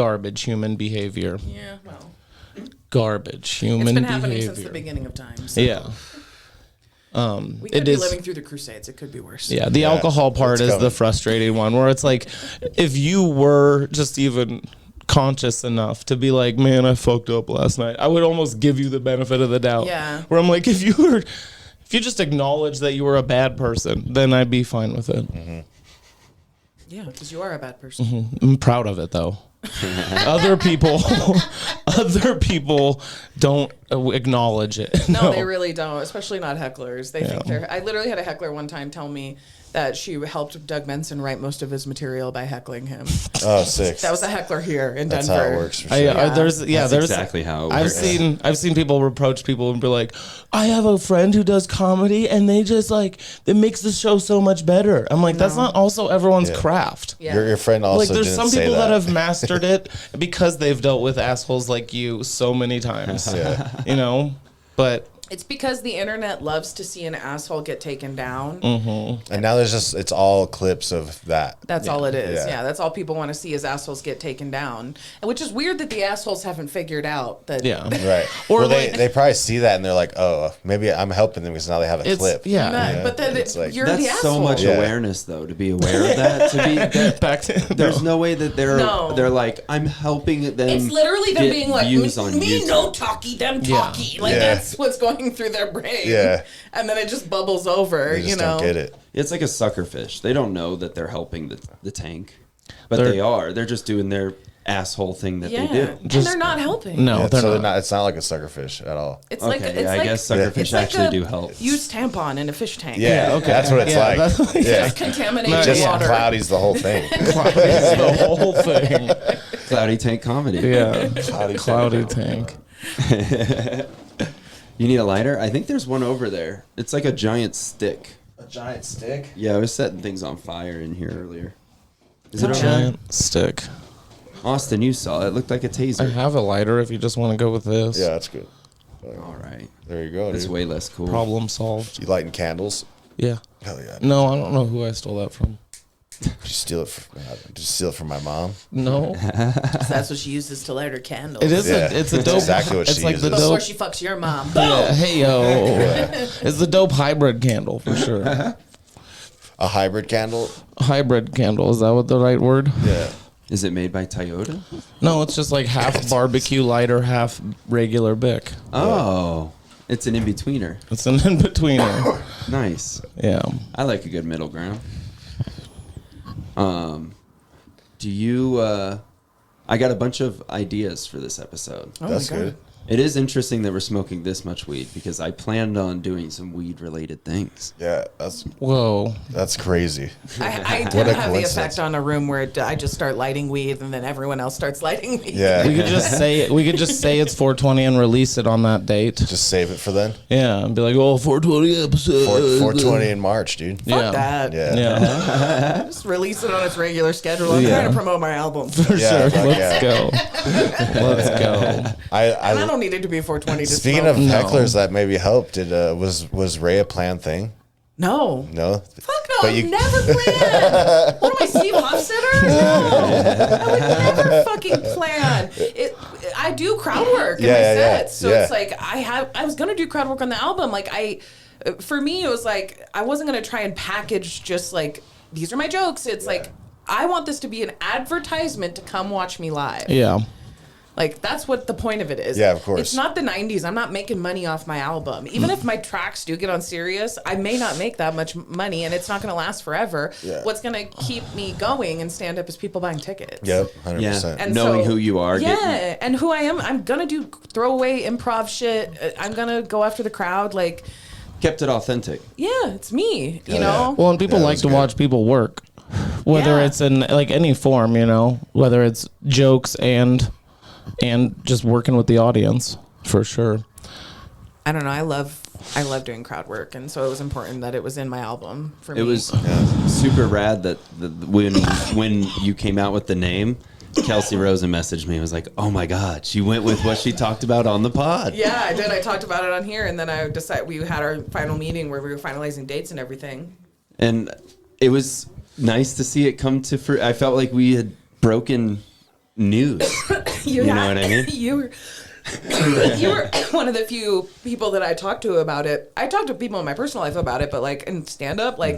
garbage human behavior. Yeah, well. Garbage human behavior. It's been happening since the beginning of time. So. Yeah. We could be living through the Crusades. It could be worse. Yeah, the alcohol part is the frustrating one, where it's like, if you were just even conscious enough to be like, man, I fucked up last night, I would almost give you the benefit of the doubt. Yeah. Where I'm like, if you just acknowledge that you were a bad person, then I'd be fine with it. Mm-hmm. Yeah, because you are a bad person. Mm-hmm. I'm proud of it, though. other people don't acknowledge it. No, they really don't, especially not hecklers. They think they're... I literally had a heckler one time tell me that she helped Doug Benson write most of his material by heckling him. Oh, sick. That was a heckler here in That's Denver. how it works. For sure. There's exactly how it works. I've seen people reproach people and be like, I have a friend who does comedy and they just like, it makes the show so much better. I'm like, that's not also everyone's craft. Yeah. Your friend also Like, there's didn't some say people that have mastered it because they've dealt with assholes like you so many times. You know, but It's because the internet loves to see an asshole get taken down. Mm-hmm. And now it's all clips of that. That's all it is. Yeah. Yeah, that's all people want to see is assholes get taken down. And which is weird that the assholes haven't figured out that. yeah. Right. Or well, like- they probably see that and they're like, oh, maybe I'm helping them because now they have a clip. Yeah. Not- But then It's like- you're the That's asshole. so much awareness, though, to be aware of that. To be that, Back to there's no way that No. they're like, I'm helping them. It's literally them get being like, views on me YouTube. no talkie, them talkie. Like, that's what's going through their brain. Yeah. And then it just bubbles over, They just you know. don't get it. It's like a sucker fish. They don't know that they're helping the tank, but They're- they are. They're just doing their asshole thing that Yeah. they do. And they're not helping. No, Yeah, they're so not. it's not like a suckerfish at all. It's Okay, like it's yeah, I like, guess suckerfish it's like actually a do help. used tampon in a fish tank. Yeah, okay. That's what it's Yeah, like. that's- Yeah. Just contaminated Just water. cloudy's the whole thing. It's the whole thing. Cloudy tank comedy. Yeah. Cloudy tank. You need a lighter? I think there's one over there. It's like a giant stick. A giant stick? Yeah, I was setting things on fire in here earlier. Is it A over there? giant stick. Austin, you saw it. It looked like a I taser. have a lighter if you just want to go with this. Yeah, that's good. All right. There you go, That's dude. way less cool. Problem solved. You lighting candles? Yeah. Hell yeah. No, I don't know who I stole that from. Did you steal it from my mom? No. So that's what she uses to light her candles. It is Yeah. it's a That's dope. exactly what it's she like the uses. Before dope. she fucks your mom. Yeah, hey yo. It's the dope hybrid candle for sure. A hybrid candle? Hybrid candle, is that what the right word? Yeah. Is it made by Toyota? No, it's just like half barbecue lighter, half regular Bic. Oh, it's an in-betweener. It's an in-betweener. Nice. Yeah. I like a good middle ground. Do you... I got a bunch of ideas for this episode. Oh That's my God. good. It is interesting that we're smoking this much weed because I planned on doing some weed-related things. Yeah, Whoa. that's crazy. I What tend a to have the coincidence. effect on a room where I just start lighting weed and then everyone else starts lighting weed. Yeah. We could just say it's 420 and release it on that date. Just save it for then. Yeah, and be like, oh, 420 episode. 420 in March, dude. Fuck Yeah. that. Yeah. Yeah, Just release it on its regular schedule. I'm Yeah. trying to promote my album. for Yeah, sure. fuck Let's yeah. go. Let's go. And I don't need it to be 420 to Speaking smoke. of hecklers that maybe helped, was Ray a planned thing? No. No? Fuck no, But I've you- never planned. What am I, Steve Hofstetter? No. I would never fucking plan. I do crowd work in my sets. So it's like I was gonna do crowd work on the album. Like for me it was like I wasn't gonna try and package just like these are my jokes. It's like I want this to be an advertisement to come watch me live. Yeah. Like, that's what the point of it is. Yeah, of course. It's not the 90s. I'm not making money off my album. Even if my tracks do get on Sirius, I may not make that much money, and it's not going to last forever. Yeah. What's going to keep me going and stand up is people buying tickets. Yep, 100%. Yeah. And Knowing who you are. Yeah, and who I am. I'm going to do throwaway improv shit. I'm going to go after the crowd. Like, Kept it authentic. yeah, it's me, you yeah. know? Well, and people Yeah, like that's to good. watch people work, whether Yeah. it's in like any form, you know, whether it's jokes and just working with the audience for sure. I don't know. I love doing crowd work, and so it was important that it was in my album for me. It was super rad that when you came out with the name, Kelsey Rosen messaged me and was like, oh my God, she went with what she talked about on the pod. Yeah, I did. I talked about it on here, and then I decided we had our final meeting where we were finalizing dates and everything. And it was nice to see it come to fruit. I felt like we had broken news. You know what I mean? You were one of the few people that I talked to about it. I talked to people in my personal life about it, but like in stand up, like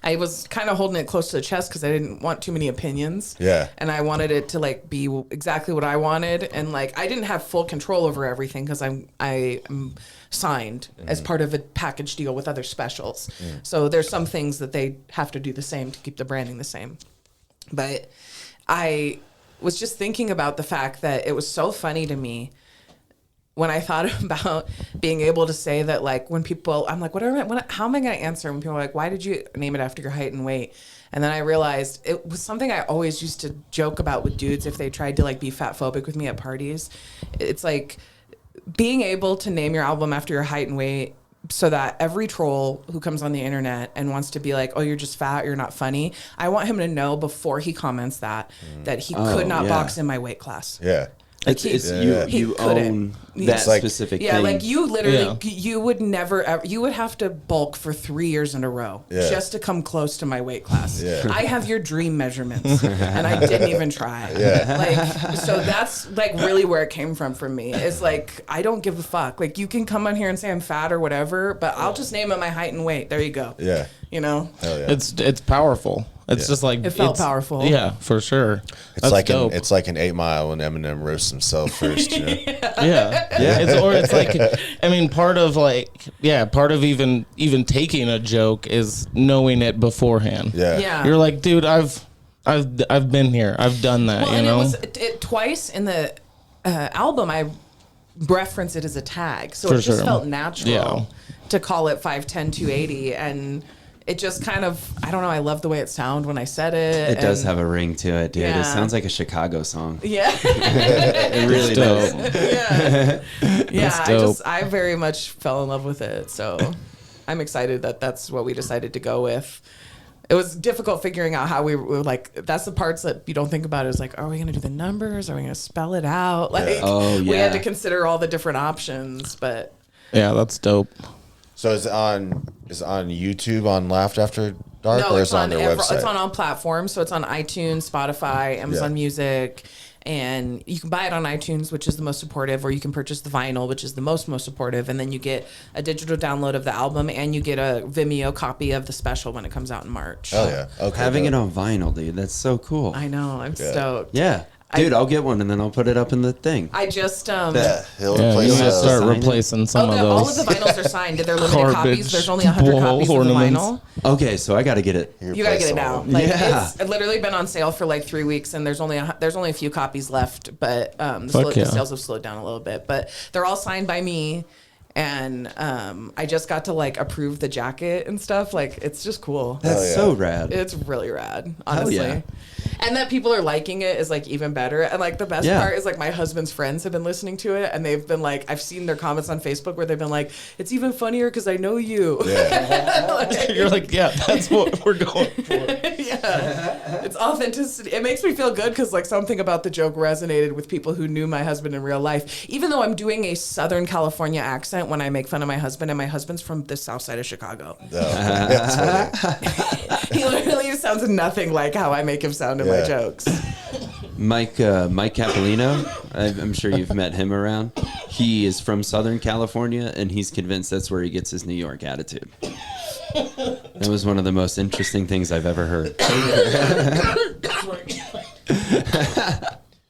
I was kind of holding it close to the chest because I didn't want too many opinions. Yeah. And I wanted it to like be exactly what I wanted. And like, I didn't have full control over everything because I am signed as part of a package deal with other specials. So there's some things that they have to do the same to keep the branding the same. But I was just thinking about the fact that it was so funny to me when I thought about being able to say that, like, when people, I'm like, how am I going to answer when people are like, why did you name it after your height and weight? And then I realized it was something I always used to joke about with dudes if they tried to like be fat phobic with me at parties. It's like being able to name your album after your height and weight so that every troll who comes on the internet and wants to be like, oh, you're just fat, you're not funny. I want him to know before he comments that he could not box in my weight class. Yeah. Like You own that specific thing. Yeah, like you literally, you would never ever, you would have to bulk for 3 years in a row just to come close to my weight class. Yeah. I have your dream measurements and I didn't even try. Yeah. Like, so that's like really where it came from for me. It's like, I don't give a fuck. Like you can come on here and say I'm fat or whatever, but I'll just name it my height and weight. There you go. Yeah. You know? Hell yeah. It's powerful. It's just like It felt powerful. Yeah, for sure. It's like it's like an 8 Mile when Eminem roasts himself first. You know? Yeah. It's like, I mean, part of even taking a joke is knowing it beforehand. Yeah. You're like, dude, I've been here. I've done that. Well, you and know, it was twice in the album. I reference it as a tag, so For it just sure. felt natural Yeah. to call it 5'10", 280, and it just kind of, I don't know, I love the way it sounded when I said it. It does have a ring to it, dude. Yeah. It sounds like a Chicago song. Yeah. It really does. Yeah. I very much fell in love with it, so I'm excited that that's what we decided to go with. It was difficult figuring out how we were like, that's the parts that you don't think about is like, are we going to do the numbers? Are we going to spell it out? Like, we had to consider all the different options, but. Yeah, that's dope. So is it on YouTube on Laughed After Dark, or is it on their website? It's on all platforms. So it's on iTunes, Spotify, Amazon Music, and you can buy it on iTunes, which is the most supportive, or you can purchase the vinyl, which is the most supportive, and then you get a digital download of the album, and you get a Vimeo copy of the special when it comes out in March. Oh yeah, okay. Having it on vinyl, dude, that's so cool. I know, I'm stoked. Yeah. Dude, I'll get one and then I'll put it up in the thing. I just he'll you replace gotta start sign it. replacing some of those. all of the vinyls are signed. They're limited copies. There's only 100 copies of the ornaments. vinyl. Okay, so I got to get it. You gotta get it now. Like, Yeah. it's literally been on sale for like 3 weeks, and there's only a few copies left. But the sales have slowed down a little bit. But they're all signed by me, and I just got to like approve the jacket and stuff. Like, it's just cool. That's so rad. It's really rad, honestly. yeah. And that people are liking it is like even better. And like the best part is like my husband's friends have been listening to it, and they've been like, I've seen their comments on Facebook where they've been like, it's even funnier because I know you. Yeah. You're like, yeah, that's what we're going for. Yeah. It's authenticity. It makes me feel good because like something about the joke resonated with people who knew my husband in real life. Even though I'm doing a Southern California accent when I make fun of my husband, and my husband's from the south side of Chicago. That's funny. He literally sounds nothing like how I make him sound in my jokes. Mike Capolino, I'm sure you've met him around. He is from Southern California, and he's convinced that's where he gets his New York attitude. That was one of the most interesting things I've ever heard.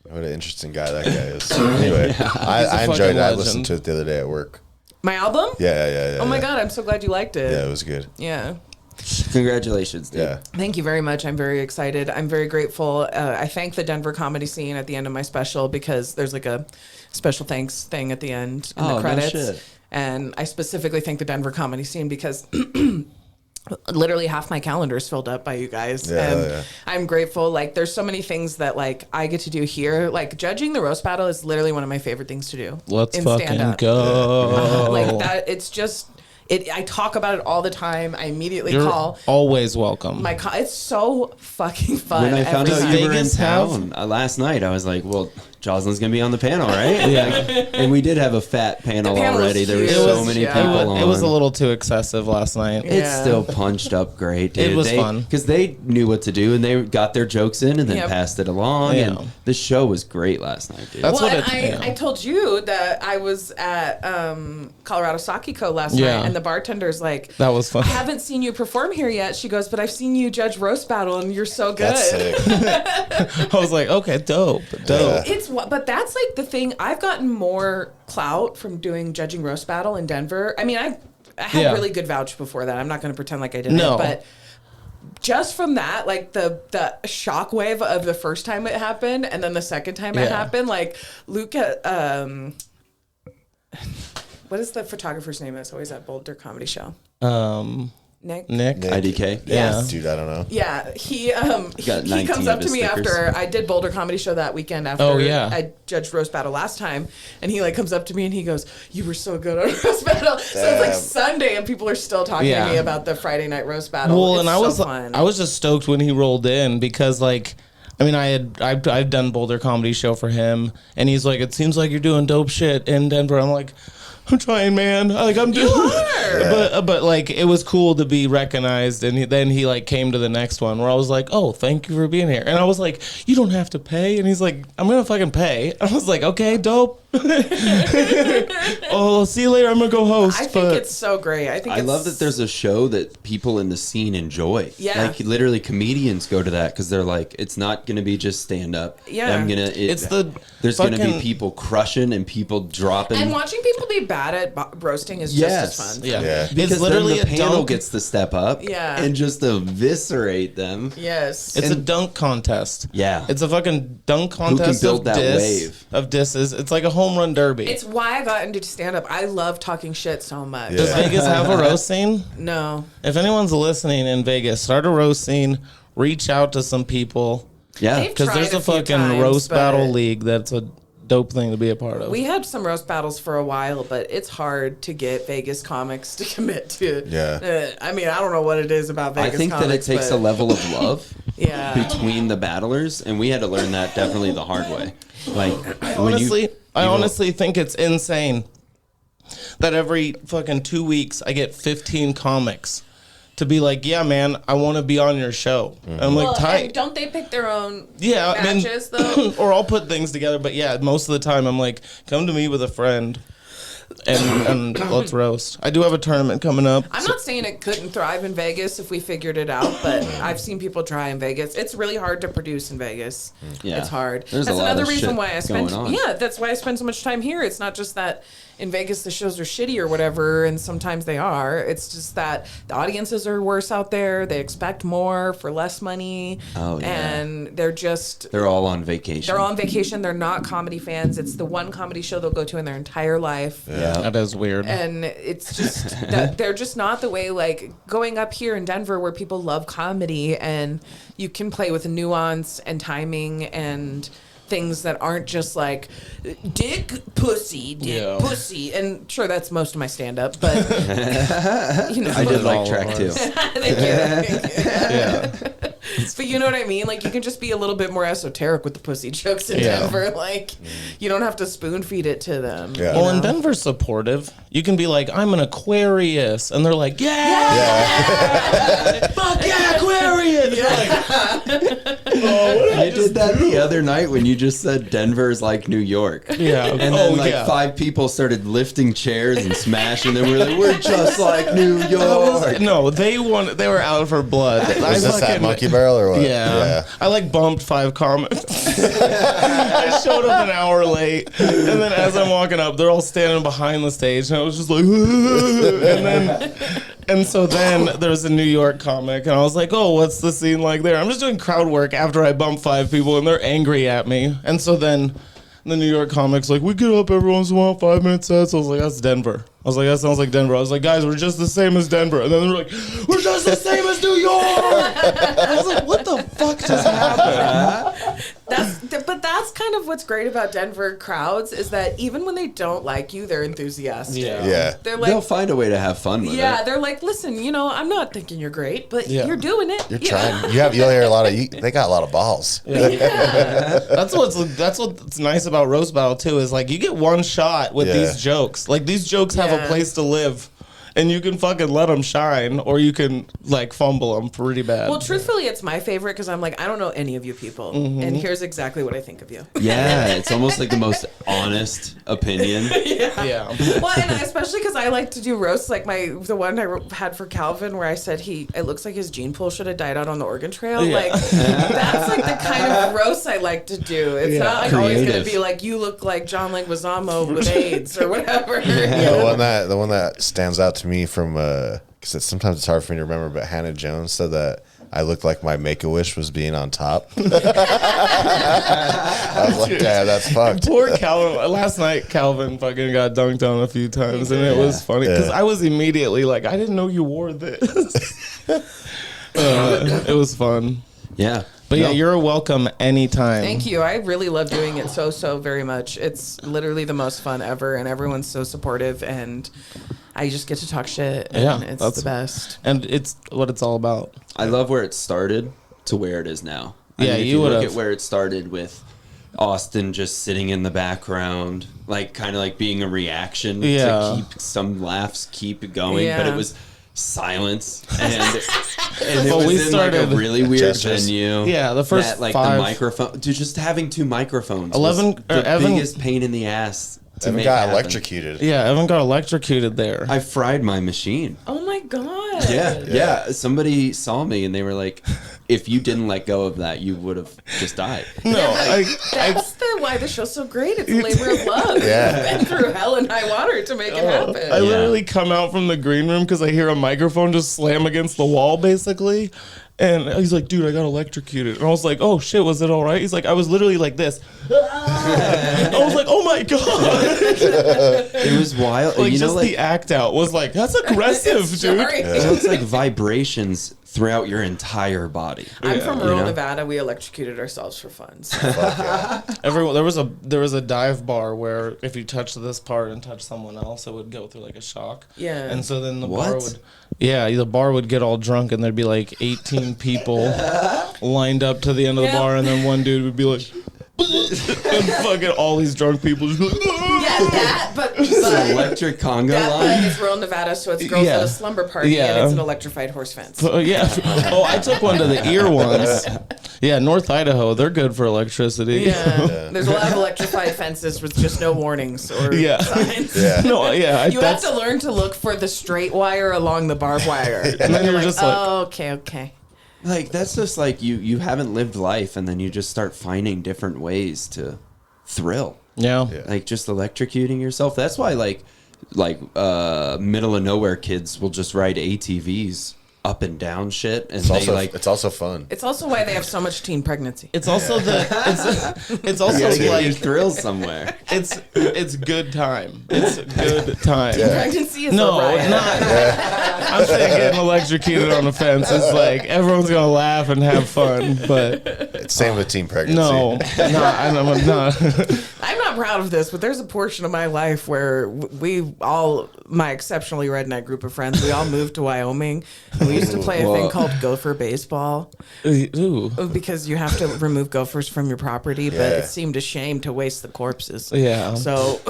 What an interesting guy that guy is. Anyway, I enjoyed it. I listened to it the other day at work. My album? Yeah. Oh my God, I'm so glad you liked it. Yeah, it was good. Yeah. Congratulations, dude. Yeah. Thank you very much. I'm very excited. I'm very grateful. I thank the Denver comedy scene at the end of my special because there's like a special thanks thing at the end in the credits. No shit. And I specifically thank the Denver comedy scene because literally half my calendar is filled up by you guys. And I'm grateful. Like, there's so many things that like I get to do here. Like, judging the roast battle is literally one of my favorite things to do. Let's in fucking stand-up. go. Like that. It's just, I talk about it all the time. I immediately You're call. always welcome. It's so fucking fun. When I found out time. you were in Vegas town last night, I was like, well, Jozalyn's gonna be on the panel, right? Yeah. And we did have a fat panel already. There were so many people on. It was a little too excessive last night. It's still punched up great, dude. It was fun. Because they knew what to do, and they got their jokes in and then passed it along. Yeah. And the show was great last night, dude. That's I told you that I was at Colorado Sakiko last night, and the bartender's like, that was fun. I haven't seen you perform here yet. She goes, but I've seen you judge roast battle, and you're so good. That's sick. I was like, okay, dope. Yeah. But that's like the thing. I've gotten more clout from doing judging roast battle in Denver. I mean, I had really good vouch before that. I'm not going to pretend like I didn't. No. But just from that, like the shockwave of the first time it happened, and then the second time it happened, like Luke, what is the photographer's name? That's always at Boulder Comedy Show. Nick IDK. Yeah. Dude, I don't know. Yeah, he comes up to me after I did Boulder Comedy Show that weekend after I judged roast battle last time, and he like comes up to me and he goes, "You were so good on roast battle." So it's like Sunday and people are still talking to me about the Friday night roast battle. Well, it's and I was just stoked when he rolled in because like, I mean, I've done Boulder Comedy Show for him, and he's like, "It seems like you're doing dope shit in Denver." I'm like, I'm trying, man. Like I'm doing, but like it was cool to be recognized. And then he like came to the next one where I was like, "Oh, thank you for being here." And I was like, "You don't have to pay." And he's like, "I'm gonna fucking pay." I was like, "Okay, dope." Oh, see you later. I'm gonna go host. I think it's so great. I love that there's a show that people in the scene enjoy. Yeah, like literally comedians go to that because they're like, it's not gonna be just stand up. Yeah, there's gonna be people crushing and people dropping. And watching people be bad at roasting is just as fun. Yeah. Because it's literally then the panel dunk. gets to step up. And just eviscerate them. Yes, it's a dunk contest. Yeah, it's a fucking dunk contest. Who can build that wave of disses? It's like a home run derby. It's why I got into stand up. I love talking shit so much. Yeah. Does Vegas have a roast scene? No. If anyone's listening in Vegas, start a roast scene. Reach out to some people. Yeah, because there's a fucking roast battle league. That's a dope thing to be a part of. We had some roast battles for a while, but it's hard to get Vegas comics to commit to. Yeah. I mean, I don't know what it is about Vegas. I think comics, that it takes a level of love. Between the battlers, and we had to learn that definitely the hard way. Like I honestly think it's insane that every fucking 2 weeks I get 15 comics to be like, yeah, man, I want to be on your show. Mm-hmm. I'm like, tight. Don't they pick their own matches, though? Or I'll put things together. But yeah, most of the time I'm like, come to me with a friend and let's roast. I do have a tournament coming up. I'm not saying it couldn't thrive in Vegas if we figured it out, but I've seen people try in Vegas. It's really hard to produce in Vegas. Yeah. It's hard. That's another reason why I spend that's why I spend so much time here. It's not just that in Vegas the shows are shitty or whatever, and sometimes they are. It's just that the audiences are worse out there. They expect more for less money. Oh, yeah. And they're all on vacation. They're all on vacation. They're not comedy fans. It's the one comedy show they'll go to in their entire life. Yeah, that is weird. And it's just that they're just not the way, like going up here in Denver where people love comedy and you can play with nuance and timing and things that aren't just like dick, pussy, and sure that's most of my stand-up, but you know, I did like track too. Thank you. Yeah. But you know what I mean? Like you can just be a little bit more esoteric with the pussy jokes in Denver. Like you don't have to spoon feed it to them. Yeah. Well, and Denver's supportive. You can be like, I'm an Aquarius, and they're like, yeah. Fuck yeah, Aquarius. You did that the other night when you just said Denver's like New York. Yeah. And then 5 people started lifting chairs and smashing them. We're just like New York. No, they were out for blood. Was this at Monkey Barrel or what? Yeah. I like bumped 5 comics. I showed up an hour late, and then as I'm walking up, they're all standing behind the stage, and I was just like, and so then there's a New York comic, and I was like, oh, what's the scene like there? I'm just doing crowd work after I bump 5 people, and they're angry at me. And so then the New York comic's like, we get up every once in a while, 5-minute sets. I was like, that's Denver. I was like, that sounds like Denver. I was like, guys, we're just the same as Denver. And then they're like, we're just the same as New York. I was like, what the fuck just happened? But that's kind of what's great about Denver crowds is that even when they don't like you, they're enthusiastic. Yeah. They're like, They'll find a way to have fun with it. yeah, they're like, listen, I'm not thinking you're great, but you're doing it. You're trying. You'll hear a lot of. They got a lot of balls. Yeah. That's what's nice about roast battle too. Is like you get one shot with these jokes. Like these jokes have a place to live. And you can fucking let them shine, or you can like fumble them pretty bad. Well, truthfully, it's my favorite because I'm like, I don't know any of you people, and here's exactly what I think of you. Yeah, it's almost like the most honest opinion. Yeah. Well, and especially because I like to do roasts, like the one I had for Calvin, where I said it looks like his gene pool should have died out on the Oregon Trail. Yeah. Like that's like the kind of roast I like to do. It's not like always going to be like you look like John Leguizamo with AIDS or whatever. The one that stands out to me from because sometimes it's hard for me to remember, but Hannah Jones said that I looked like my Make-A-Wish was being on top. I was like, yeah, that's fucked. Poor Calvin. Last night, Calvin fucking got dunked on a few times, and it was funny because I was immediately like, I didn't know you wore this. It was fun. Yeah. But yeah, you're welcome anytime. Thank you. I really love doing it so very much. It's literally the most fun ever, and everyone's so supportive, and I just get to talk shit, and it's the best. And it's what it's all about. I love where it started to where it is now. I mean, if you look would've- at where it started with Austin just sitting in the background, like kind of like being a reaction to keep some laughs keep going, but it was silence, and it But was we in started- like a really weird venue. Yeah, the first that, like 5 the microphone, dude, just having 2 microphones. 11 was the Evan- biggest pain in the ass. To Evan make got happen. electrocuted. Yeah, Evan got electrocuted there. I fried my machine. Oh my god. Yeah. Somebody saw me and they were like, if you didn't let go of that, you would have just died. That's why the show's so great. It's a labor of love. Yeah. You've been through hell and high water to make it happen. I literally come out from the green room because I hear a microphone just slam against the wall, basically. And he's like, dude, I got electrocuted. And I was like, oh, shit, was it all right? He's like, I was literally like this. I was like, oh, my God. It was wild. Like, you know, just like, the act out was like, that's aggressive, dude. it looks like vibrations throughout your entire body. I'm from rural Nevada. We electrocuted ourselves for fun. So. Everyone, there was a dive bar where if you touched this part and touched someone else, it would go through like a shock. Yeah. And so then the What? bar would, the bar would get all drunk and there'd be like 18 people lined up to the end of the bar, and then one dude would be like, and fucking all these drunk people just be like, but Electric conga that line. is rural Nevada, so it's girls at a slumber party, and it's an electrified horse fence. Oh, I took one to the ear once. Yeah, North Idaho, they're good for electricity. Yeah. There's a lot of electrified fences with just no warnings or signs. No, You have to learn to look for the straight wire along the barbed wire. And then you're just like, oh, okay. Like, that's just like you haven't lived life, and then you just start finding different ways to thrill. yeah. Like just electrocuting yourself. That's why like middle of nowhere kids will just ride ATVs up and down shit, and It's also fun. It's also why they have so much teen pregnancy. It's also it's also get your like thrills somewhere. it's good time. It's good time. Pregnancy is No, a it's riot. not. I'm saying getting electrocuted on the fence is like everyone's gonna laugh and have fun, but It's same with teen pregnancy. no, I'm not. I'm not proud of this, but there's a portion of my life where my exceptionally redneck group of friends, we all moved to Wyoming. And we used to play a thing called gopher baseball. Ooh. Because you have to remove gophers from your property, but it seemed a shame to waste the corpses. Yeah. So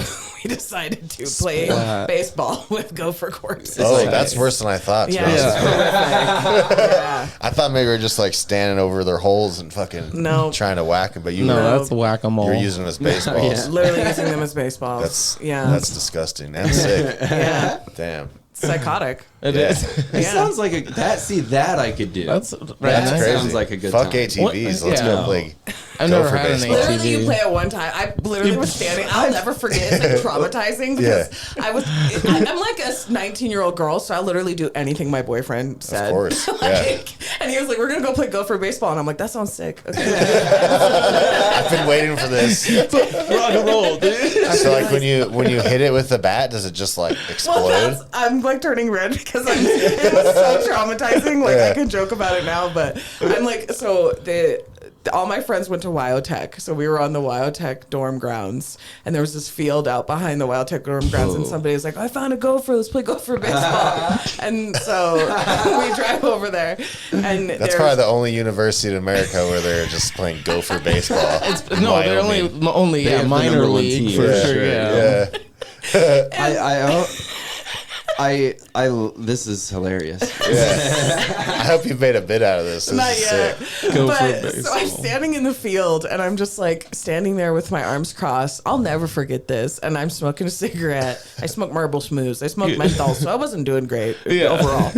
we decided to play baseball with gopher corpses. Oh, that's worse than I thought. to be honest. It's horrific. Yeah. I thought maybe we were just like standing over their holes and fucking trying to whack them, but you No, were that's whack-a-mole. you're using them as baseballs. Literally using them as baseballs. That's disgusting and sick. Yeah. Damn. Psychotic. It is. It sounds like that I could do. That's That's That crazy. sounds like a good Fuck time. ATVs. Let's Yeah. go play. I've Go never for had an baseball. Literally, you ATV. play it one time. I literally was standing. I'll never forget. It's like traumatizing because I'm like a 19-year-old girl, so I literally do anything my boyfriend said. Of course. And he was like, "We're gonna go play gopher baseball," and I'm like, "That sounds sick." Okay. I've been waiting for this. Rock and roll, dude. So like when you hit it with the bat, does it just like explode? I'm like turning red because it was so traumatizing. Like I can joke about it now, but I'm like, so all my friends went to Wyotech, so we were on the Wyotech dorm grounds, and there was this field out behind the Wyotech dorm grounds, and somebody was like, "I found a gopher. Let's play gopher baseball." And so we drive over there, and That's probably the only university in America where they're just playing gopher baseball. No, they're only have the minor number one league team. for Yeah, sure. Yeah. This is hilarious. I hope you made a bit out of this. This Not is yet. sick. Go for But baseball. so I'm standing in the field and I'm just like standing there with my arms crossed. I'll never forget this. And I'm smoking a cigarette. I smoke Marble Smooths. I smoke menthol, so I wasn't doing great overall.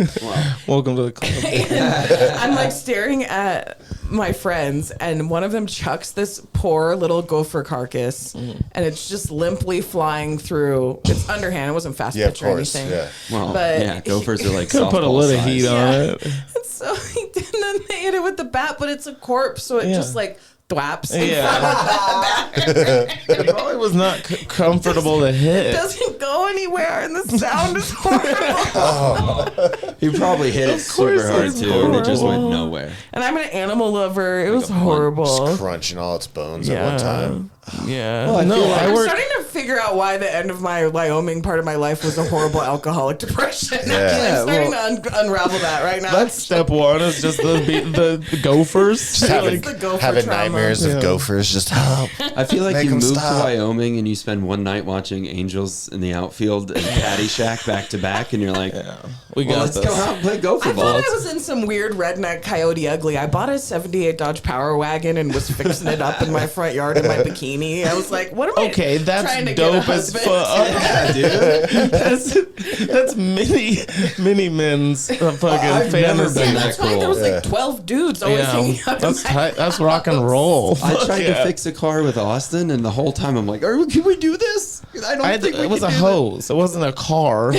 Welcome to the club. And I'm like staring at my friends, and one of them chucks this poor little gopher carcass, and it's just limply flying through. It's underhand. It wasn't fast Yeah, of pitch or course. anything. Yeah. Well, But yeah, gophers are like Could put a softball little size. heat on Yeah. it. And so he did, and then they hit it with the bat, but it's a corpse, so it Yeah. just like thwaps. in Yeah. front of the bat. It probably was not comfortable to It hit. doesn't go anywhere, and the sound is horrible. He probably hit it super course hard it's too, and it just went horrible. nowhere. And I'm an animal lover. It was Just horrible. crunching all its bones at one time. Yeah. Well, I feel like- I'm work. starting to figure out why the end of my Wyoming part of my life was a horrible alcoholic depression. Yeah. I'm starting to unravel that right now. That's step one. Is just the gophers. Having, the gopher having trauma. nightmares of gophers. Just help. I feel like Make you 'em move to stop. Wyoming and you spend one night watching Angels in the outfield and Caddyshack back to back, and you're like, We well, got let's this. go out and play gopher I ball. thought I was in some weird redneck Coyote Ugly. I bought a 78 Dodge Power Wagon and was fixing it up in my front yard in my bikini. I was like, what am I Okay, trying that's to get a dope as husband? fuck. Yeah, dude. That's mini men's fucking I've never fantasy. been that That's why there was Yeah. like 12 dudes always hanging Yeah, out. that's in my tight. That's rock and roll. I Fuck tried yeah. to fix a car with Austin, and the whole time I'm like, can we do this? I don't think It was a can do hose. It wasn't a car. I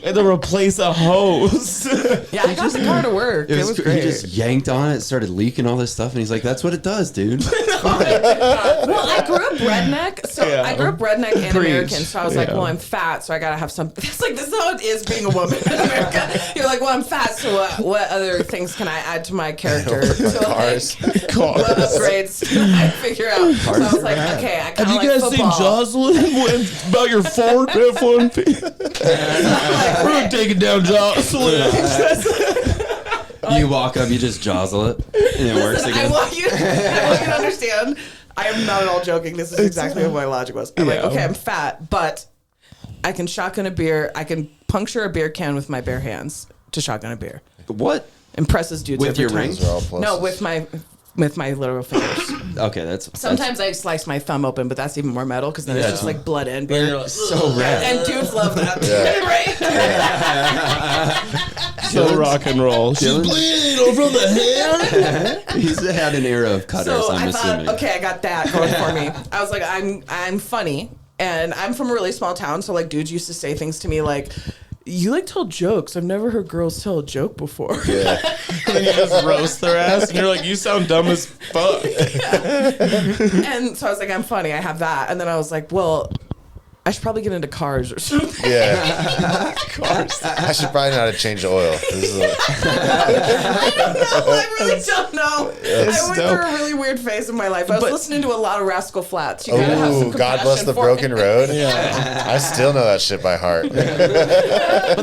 had to replace a hose. Yeah, I got the car to work. that. It was He great. just yanked on it, started leaking all this stuff, and he's like, "That's what it does, dude." Well, I grew up redneck, so Yeah. I grew up redneck and Preach. American. So I was like, Yeah. well, I'm fat, so I gotta have something. It's like this is how it is being a woman in America. You're like, well, I'm fat, so what other things can I add to my character? So Cars. like, what upgrades can I figure out? So I was like, okay, I Have kind you of like guys football. seen Jozalyn about your Ford F-150? We're taking down Jozalyn. You walk up, you just jostle it, and it works I again. want you to understand. I am not at all joking. This is exactly what my logic was. I'm like, Yeah. okay, I'm fat, but I can shotgun a beer. I can puncture a beer can with my bare hands to shotgun a beer. What? Impresses dudes With every your time. rings? Those are all pluses. No, with my literal fingers. Okay, that's Sometimes I slice my thumb open, but that's even more metal because then it's just like blood and beer. so rad. And dudes love that, right? So rock and roll. She's Dylan? bleeding from the hand. He's had an era of cutters. So I'm I assuming. thought, okay, I got that going for me. I was like, I'm funny, and I'm from a really small town, so like dudes used to say things to me like, "You like tell jokes. I've never heard girls tell a joke before." Yeah. And then you just roast their ass, and you're like, you sound dumb as fuck. And so I was like, I'm funny. I have that, and then I was like, well, I should probably get into cars or something. Yeah. Cars. I should probably know how to change the oil. This is I don't know. I really don't know. I went dope. through a really weird phase of my life. I was But- listening to a lot of Rascal Flatts. You gotta have some Ooh, God bless compassion the for broken it. road. Yeah. I still know that shit by heart. But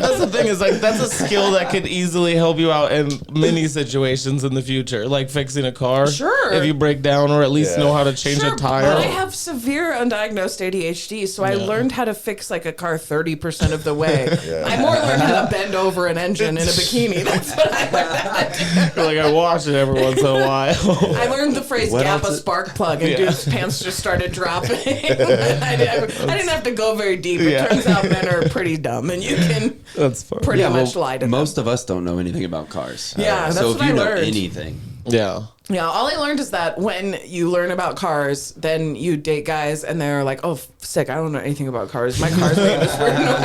that's the thing is like that's a skill that could easily help you out in many situations in the future, like fixing a car. Sure. If you break down or at least Yeah. know how to change Sure, a tire. but I have severe undiagnosed ADHD, so I learned how to fix like a car 30% of the way. Yeah. I more learned how to bend over an engine in a bikini. That's what I learned how to do. Like I wash it every once in a while. I learned the phrase What gap a else is- spark plug, and Yeah. dude's pants just started dropping. I didn't have to go very deep. It Yeah. turns out men are pretty dumb, and you can That's fun. pretty much lie to them. most of us don't know anything about cars. Yeah, that's so what if you I know learned. anything, Yeah. Yeah, all I learned is that when you learn about cars, then you date guys and they're like, oh, sick, I don't know anything about cars. My car's making this weird noise.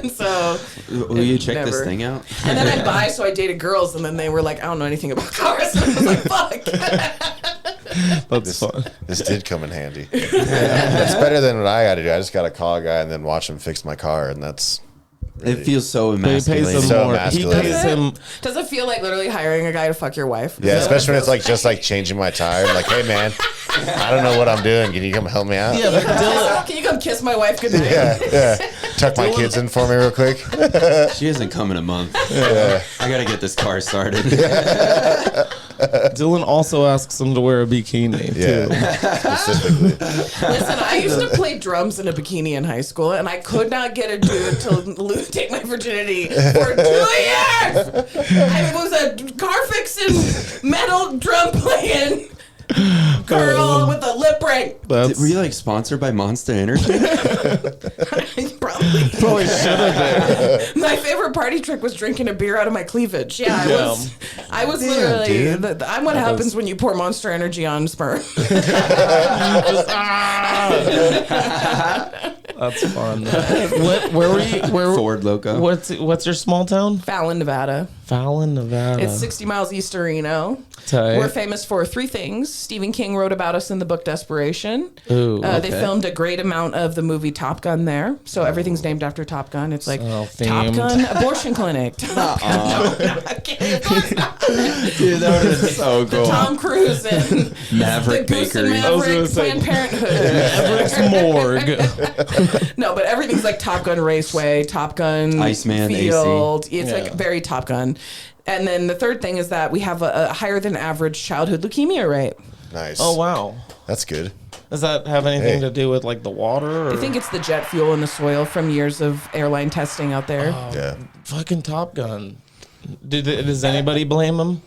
And so, will you check this Never. thing out? and then I bi, so I dated girls, and then they were like, I don't know anything about cars. And I was like, fuck. That's fun. This did come in handy. It's better than what I got to do. I just got to call a guy and then watch him fix my car, and that's really. It feels so But he pays emasculating. him So more. He emasculating. pays him. Does it feel like literally hiring a guy to fuck your wife? Yeah, Is that especially when what it's like just like changing my tire. I'm like, hey man, I don't know what I'm doing. Can you come help me out? Yeah, but Dylan, Can you come kiss my wife goodnight? yeah. Tuck my kids in for me real quick. She hasn't come in a month. I gotta get this car started. Dylan also asks him to wear a bikini Yeah, too. specifically. Listen, I used to play drums in a bikini in high school, and I could not get a dude to take my virginity for 2 years. I was a car fixing, metal drum playing girl with a lip ring. Were you like sponsored by Monster Energy? Probably should have been. My favorite party trick was drinking a beer out of my cleavage. Yeah, I was literally. I'm what happens when you pour Monster Energy on sperm. That's fun. Where were you? Ford Loco. What's your small town? Fallon, Nevada. Fallon, Nevada. It's 60 miles east of Reno. Tight. We're famous for 3 things. Stephen King wrote about us in the book Desperation. Ooh, They filmed a great amount of the movie Top Gun there. So everything's named after Top Gun. It's like Top themed. Gun Abortion Clinic. Top Gun. No, I can't. Of course not. Dude, that would have been so cool. Tom Cruise and Maverick the Goose and Bakery. I was gonna Maverick say- Planned Parenthood. Everett's morgue. No, but everything's like Top Gun Raceway, Top Gun Iceman, Field. It's Yeah. like very Top Gun. And then the third thing is that we have a higher than average childhood leukemia rate. Nice. Oh wow. That's good. Does that have anything Hey. to do with like the water? Or? I think it's the jet fuel in the soil from years of airline testing out there. Yeah. fucking Top Gun. Does anybody blame him?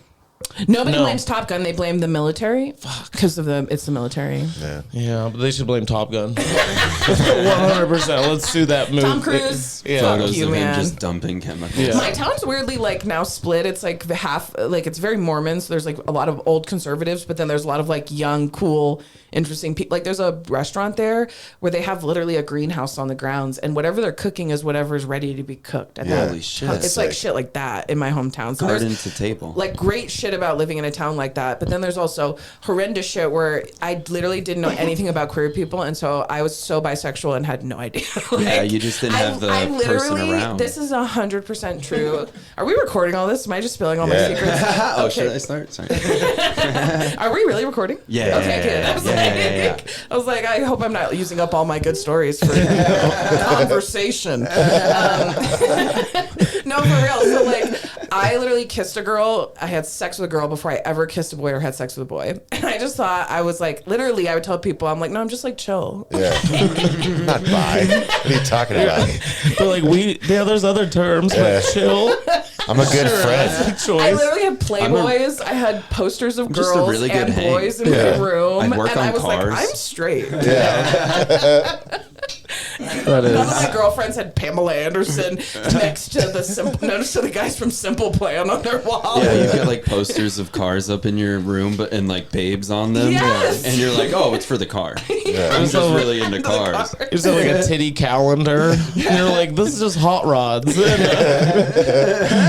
Nobody No. blames Top Gun. They blame the military. Because of it's the military. Yeah. Yeah, but they should blame Top Gun. 100%. Let's sue that movie. Tom Cruise. Yeah. Fuck Photos you, of man. him just dumping chemicals. Yeah. My town's weirdly like now split. It's like the half, like it's very Mormon. So there's like a lot of old conservatives, but then there's a lot of like young, cool, interesting people. Like there's a restaurant there where they have literally a greenhouse on the grounds, and whatever they're cooking is whatever's ready to be cooked. At Yeah. that Holy shit. It's That's like sick. shit like that in my hometown. So Garden there's to table. like great shit about living in a town like that, but then there's also horrendous shit where I literally didn't know anything about queer people, and so I was so bisexual and had no idea. Yeah, you just didn't have the person around. This is 100% true. Are we recording all this? Am I just spilling all my Yeah. secrets? Oh, Okay. should I start? Sorry. Are we really recording? Yeah. Okay, good. I was, Yeah. I was like, I hope I'm not using up all my good stories for conversation. No, for real. So like, I literally kissed a girl. I had sex with a girl before I ever kissed a boy or had sex with a boy. And I just thought, I was like, literally, I would tell people, I'm like, no, I'm just like chill. Yeah. Not bi. What are you talking about? But like there's other terms Yeah. like chill. I'm a good friend. That's a I choice. literally had Playboys. I had posters of just a girls really good and hang. boys in Yeah. my room. I'd work and on I was cars. like, I'm straight. Yeah. That None of is. my girlfriends had Pamela Anderson next to the guys from Simple Plan on their wall. Yeah, you've got like posters of cars up in your room, but and like babes on them. Yes. And you're like, oh, it's for the car. I'm just really into cars. You just have like a titty calendar. And you're like, this is just hot rods.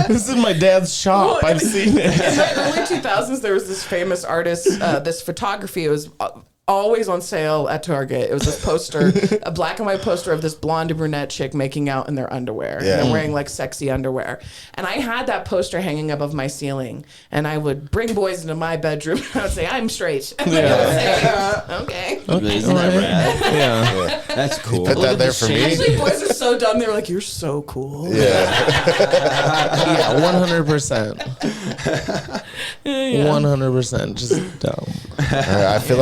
This is my dad's shop. I've seen it. In the early 2000s, there was this famous artist, this photography. It was always on sale at Target. It was this poster, a black and white poster of this blonde and brunette chick making out in their underwear. Yeah. And they're wearing like sexy underwear. And I had that poster hanging above my ceiling. And I would bring boys into my bedroom. And I would say, I'm straight. And they would say, okay. Isn't that rad? Yeah. That's cool. Put that there for me. Actually, boys are so dumb. They were like, you're so cool. Yeah. Yeah, 100%. 100%. Just dumb. I feel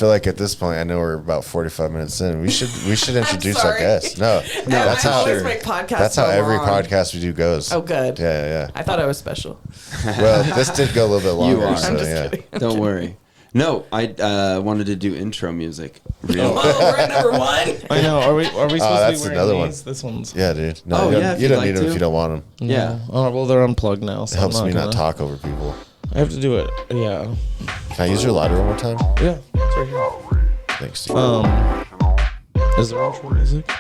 like at this point, I know we're about 45 minutes in. We should introduce our sorry. guests. No, that's I how always make podcasts that's how so every long. podcast we do goes. Oh, good. Yeah. I thought I was special. Well, this did go a little bit longer. are. So, I'm just yeah. kidding. Don't worry. No, I wanted to do intro music. Real. Oh, we're at number 1. I know. Are we supposed that's to be another wearing one. these? This one's. Yeah, dude. No, Oh, you yeah, don't, if you you'd don't like need them to. if you don't want them. Yeah. Oh, well, they're unplugged now. So It helps I'm me not gonna- talk over people. I have to do it. Yeah. Can I use your lighter one more time? Yeah. It's right here. Thanks, Steve. Is there intro music?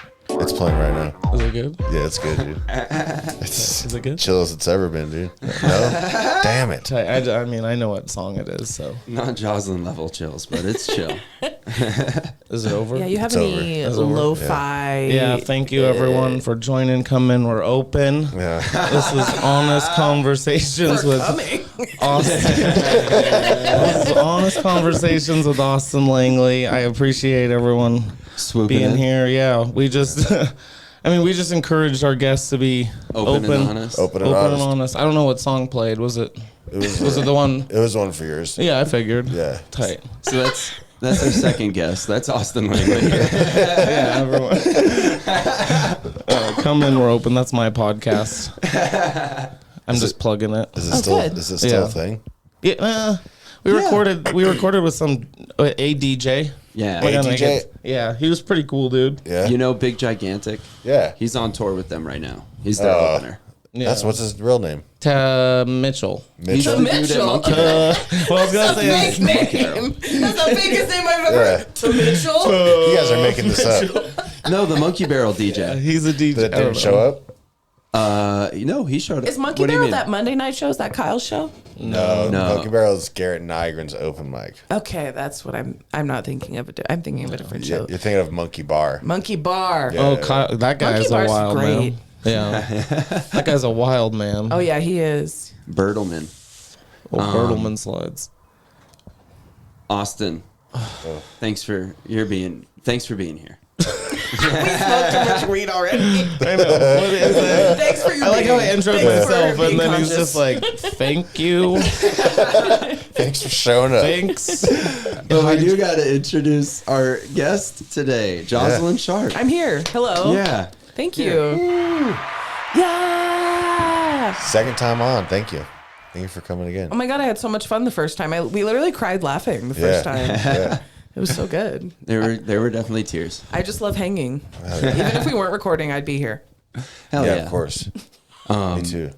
It's playing right now. Is it good? Yeah, it's good, dude. It's Is it good? chill as it's ever been, dude. No? Damn it. I mean, I know what song it is, so. Not Jozalyn level chills, but it's chill. Is it over? Yeah, you have It's any over. lo-fi? Yeah, thank you everyone for joining. Come in, we're open. Yeah. This is honest conversations For with coming. Austin. This is honest conversations with Austin Langley. I appreciate everyone Swooping being in. here. Yeah, we just, I mean, we just encouraged our guests to be Open and honest. Open and Open and honest. honest. I don't know what song played. Was it? Was it the one? It was one for yours. Yeah, I figured. Yeah. Tight. So that's our second guest. That's Austin Langely. Yeah, everyone. Come in, we're open. That's my podcast. I'm just plugging it. Is it Oh, still good. is it still Yeah. a thing? Yeah, we recorded with some a DJ. Yeah. We're gonna A make DJ? it- Yeah, he was pretty cool, dude. Yeah. You know Big Gigantic? Yeah. He's on tour with them right now. He's their Oh. opener. Yeah. That's what's his real name? Mitchell. He's Mitchell. the dude at Mitchell. Monkey Bear. Well, I was gonna say Big name. That's the biggest name I've ever heard. To Mitchell. You guys are making this up. No, the Monkey Barrel DJ. he's a DJ. That I don't didn't show know. up? He showed up. Is Monkey What do you Barrel mean? that Monday night show? Is that Kyle's show? No. No. Monkey Barrel is Garrett Nygren's open mic. Okay, that's what I'm not thinking of. I'm thinking of a different Yeah, show. you're thinking of Monkey Bar. Monkey Bar. Yeah. Oh, Kyle, that guy Monkey is a Bar's wild great. man. Yeah, that guy's a wild man. Oh yeah, he is. Bertelman. Oh, Bertelman slides. Austin. Thanks for being here. We smoked too much weed already. I know. What is it? Thanks for your. I like how I introed myself, and then he's conscious. just like, "Thank you, Thanks for showing up. thanks." But we do got to introduce our guest today, Jozalyn Sharp. I'm here. Hello. Yeah. Thank you. Yeah. Second time on. Thank you. Thank you for coming again. Oh my god, I had so much fun the first time. We literally cried laughing the first time. Yeah. It was so good. There were definitely tears. I just love hanging. Even if we weren't recording, I'd be here. Hell Yeah, yeah. of course. Me too.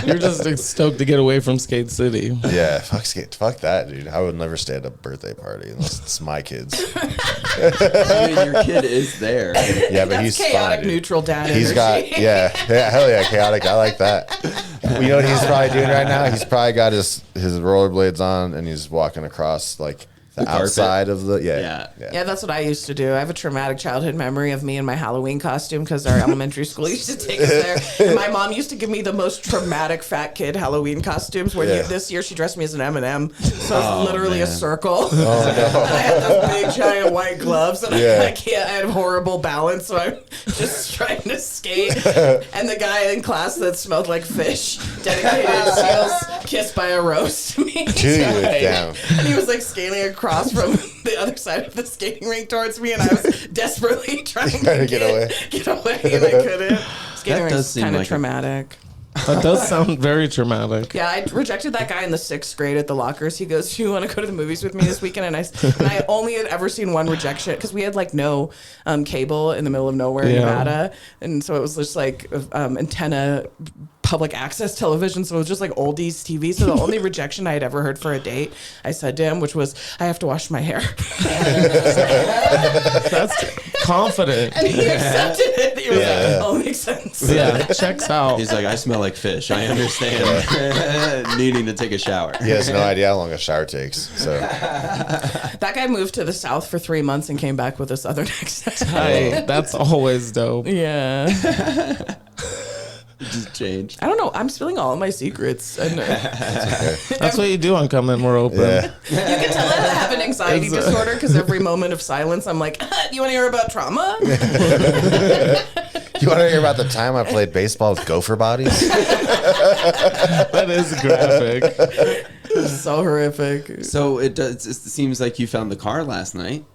You're just stoked to get away from Skate City. Yeah, fuck that, dude. I would never stay at a birthday party unless it's my kids. I mean, your kid is there. Yeah, but That's he's chaotic, fine, dude. neutral dad He's energy. got hell yeah, chaotic. I like that. You know what he's probably doing right now? He's probably got his rollerblades on and he's walking across like the carpet. outside of the Yeah. Yeah, that's what I used to do. I have a traumatic childhood memory of me in my Halloween costume because our elementary school used to take us there. And my mom used to give me the most traumatic fat kid Halloween costumes. Where Yeah. this year she dressed me as an M&M, so it's literally a man. circle. And I had those big giant white gloves, and Yeah. I had horrible balance, so I'm just trying to skate. And the guy in class that smelled like fish, dedicated seals, kissed by a rose to me. Dude, down. And he was like skating across from the other side of the skating rink towards me, and I was desperately trying to get away. get away, and I couldn't. Skating That rink does is seem kind of like a- traumatic. That does sound very traumatic. Yeah, I rejected that guy in the 6th grade at the lockers. He goes, "Do you want to go to the movies with me this weekend?" And I only had ever seen one rejection because we had like no cable in the middle of nowhere in Yeah. Nevada, and so it was just like antenna public access television, so it was just like oldies TV. So the only rejection I had ever heard for a date, I said to him, which was, "I have to wash my hair." That's confident. And he accepted it. He was like, "Oh, makes sense." Yeah, checks out. He's like, I smell like fish. I understand needing to take a shower. He has no idea how long a shower takes. So That guy moved to the South for 3 months and came back with a Southern accent. Hey, that's always dope. Yeah. Just changed. I don't know. I'm spilling all of my secrets. And, That's what you do on Come In, We're Open. yeah. you can tell I have an anxiety It's, disorder because every moment of silence, I'm like, "You want to hear about trauma?" You want to hear about the time I played baseball with gopher bodies? That is graphic. So horrific. So it seems like you found the car last night.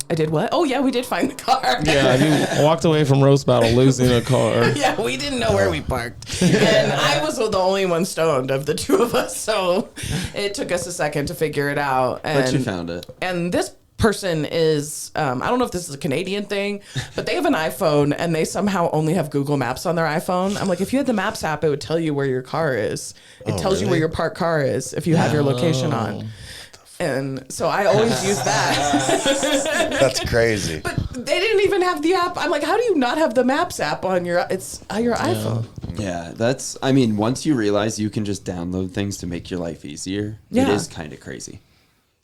I did what? Oh, yeah, we did find the car. Yeah, you walked away from roast battle losing a car. Yeah, we didn't know where we parked. And I was the only one stoned of the two of us, so it took us a second to figure it out. And, But you found it. And this person is, I don't know if this is a Canadian thing, but they have an iPhone and they somehow only have Google Maps on their iPhone. I'm like, if you had the Maps app, it would tell you where your car is. It tells you where your parked car is if you have your location on. And so I always use that. That's crazy. But They didn't even have the app. I'm like, how do you not have the Maps app on your iPhone? Yeah, I mean, once you realize you can just download things to make your life easier, it is kind of crazy.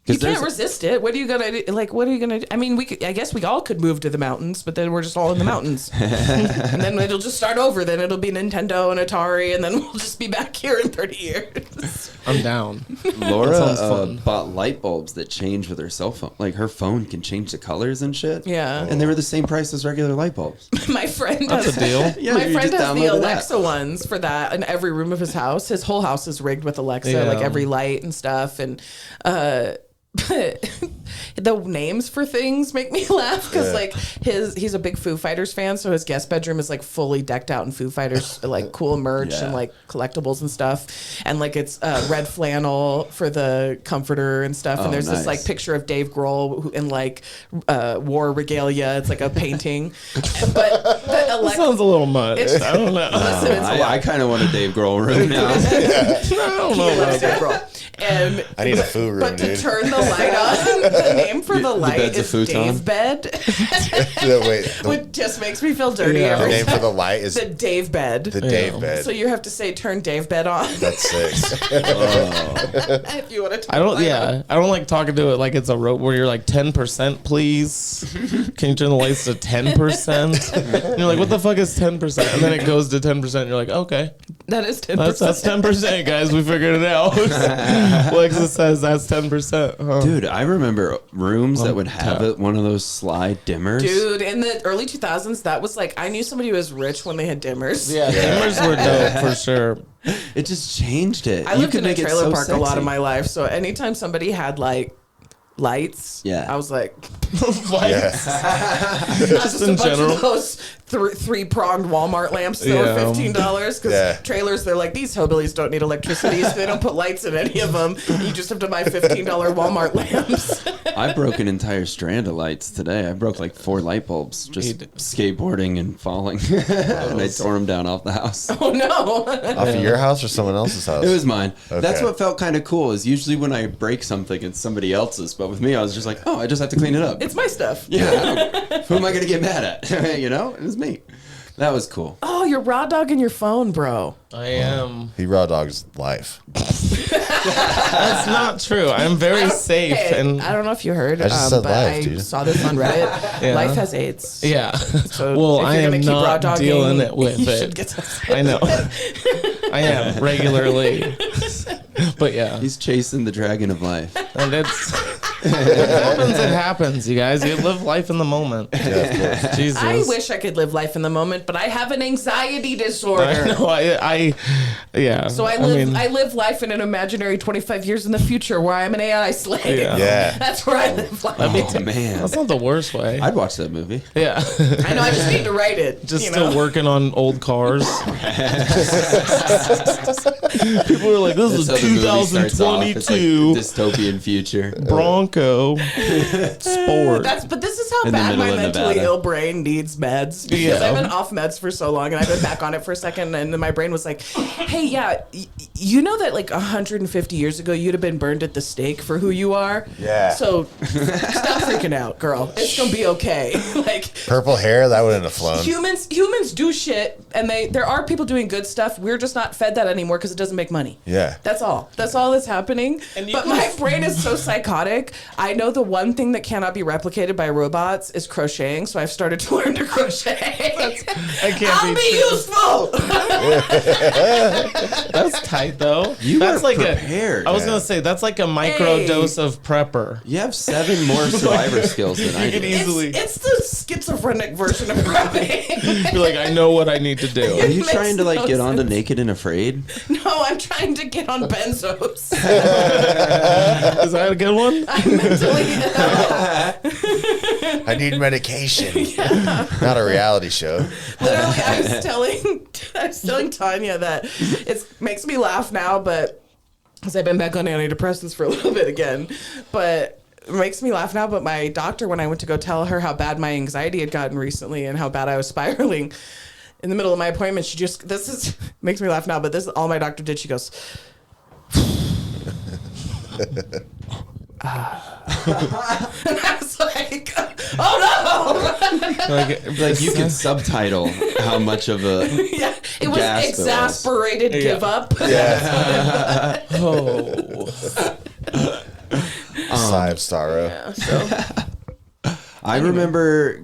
You can't resist it. What are you gonna do? Like, what are you gonna do? I mean, I guess we all could move to the mountains, but then we're just all in the mountains, and then it'll just start over. Then it'll be Nintendo and Atari, and then we'll just be back here in 30 years. I'm down. Laura bought light bulbs that change with her cell phone. Like her phone can change the colors and shit. Yeah, and they were the same price as regular light bulbs. My friend That's a deal. Yeah, my friend has the Alexa that. ones for that in every room of his house. His whole house is rigged with Alexa, like every light and stuff, and. But the names for things make me laugh because like he's a big Foo Fighters fan, so his guest bedroom is like fully decked out in Foo Fighters like cool merch and like collectibles and stuff, and like it's red flannel for the comforter and stuff, and there's this like picture of Dave Grohl in like war regalia. It's like a painting, but That sounds a little much. I don't know. Listen, it's I kind of want a Dave Grohl room now. I don't know about Dave that. Grohl. And I need a Foo room, but dude. to turn the light on, the name for the light bed's a is futon? Dave Bed. Which just makes me feel dirty the every name time. for the light is The Dave Bed. the Dave bed. So you have to say turn Dave Bed on That's sick. if you want to turn I don't. the light on. Yeah, I don't like talking to it like it's a rope where you're like 10%, please. Can you turn the lights to 10%? And you're like, what the fuck is 10%? And then it goes to 10%. You're like, okay, That is 10%. that's 10%, guys. We figured it out. Alexa says that's 10%. Huh? Dude, I remember rooms that would have one of those slide dimmers. Dude, in the early 2000s, that was like, I knew somebody who was rich when they had dimmers. Yeah, dimmers were dope for sure. It just changed it. I You lived could in a make it trailer so park a lot sexy. of my life, so anytime somebody had like lights, I was like, Lights. just in a bunch general. of those three-pronged Walmart lamps that were $15 because trailers, they're like, these hillbillies don't need electricity, so they don't put lights in any of them. You just have to buy $15 Walmart lamps. I broke an entire strand of lights today. I broke like 4 light bulbs just skateboarding and falling. And I tore them down off the house. Oh no. Off of your house or someone else's house? It was mine. Okay. That's what felt kind of cool is usually when I break something, it's somebody else's. But with me, I was just like, oh, I just have to clean it up. It's my stuff. Yeah. Who am I going to get mad at? You know, it was me. That was cool. Oh, you're raw dogging your phone, bro. I am. He raw dogs life. That's not true. I'm very safe, Hey, and I don't know if you heard, I just said but life, I dude. saw this on Reddit. Yeah. Life has AIDS. yeah. So Well, if I you're am gonna keep raw not dogging, dealing it with you should it. get some- I know. I am regularly, but yeah, He's chasing the dragon of life. and it's it happens. It happens, you guys. You live life in the moment. Yeah, of course. Jesus. I wish I could live life in the moment, but I have an anxiety disorder. I know. Yeah. So I live life in an imaginary 25 years in the future where I'm an AI slave. Yeah. Yeah. That's where I live life. Oh, man. That's not the worst way. I'd watch that movie. Yeah. I know, I just need to write it. Just you still know? working on old cars. People are like, this is That's how the movie starts off. It's like 2022 the dystopian future. Bronco Sport. But this is how In the bad my middle of mentally Nevada. ill brain needs meds. Because Yeah. I've been off meds for so long, and I've been back on it for a second, and then my brain was like, hey, yeah, you know that like 150 years ago you'd have been burned at the stake for who you are? Yeah. So stop freaking out, girl. It's gonna be okay. Like Purple hair, that wouldn't have flown. humans do shit, and there are people doing good stuff. We're just not fed that anymore because it doesn't make money. Yeah. That's all that's happening. But my brain is so psychotic. I know the one thing that cannot be replicated by robots is crocheting, so I've started to learn to crochet. I can't I'll be true. useful. That's tight though. You that's are like prepared. I was gonna say that's like a micro Hey. dose of prepper. You have 7 more survivor skills than I You can do. easily. It's the schizophrenic version of prepping. You're like, I know what I need to Are do. you makes trying to like no get onto sense. Naked and Afraid? No, I'm trying to get on benzos. Is that a good one? I'm mentally ill. I need medication. Not a reality show. Literally, I was telling Tanya that it makes me laugh now, but because I've been back on antidepressants for a little bit again, but it makes me laugh now. But my doctor, when I went to go tell her how bad my anxiety had gotten recently and how bad I was spiraling, in the middle of my appointment, makes me laugh now, but this is all my doctor did. She goes, and I was like, Like you can subtitle how much of a Yeah, it was gas exasperated give up. Yeah. Oh. Sigh of sorrow. Yeah, so I remember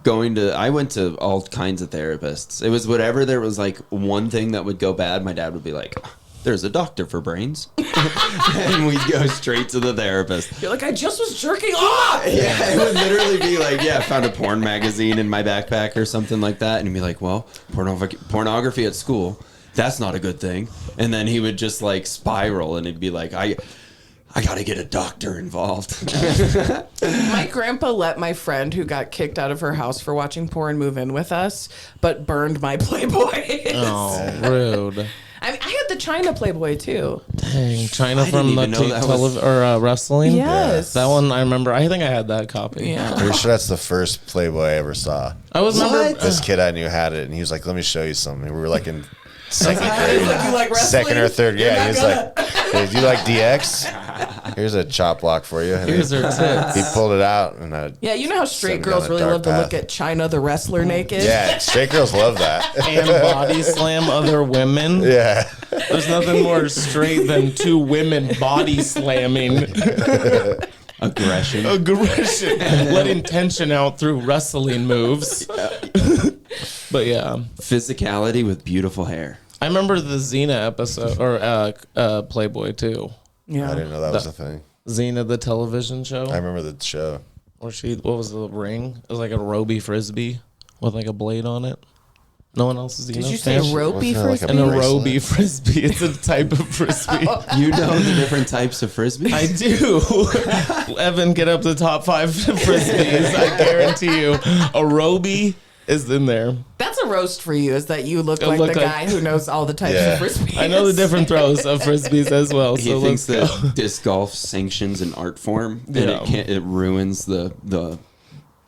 I went to all kinds of therapists. It was whatever there was like one thing that would go bad, my dad would be like, there's a doctor for brains. And we'd go straight to the therapist. you're like, I just was jerking off. Yeah, it would literally be like, I found a porn magazine in my backpack or something like that. And he'd be like, well, pornography at school, that's not a good thing. And then he would just like spiral and he'd be like, I got to get a doctor involved. My grandpa let my friend who got kicked out of her house for watching porn move in with us, but burned my Playboy. Oh, rude. I mean, I had the China Playboy too. Dang, China I from didn't the even know that was- wrestling. Yes. That one I remember. I think I had that copy. Yeah. Pretty sure that's the first Playboy I ever saw. I was remember. This kid I knew had it, and he was like, "Let me show you something." We were like in second He's grade, like, you like wrestling? second or third. You're Yeah, not he was like, hey, "Do you like DX? Here's a chop block for you." And Here's her tits. he pulled it out, and Yeah, you know how straight Send me girls down a really dark love to path. look at China the wrestler naked. yeah, straight girls love that. And body slam other women. Yeah, There's nothing more straight than two women body slamming. Aggression. Aggression. Letting tension out through wrestling moves. But yeah. Physicality with beautiful hair. I remember the Xena episode, or Playboy too. Yeah. I didn't know that was a thing. Xena, the television show. I remember the show. What was the ring? It was like a Roby Frisbee with like a blade on it. No one else is Xena. Did you say fan? ropey Wasn't it like frisbee? a An bracelet? aerobie frisbee. It's a type of frisbee. You know the different types of frisbees? I do. Evan, get up the top 5 frisbees. I guarantee you. Aerobie is in there. That's a roast for you, is that you look I like look the like- guy who knows all the types Yeah. of frisbees. I know the different throws of frisbees as well. He So thinks let's go. that disc golf sanctions an art form, and Yeah. it ruins the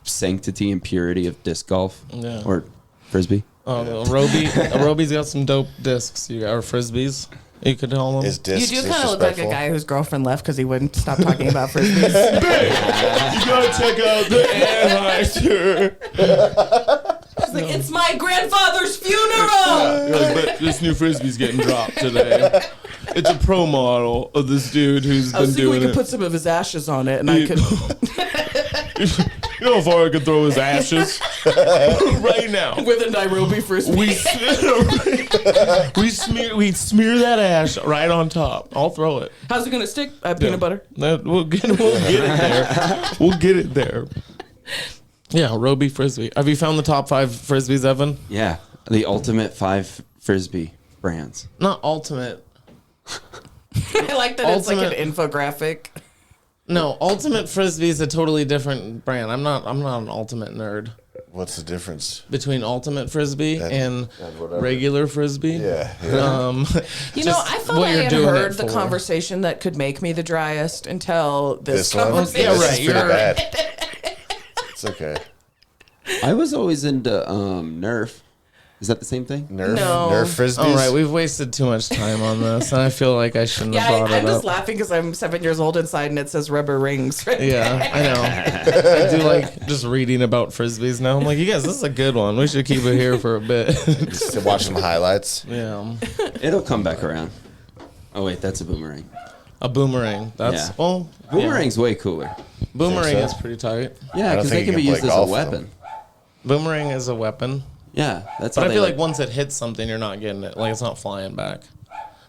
sanctity and purity of disc golf Yeah. or frisbee. Oh, Aerobie's got some dope discs. Or frisbees. You could call them. Is You disc do kind of look like a disrespectful? guy whose girlfriend left because he wouldn't stop talking about frisbees. You gotta check out the Anheuser. He's like, it's my grandfather's funeral. You're like, but this new frisbee's getting dropped today. It's a pro model of this dude who's I been was thinking we doing could it. put some of his ashes on it, and I could. You know how far I could throw his ashes? Right now. With a Nairobi frisbee. We smear that ash right on top. I'll throw it. How's it gonna stick? Peanut butter. We'll get it there. We'll get it there. Yeah, Roby Frisbee. Have you found the top 5 Frisbees, Evan? Yeah, the ultimate 5 frisbee brands. Not ultimate. I like that it's like Ultimate- an infographic. No, Ultimate Frisbee is a totally different brand. I'm not an ultimate nerd. What's the difference? Between Ultimate Frisbee and whatever. regular Frisbee. Yeah. You know, Just I thought what I you're had doing heard it the for. conversation that could make me the driest until this This one? conversation. Yeah, This right, is pretty you're- bad. It's okay. I was always into Nerf. Is that the same thing? Nerf, No. Nerf frisbees. All right, we've wasted too much time on this, and I feel like I shouldn't Yeah, have brought I'm it just up. laughing because I'm 7 years old inside and it says rubber rings. Right Yeah, I know. I do like just reading about frisbees now. I'm like, you guys, this is a good one. We should keep it here for a bit. Just to watch some highlights. Yeah, It'll come back around. Oh wait, that's a boomerang. a boomerang. That's Yeah. well, Boomerang's way cooler. boomerang Think is so? pretty tight. Yeah, don't because they think can you be can used play as a golf with weapon. Boomerang is a weapon, Yeah, that's but how I they feel like like. once it hits something, you're not getting it. Like it's not flying back.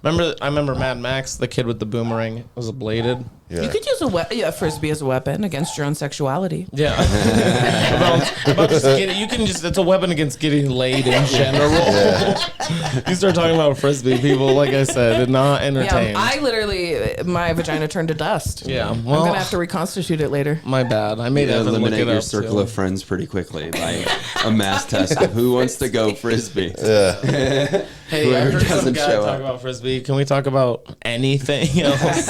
I remember Mad Max, the kid with the boomerang. It was a bladed. Yeah. You could use a frisbee as a weapon against your own sexuality. Yeah. about just getting, you can just, it's a weapon against getting laid in general. You start talking about frisbee, people, like I said, are not Yeah, entertained. I literally, my vagina turned to dust. Yeah, I'm well, gonna have to reconstitute it later. my bad. I made You Evan look eliminate it your up. circle too. of friends pretty quickly by a mass test of who wants to go frisbee. Hey, I Whoever heard some doesn't guy show talk up. about frisbee. Can we talk about anything else?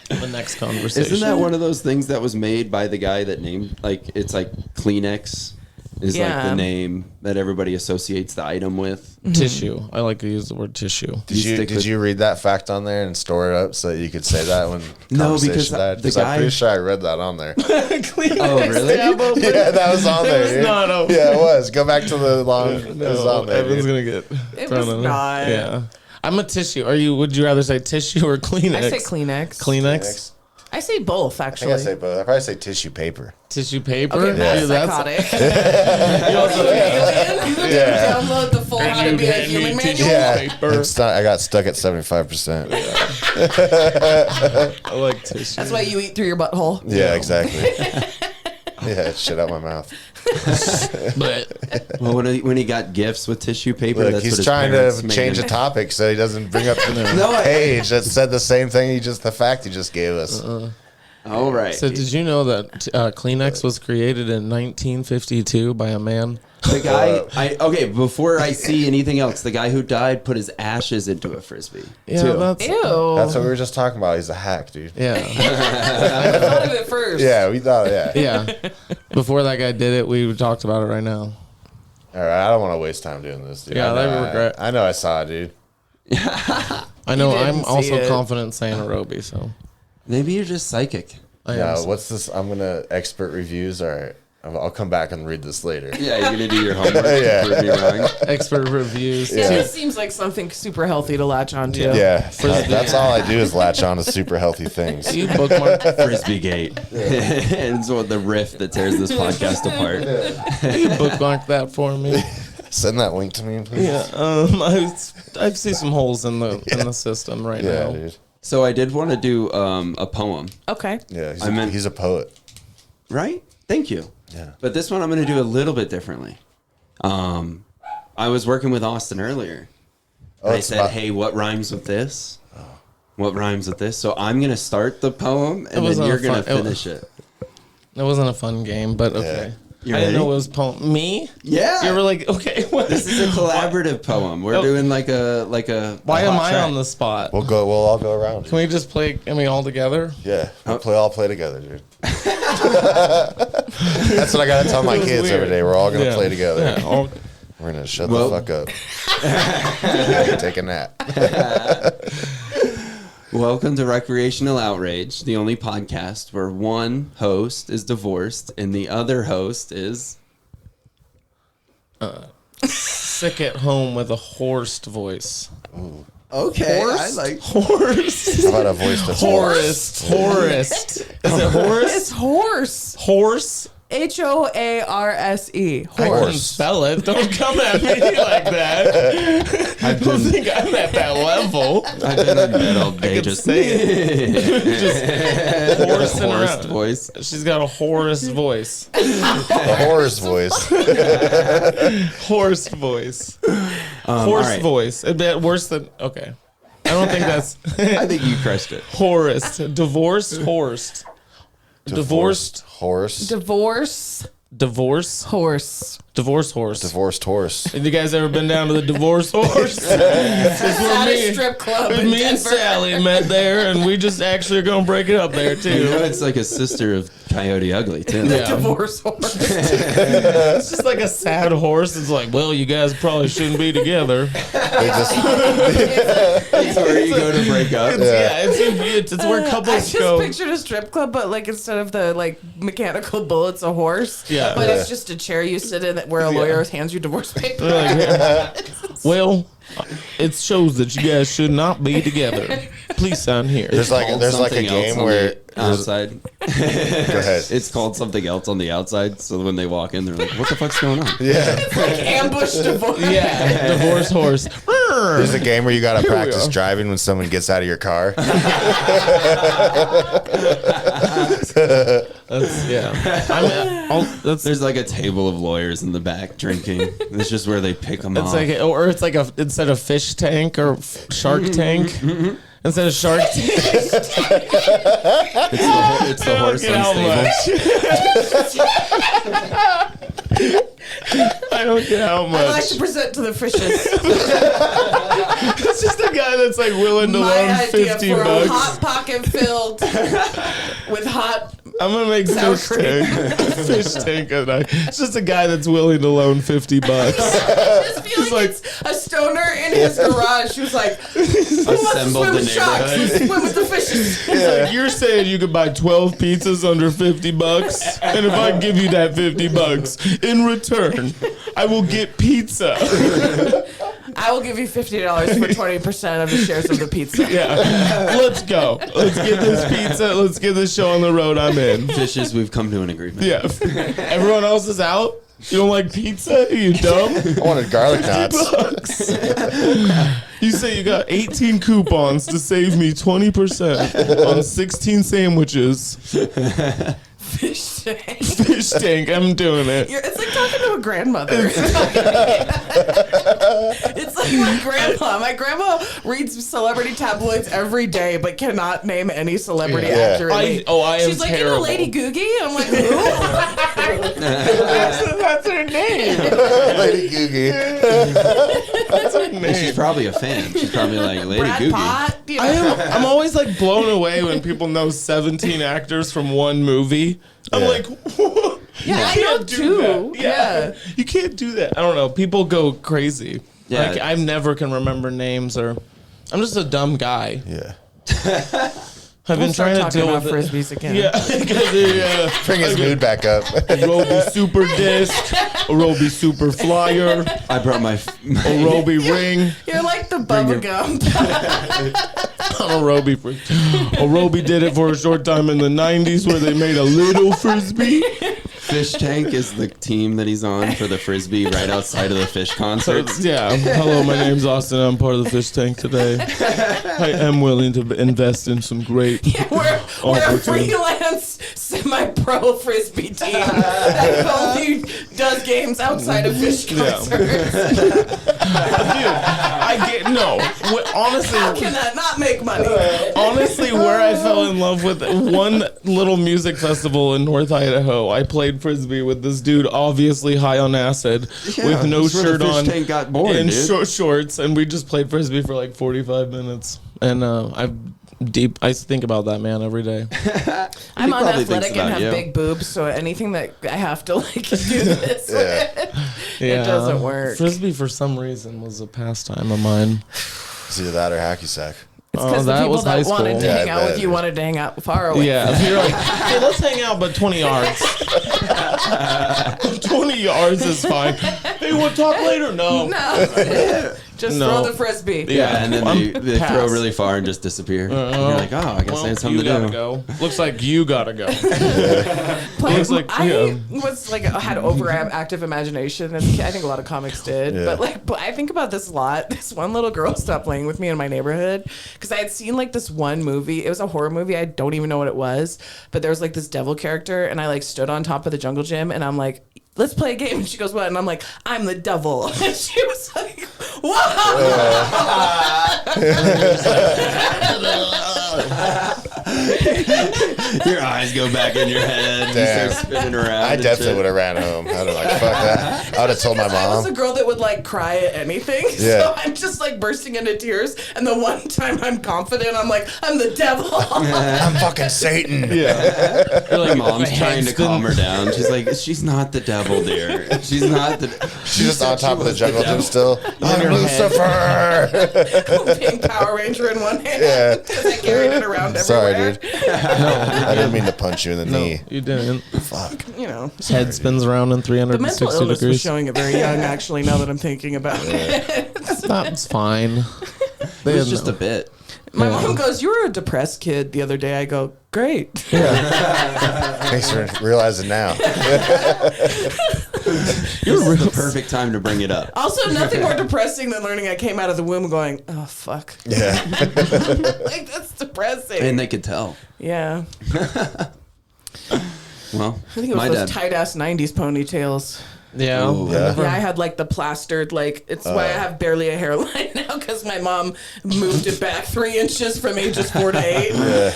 The next conversation. Isn't that one of those things that was made by the guy that named, like, it's like Kleenex is like Yeah. the name that everybody associates the item with. Tissue. I like to use the word tissue. Did you read that fact on there and store it up so that you could say that when No, conversation because died? the Because guy- I'm pretty sure I read that on there. Oh, really? Yeah, that was on there. was dude. not open. Yeah, it was. Go back to the long. It was on there. Evan's dude. gonna get. It thrown was in. not. Yeah. I'm a tissue. Would you rather say tissue or Kleenex? I say Kleenex. Kleenex. I say both, I think actually. I say both. I probably say tissue paper. Tissue paper. Okay, Matt's Dude, psychotic. You also Yeah. Download the full How to Be a Human manual. Yeah, paper. I got stuck at 75%. I like tissue. That's why you eat through your butthole. Yeah, exactly. Yeah, shit out my mouth. But Well, when he got gifts with tissue paper, Look, that's he's what his trying parents to made change him. the topic so he doesn't bring up the No, I- page that said the same thing. The fact he just gave us. All right. so did you know that Kleenex was created in 1952 by a man? The guy, before I see anything else, the guy who died put his ashes into a frisbee. Yeah, too. that's Ew. That's what we were just talking about. He's a hack, dude. yeah, I thought of it first. Yeah, we thought, yeah. yeah. Before that guy did it, we talked about it right now. All right, I don't want to waste time doing this, dude. Yeah, I know, I regret. I know I saw it, dude. I know. You didn't I'm see also it. confident in saying Arobi, so Maybe you're just psychic. I Yeah, am. what's this? I'm going to expert reviews. All right. I'll come back and read this later. Yeah, you're gonna do your homework. Yeah. Prove me wrong. Expert reviews. Yeah, too. this seems like something super healthy to latch onto. Yeah, that's all I do is latch on to super healthy things. You bookmark. Frisbee gate. And so the riff that tears this podcast apart. You bookmark that for me. Send that link to me, please. Yeah. I see some holes in the system right Yeah, now. dude. So I did want to do a poem, Okay. Yeah, he's a poet. right? Thank you. Yeah. But this one I'm going to do a little bit differently. I was working with Austin earlier. Oh, I it's said, about- hey, what rhymes with this? What rhymes with this? So I'm going to start the poem, and then wasn't you're a going to fun- finish it. It wasn't a fun game, but okay. You I didn't ready? know it was poem. Me? Yeah. You were like, okay. What? This is a collaborative poem. We're Oh. doing like a. Why am hot I track. on the spot? We'll all go around. Can we just play? All together? Yeah, we'll all play together, dude. That's what I gotta tell my It was kids every weird. day. We're all gonna Yeah. play together. Yeah. Oh, We're gonna shut Well- the fuck up. Take a nap. Welcome to Recreational Outrage, the only podcast where one host is divorced and the other host is. sick at home with a hoarse voice. Okay, Horse? Horse. How about a voice that's Horse. Horse. Is it horse? It's horse. Horse. Horse. I can Horse. spell it. Don't come at me like that. I don't think I'm at that level. I've been in bed all day could just say Just horsing hoarse around. voice. She's got a hoarse voice. a horse voice. Horse voice. Horse all right. voice. A bit worse than. Okay. I don't think that's. I think you crushed it. Hoarist. Divorced. Horsed. Divorced. horse. Divorce. Divorce. Horse. Divorce horse. Divorced horse. Have you guys ever been down to the divorce horse? It's where At a me, strip club me in and Denver. Sally met there, and we just actually are gonna break it up there You too. know, it's like a sister of Coyote Ugly, too. Yeah. Divorce horse. It's just like a sad horse. It's like, well, you guys probably shouldn't be together. They just It's where you go to break up. It's where I couples just go. pictured a strip club, but like instead of the like mechanical bullets, a horse. Yeah. But Yeah. it's just a chair you sit in where a lawyer hands you divorce papers. They're like, yeah. Well, it shows that you guys should not be together. Please sign here. there's like Called a something game else on where the outside. go ahead. It's called something else on the outside. So when they walk in, they're like, "What the fuck's going on?" Yeah. Ambush divorce. Yeah, divorce horse. There's a game where you gotta we practice are. driving when someone gets out of your car. That's that's There's like a table of lawyers in the back drinking. It's just where they pick them It's off. like, or it's like instead of fish tank or Shark Tank, instead of Shark Tank, it's the horse get how unstable. I don't get how I like much. to present to the fishes It's just a guy that's like willing to my loan idea 50 for a bucks. hot pocket filled with hot I'm gonna make fish tank a night. It's just a guy that's willing to loan $50. I just feel like it's a stoner in his garage who's like, who wants to Assembled swim the with sharks? neighborhood. Let's swim with the fishes. He's like, you're saying you could buy 12 pizzas under $50, and if I give you that $50 in return, I will get pizza. I will give you $50 for 20% of the shares of the pizza. Yeah, let's go. Let's get this pizza. Let's get this show on the road. I'm in. Fishes, we've come to an agreement. Yeah, everyone else is out. You don't like pizza? Are you dumb? I wanted garlic knots. $50. You say you got 18 coupons to save me 20% on 16 sandwiches. Fish tank. Fish tank. I'm doing it. It's like talking to a grandmother. It's like my grandma. My grandma reads celebrity tabloids every day, but cannot name any celebrity accurately. I am She's like, terrible. you know, Lady Googie? I'm like, who? That's her name. Lady Googie. That's her And she's name. probably a fan. She's probably like, Lady Brad Googie. Pot? You know? I'm always like blown away when people know 17 actors from one movie. I'm like, what? Yeah, I You know can't do too. that. Yeah. You can't do that. I don't know. People go crazy. Yeah. Like, I never can remember names, or I'm just a dumb guy. Yeah. I've been Start trying to talking deal about with it. frisbees again. Yeah, because Bring his mood back up. Roby Super Disc, a Roby Super Flyer, I brought my a Roby Ring, You're like the Bubba Gum. a Roby Frisbee. A Roby did it for a short time in the 90s where they made a little Frisbee. Fish Tank is the team that he's on for the Frisbee right outside of the fish concerts. Yeah. Hello, my name's Austin. I'm part of the Fish Tank today. I am willing to invest in some great. We're a Opportunity. freelance semi-pro frisbee team that only does games outside of fish concerts. Dude, I get honestly. How can that not make money? Honestly, where I fell in love with one little music festival in North Idaho, I played frisbee with this dude, obviously high on acid, with no that's where the shirt Fish on, Tank got bored, and dude. shorts, and we just played frisbee for like 45 minutes. And I think about that man every day. I'm probably thinks unathletic and about have you. big boobs, so anything that I have to like do this with, Yeah. it doesn't work. Frisbee, for some reason, was a pastime of mine. It's either that or hacky sack. It's because the that people was high that wanted school. to Yeah, hang I out with bet. you wanted to hang out far away. Yeah, if you're like, hey, let's hang out, but 20 yards. 20 yards is fine. Hey, we'll talk later? No. No. Just No. throw the frisbee. Yeah, and then they throw pass. really far and just disappear. And you're like, oh, I guess Well, I had something you to gotta do. go. Looks like you gotta go. Looks like, I yeah. was like had overactive imagination as a kid. I think a lot of comics did, Yeah. but I think about this a lot. This one little girl stopped playing with me in my neighborhood because I had seen like this one movie. It was a horror movie. I don't even know what it was, but there was like this devil character, and I like stood on top of the jungle gym, and I'm like, let's play a game. And she goes, what? And I'm like, I'm the devil. And she was like, whoa. Your eyes go back in your head. Damn. You start spinning around. I and definitely shit. would have ran home. I'd have like, fuck that. I would have told my I was a mom. girl that would like cry at anything. Yeah. So I'm just like bursting into tears. And the one time I'm confident, I'm like, I'm the devil. I'm fucking Satan. Yeah. You're like, mom's my trying to head's calm her down. She's like, she's not the devil, dear. She's not the. She's just on top of the was jungle devil. gym still. I'm your Lucifer. Pink Power Ranger in one hand. Yeah. Because I carried it around Sorry, everywhere. dude. I didn't mean to punch you in the No, knee. you didn't. Fuck. You know. Head spins around in The mental 360 illness was degrees. showing it very young, actually, now that I'm thinking about it. That's fine. It was just a bit. My mom goes, you were a depressed kid the other day. I go, great. Thanks for realizing now. This is the perfect time to bring it up. Also, nothing more depressing than learning I came out of the womb going, oh, fuck. Yeah. Like, that's depressing. And they could tell. Yeah. Well, I think it was my those dad. tight-ass 90s ponytails. Yeah. Ooh. Yeah. Yeah, I had like the plastered, like, it's why I have barely a hairline now, because my mom moved it back 3 inches from ages 4 to 8.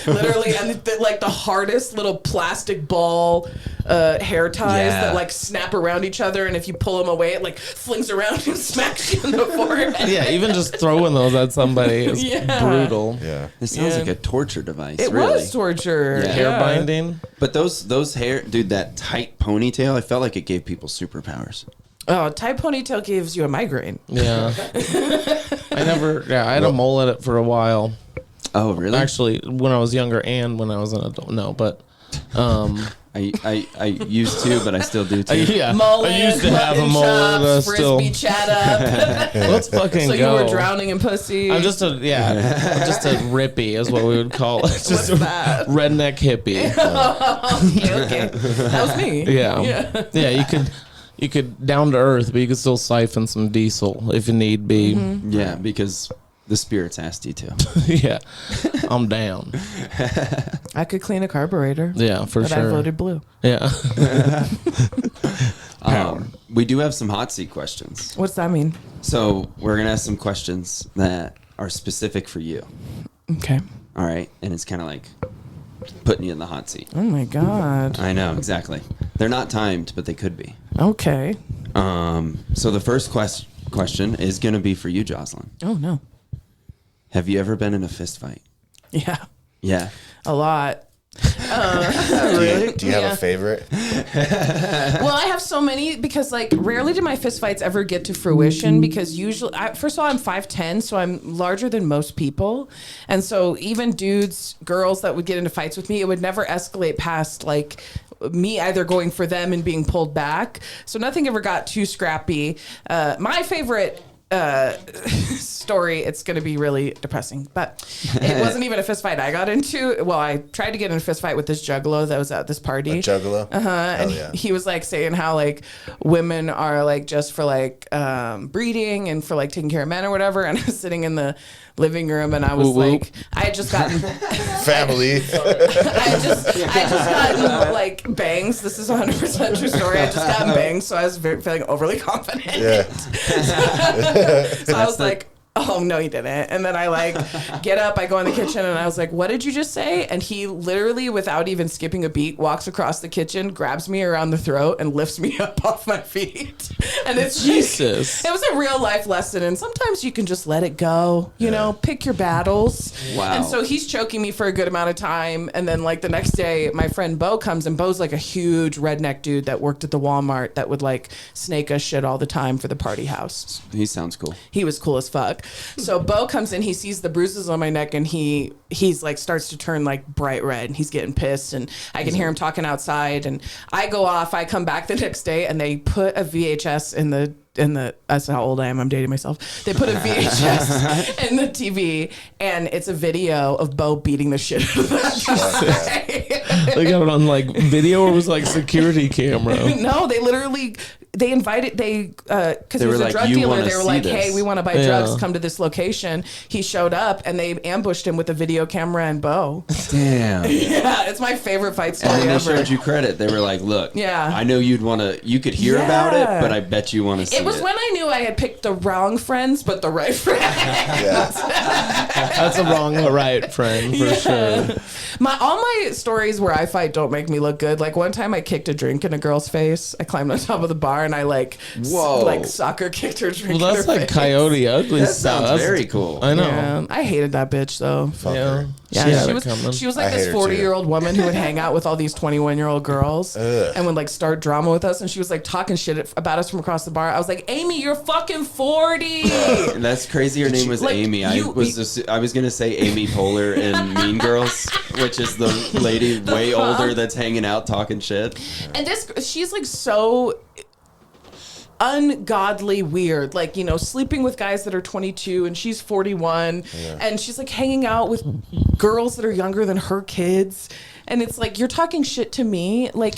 Literally, and like the hardest little plastic ball hair ties that like snap around each other, and if you pull them away, it like flings around and smacks you in the forehead. Yeah, even just throwing those at somebody is brutal. Yeah. This sounds like a torture device. It really. was torture. Yeah. Hair binding. But those hair, dude, that tight ponytail, I felt like it gave people superpowers. Oh, tight ponytail gives you a migraine. Yeah. I had a mullet for a while. Oh, really? Actually, when I was younger and when I was an adult. No, but I used to, but I still do too. Mullet, I used to have a mullet. chops, Still, frisbee chat up. let's fucking So go. you were drowning in pussy. I'm just a rippie is what we would call it. Just a that? redneck hippie. okay. That was me. Yeah. You could down to earth, but you could still siphon some diesel if you need be. Mm-hmm. Yeah, because the spirits asked you to. Yeah, I'm down. I could clean a carburetor. Yeah, for but sure. I voted blue. Yeah. We do have some hot seat questions. What's that mean? So we're going to ask some questions that are specific for you. Okay. All right. And it's kind of like putting you in the hot seat. Oh my God. I know, exactly. They're not timed, but they could be. Okay. So the first question is going to be for you, Jozalyn. Oh no. Have you ever been in a fist fight? Yeah. Yeah. A lot. Do you have a favorite? Well, I have so many because, like, rarely do my fist fights ever get to fruition because usually, first of all, I'm 5'10", so I'm larger than most people. And so even dudes, girls that would get into fights with me, it would never escalate past, like, me either going for them and being pulled back. So nothing ever got too scrappy. My favorite story, it's going to be really depressing, but it wasn't even a fist fight I got into. Well, I tried to get in a fist fight with this juggalo that was at this party. A juggalo? And he was like saying how like women are like just for like breeding and for like taking care of men or whatever. And I was sitting in the living room and I was like, I had just gotten family. I just gotten like bangs. This is 100% true story. I just gotten bangs, so I was feeling overly confident. Yeah. So I was like, oh, no, you didn't. And then I like get up, I go in the kitchen and I was like, what did you just say? And he literally, without even skipping a beat, walks across the kitchen, grabs me around the throat and lifts me up off my feet. And it's Jesus. Like, it was a real life lesson. And sometimes you can just let it go, you know, pick your battles. Wow. And so he's choking me for a good amount of time. And then like the next day, my friend Bo comes, and Bo's like a huge redneck dude that worked at the Walmart that would like snake us shit all the time for the party house. He sounds cool. He was cool as fuck. So Bo comes in, he sees the bruises on my neck, and he's like starts to turn like bright red, and he's getting pissed, and I can hear him talking outside, and I go off. I come back the next day, and they put a VHS in the that's how old I am. I'm dating myself. They put a VHS in the TV, and it's a video of Bo beating the shit out of that guy. They got it on like video, or was it like security camera? No, they literally invited because he was were a like, drug "You dealer. wanna They were see like, this?" hey, we want to buy drugs. Come to this location. He showed up, and they ambushed him with a video camera and Bo. Damn. Yeah, it's my favorite fight story And then they ever. showed you credit. They were like, look, Yeah. I know you could hear about it, but I bet you want to see it. It was when I knew I had picked the wrong friends, but the right friends. Yeah. That's a wrong right friend for sure. All my stories where I fight don't make me look good. Like one time I kicked a drink in a girl's face. I climbed on top of the bar and I like soccer kicked her drink. Well, that's in her like face. Coyote Ugly That style. sounds That's- very cool. I know. Yeah, I hated that bitch though. Fuck Yeah. her. Yeah, had she it was coming. she was I like hate this her, 40-year-old woman who would hang out with all these 21-year-old girls and would like start drama with us, and she was like talking shit about us from across the bar. I was like, Amy, you're fucking 40. That's crazy. Her name was Like, Amy. I was gonna say Amy Poehler in Mean Girls, which is the lady way older that's hanging out talking shit. And she's like so ungodly weird, like, you know, sleeping with guys that are 22 and she's 41 and she's like hanging out with girls that are younger than her kids, and it's like, you're talking shit to me, like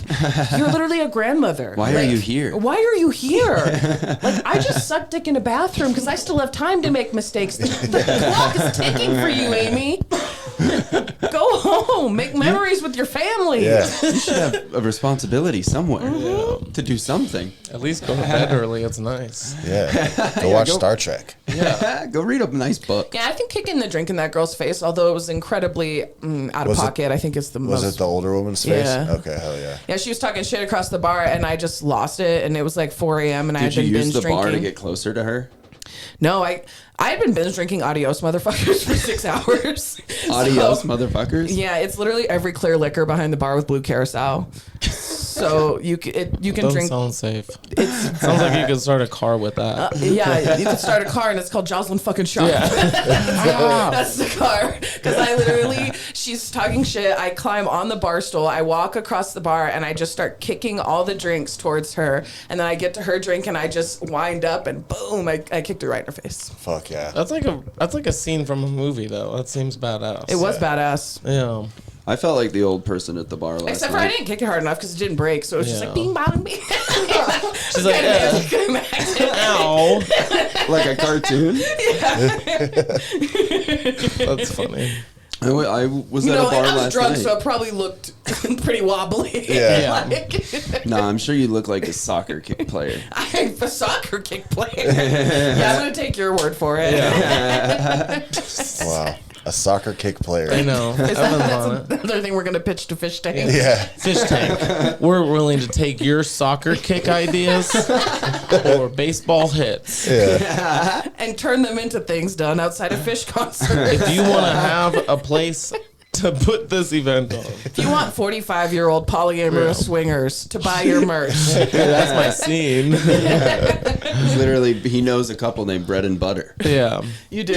you're literally a grandmother. Why are you here? Like, I just suck dick in a bathroom because I still have time to make mistakes. The clock is ticking for you, Amy. Go home. home. Make memories with your family. Yeah. You should have a responsibility somewhere to do something. At least go to bed early. It's nice. Yeah. Go watch Star Trek. Yeah, go read a nice book. Yeah, I think kicking the drink in that girl's face, although it was incredibly out of Was it- pocket, I think is the most. Was it the older woman's face? Yeah. Okay, hell yeah. Yeah, she was talking shit across the bar, and I just lost it. And it was like 4 a.m. and I had Did you been use binge the bar to drinking. get closer to her? No, I had been binge drinking Adios motherfuckers for 6 hours. Adios, So, motherfuckers. yeah, it's literally every clear liquor behind the bar with blue carousel. So you can Doesn't drink. sound safe. Sounds like you could start a car with that. Yeah, you can start a car and it's called Jozalyn fucking Sharp. That's the car. Because I literally, she's talking shit. I climb on the bar stool. I walk across the bar and I just start kicking all the drinks towards her. And then I get to her drink and I just wind up and boom, I kicked her right in her face. Fuck yeah. That's like a scene from a movie though. That seems badass. It was badass. Yeah. I felt like the old person at the bar last Except for I night. didn't kick it hard enough because it didn't break. So it was just Yeah. like bing bong bing. She's like, yeah. Ow. Like a cartoon. That's funny. I was at a No, bar and I was last drunk, night. so it probably looked pretty wobbly. Yeah. Like, No, I'm sure you look like a soccer kick player. I'm a soccer kick player. Yeah, I'm going to take your word for it. Wow. A soccer kick player. I know. Evan's on it. Another thing we're going to pitch to Fish Tank. Yeah. Fish Tank. We're willing to take your soccer kick ideas or baseball hits. Yeah. And turn them into things done outside of fish concerts. If you want to have a place to put this event on, If you want 45-year-old polyamorous swingers to buy your merch. that's my scene. Literally, he knows a couple named Bread and Butter. Yeah. You do?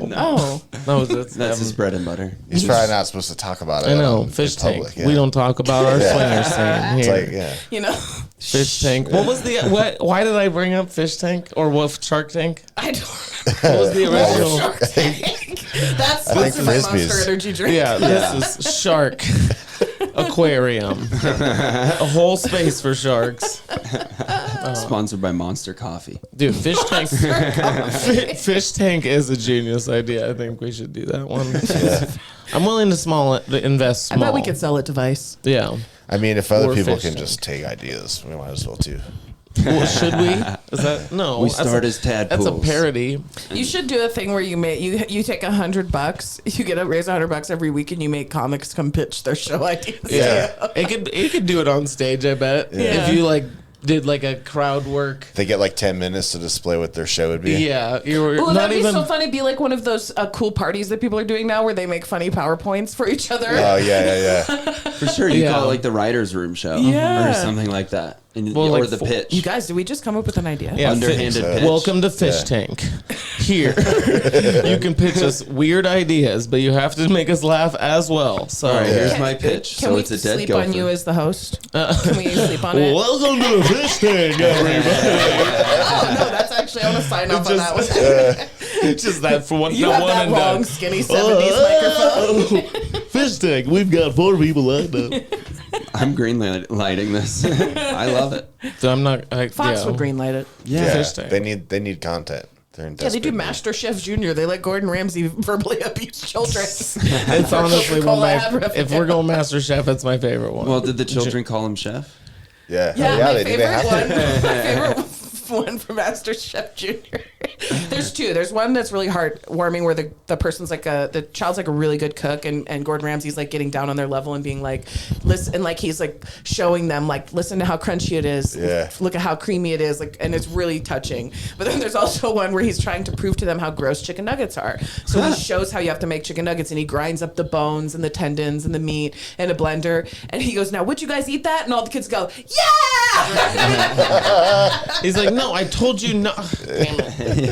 No. Oh. That was it. That's his bread and butter. He's probably not supposed to talk about it. I know. in Fish public, Tank. yeah. We don't talk about our swinger scene It's here. like, yeah. You know? Fish Tank. What was the why did I bring up Fish Tank or what Shark Tank? I don't What was the original? Shark Tank. That's think sponsored by Frisbees. Monster Energy drink. Yeah, this is Shark Aquarium. A whole space for sharks. Sponsored by Monster Coffee. Dude, Fish Tank. Fish Tank is a genius idea. I think we should do that one. I'm willing to invest I small. bet we could sell it to Vice. Yeah. I mean, if other Or people Fish can Tank. just take ideas, we might as well too. Well, should we? Is that no? We that's start a- as tadpoles. That's a parody. You should do a thing where you take $100, you get a raise $100 every week, and you make comics come pitch their show ideas. Yeah. It could do it on stage. I bet if you did like a crowd work. They get like 10 minutes to display what their show would be. Yeah, you were Well, not that'd be even. so funny. Be like one of those cool parties that people are doing now, where they make funny PowerPoints for each other. Oh, yeah. For sure, you Yeah. call it like the writer's room show. Yeah. Or something like that. And, Well, or like the for- pitch. You guys, did we just come up with an idea? Yeah, Underhanded so. pitch. Welcome to Fish Yeah. Tank. Here, you can pitch us weird ideas, but you have to make us laugh as well. So, All right, here's Can- my pitch. Can So we it's a dead sleep gopher. on you as the host? Can we sleep on it? welcome to the Fish Tank, everybody. Oh, no, that's actually, I want to sign off on that one. It's just that for one. You the have one that and long, done. skinny 70s microphone. Fish Tank. We've got 4 people lined up. I'm green lighting this. I love it. So I'm not. Fox would greenlight it. Yeah. Fish Tank. They need content. They're in Yeah, they do desperate need. Master Chef Junior. They let Gordon Ramsay verbally abuse children. It's honestly one of Coca-Cola ad my. revenue. If we're going Master Chef, it's my favorite one. Well, did the children call him chef? Yeah. Yeah, yeah, my they do. They favorite have one. to. My favorite one from Master Chef Junior. There's two. There's one that's really heartwarming where the person's like the child's like a really good cook and Gordon Ramsay's like getting down on their level and being like, listen, and like he's like showing them like, listen to how crunchy it is. Yeah. Look at how creamy it is. Like, and it's really touching. But then there's also one where he's trying to prove to them how gross chicken nuggets are. So he shows how you have to make chicken nuggets and he grinds up the bones and the tendons and the meat in a blender. And he goes, now would you guys eat that? And all the kids go, yeah! He's like, no, I told you not. Damn it.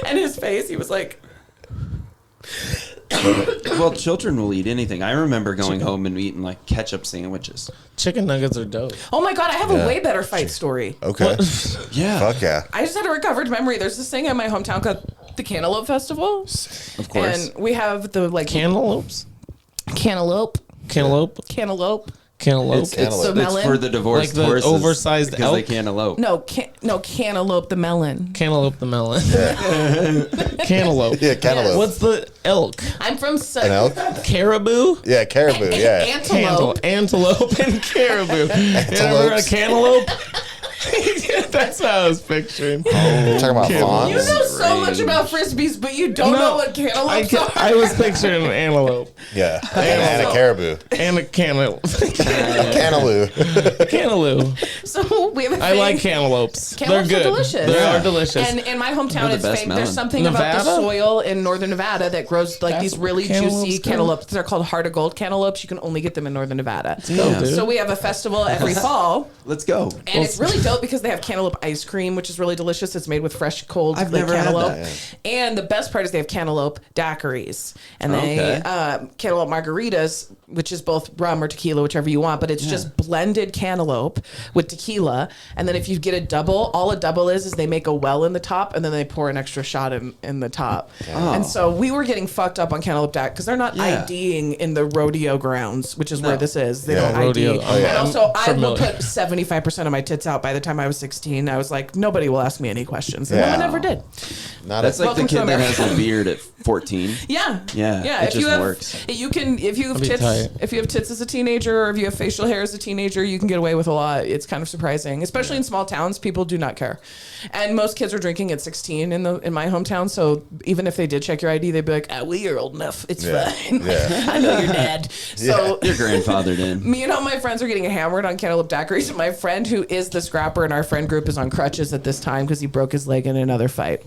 And his face, he was like, Well, children will eat anything. I remember going home and eating like ketchup sandwiches. Chicken nuggets are dope. oh my God, I have Yeah. a way better fight story. Okay. Yeah. Fuck yeah. I just had a recovered memory. There's this thing in my hometown called the Cantaloupe Festival. Of course. And we have the like Cantaloupes? cantaloupe. Cantaloupe? Cantaloupe. Cantaloupe. It's the melon? for the divorced Like the horses oversized because elk? they can't elope. No, cantaloupe the melon. Cantaloupe the melon. Cantaloupe. Yeah, cantaloupe. What's the elk? I'm from An elk? Caribou? Yeah, caribou. Yeah. Antelope. Antelope and caribou. You ever heard of cantaloupe? That's what I was picturing. You're talking about You fawns? know so much about frisbees, but you don't know what cantaloupes are. I was picturing an antelope Yeah. And a caribou. and a cantaloupe. Cantaloupe. Cantaloupe. So we have a I thing. like cantaloupes. Cantaloupes They're are good. delicious. They are delicious. And in my hometown, They're the it's best famous. melon. There's something about the Nevada? soil in northern Nevada that grows like these really cantaloupes juicy good? cantaloupes. They're called heart of gold cantaloupes. You can only get them in northern Nevada. Yeah. dude. So we have a festival every fall. Let's go. And it's really dope because they have cantaloupe ice cream, which is really delicious. It's made with fresh, cold I've never had cantaloupe. that. And the best part is they have cantaloupe daiquiris. And they Okay. cantaloupe margaritas, which is both rum or tequila, whichever you want, but it's just blended cantaloupe with tequila. And then if you get a double, all a double is they make a well in the top and then they pour an extra shot in the top. Oh. And so we were getting fucked up on cantaloupe dac because they're not Yeah. IDing in the rodeo grounds, which is where this is. They Yeah. don't Rodeo. ID. Oh, yeah. And also, I will Familiar. put 75% of my tits out by the time I was 16. I was like, nobody will ask me any questions. And no Yeah. one ever did. Not That's a, like the Welcome to kid that has America. a beard at 14. Yeah. Yeah, Yeah. it If you just have, works. you can, if you have That'd be tits, tight. if you have tits as a teenager or if you have facial hair as a teenager, you can get away with a lot. It's kind of surprising, especially in small towns. People do not care. And most kids are drinking at 16 in my hometown. So even if they did check your ID, they'd be like, well, you're old enough. It's Yeah. fine. Yeah. I know you're dead. So Your grandfathered in. me and all my friends are getting hammered on cantaloupe daiquiris. And my friend who is the scrapper in our friend group is on crutches at this time because he broke his leg in another fight.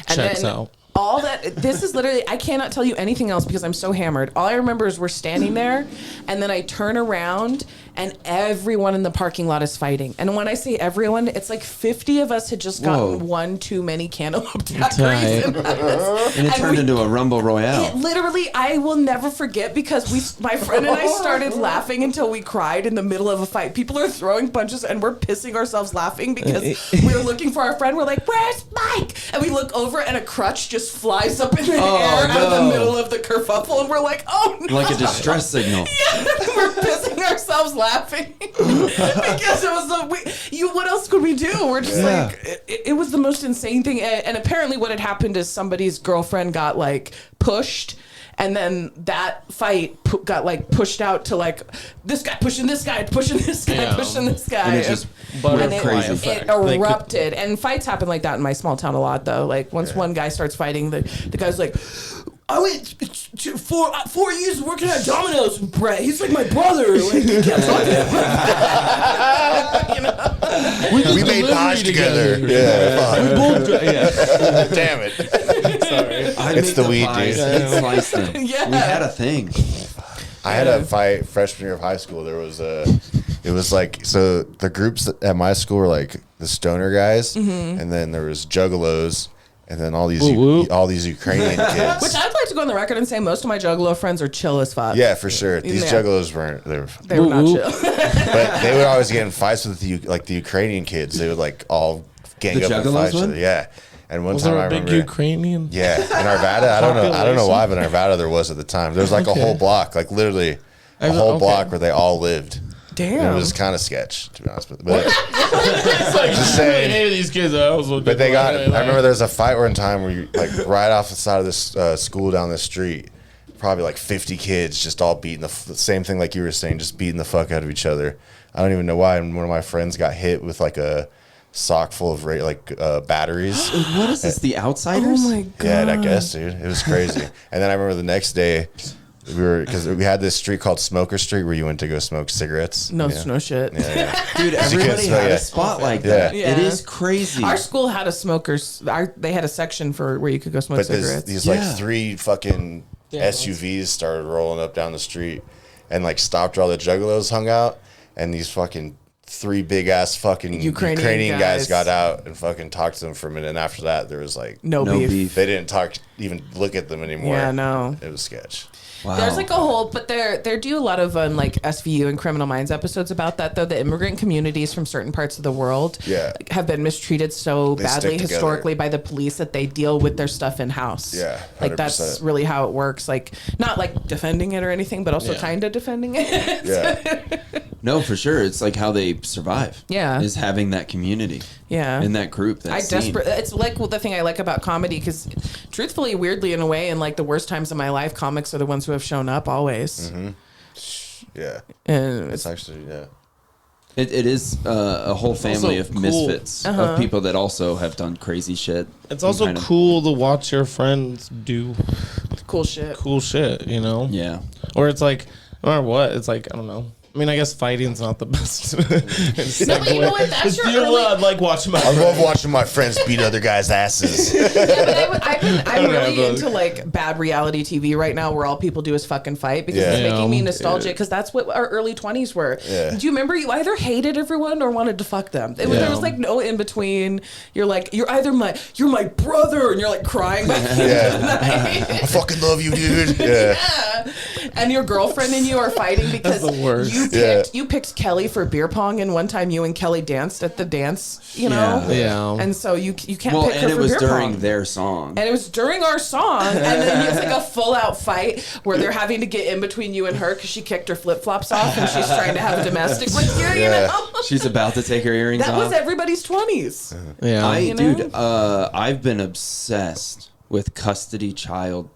And Checks then out. all that, this is literally, I cannot tell you anything else because I'm so hammered. All I remember is we're standing there and then I turn around and everyone in the parking lot is fighting. And when I say everyone, it's like 50 of us had just gotten Whoa. one too many cantaloupe Tight. daiquiris. And it turned into a Rumble Royale. It literally, I will never forget because my friend and I started laughing until we cried in the middle of a fight. People are throwing punches and we're pissing ourselves laughing because we're looking for our friend. We're like, "Where's Mike?" And we look over and a crutch just flies up in the air out of the no. middle of the kerfuffle, and we're like, "Oh no!" Like a distress signal. We're pissing ourselves laughing because it was what else could we do? We're just Yeah. like, it was the most insane thing. And apparently, what had happened is somebody's girlfriend got like pushed. And then that fight got like pushed out to like this guy pushing this guy, pushing this guy, Yeah. pushing this guy. And it just Butterfly crazy. effect. It They could- erupted, and fights happen like that in my small town a lot. Though, like once one guy starts fighting, the guy's like, "I went to 4 years working at Domino's with Brett. He's like my brother." Like, you can't talk to him. You know? we made pies together. Yeah. fuck. Damn it. I It's make the weed, pies, dude. he sliced them. Yeah. We had a thing. I had a fight freshman year of high school. There was it was like, so the groups at my school were like the stoner guys, and then there was juggalos, and then all these Ukrainian kids. Which I'd like to go on the record and say most of my Juggalo friends are chill as fuck. Yeah, for sure. These Yeah. juggalos weren't. They were not Woo-woo. chill. But they would always get in fights with the Ukrainian kids. They would like all gang The up and Juggalos fight each one? other. Yeah. And one Was time there I a big remember. Ukrainian? Yeah, in Arvada, I don't know why, but in Arvada there was at the time. There was like a whole block, like literally a whole block where they all lived. And Damn. it was kind of sketch, to be honest with you. But It's like, Just I really saying. hated these kids. I But they got. I remember there was a fight one time where you like right off the side of this school down the street, probably like 50 kids just all beating the same thing like you were saying, just beating the fuck out of each other. I don't even know why. And one of my friends got hit with like a sock full of batteries. What is this? The Outsiders? Oh my god. Yeah, I guess, dude, it was crazy. And then I remember the next day. Because we had this street called Smoker Street where you went to go smoke cigarettes. No, Yeah. no shit. Yeah. Dude, you everybody can't smell had it. a spot like that. Yeah. It Yeah. is crazy. Our school had a smokers. They had a section for where you could go smoke But cigarettes. these Yeah. like 3 fucking SUVs started rolling up down the street and like stopped where all the juggalos hung out, and these fucking 3 big ass fucking Ukrainian guys got out and fucking talked to them for a minute. And after that, there was like no beef. They didn't even look at them anymore. Yeah, no. It was sketch. Wow. There's like a whole, but they do a lot of like SVU and Criminal Minds episodes about that, though. The immigrant communities from certain parts of the world have been mistreated so badly historically by the police that they deal with their stuff in house. Yeah, 100%. Like that's really how it works. Like not like defending it or anything, but also kind of defending it. Yeah. No, for sure. It's like how they survive. Yeah. Is having that community. Yeah. In that group. It's like the thing I like about comedy, because truthfully, weirdly, in a way, in like the worst times of my life, comics are the ones who have shown up always. Mm-hmm. Yeah. And it's actually, It is a whole family of misfits, of people that also have done crazy shit. It's also cool to watch your friends do cool shit, you know? Yeah. Or it's like, no matter what, it's like, I don't know. I mean, I guess fighting's not the best. No, you know what? That's your early... I'd like watching I love watching my friends beat other guys' asses. Yeah, but I'm really into like bad reality TV right now, where all people do is fucking fight, because it's making me nostalgic. Because that's what our early 20s were. Yeah. Do you remember? You either hated everyone or wanted to fuck them. There was like no in between. You're like, you're my brother, and you're like crying by the end of the night. I fucking love you, dude. Yeah. And your girlfriend and you are fighting because that's the worst. You picked Kelly for beer pong, and one time you and Kelly danced at the dance, you know? Yeah. And so you can't pick her for beer pong. And it was during their song. And it was during our song, and then it's like a full-out fight where they're having to get in between you and her because she kicked her flip-flops off and she's trying to have a domestic with you, you know? She's about to take her earrings off. That was everybody's 20s. Yeah. Dude, I've been obsessed with custody child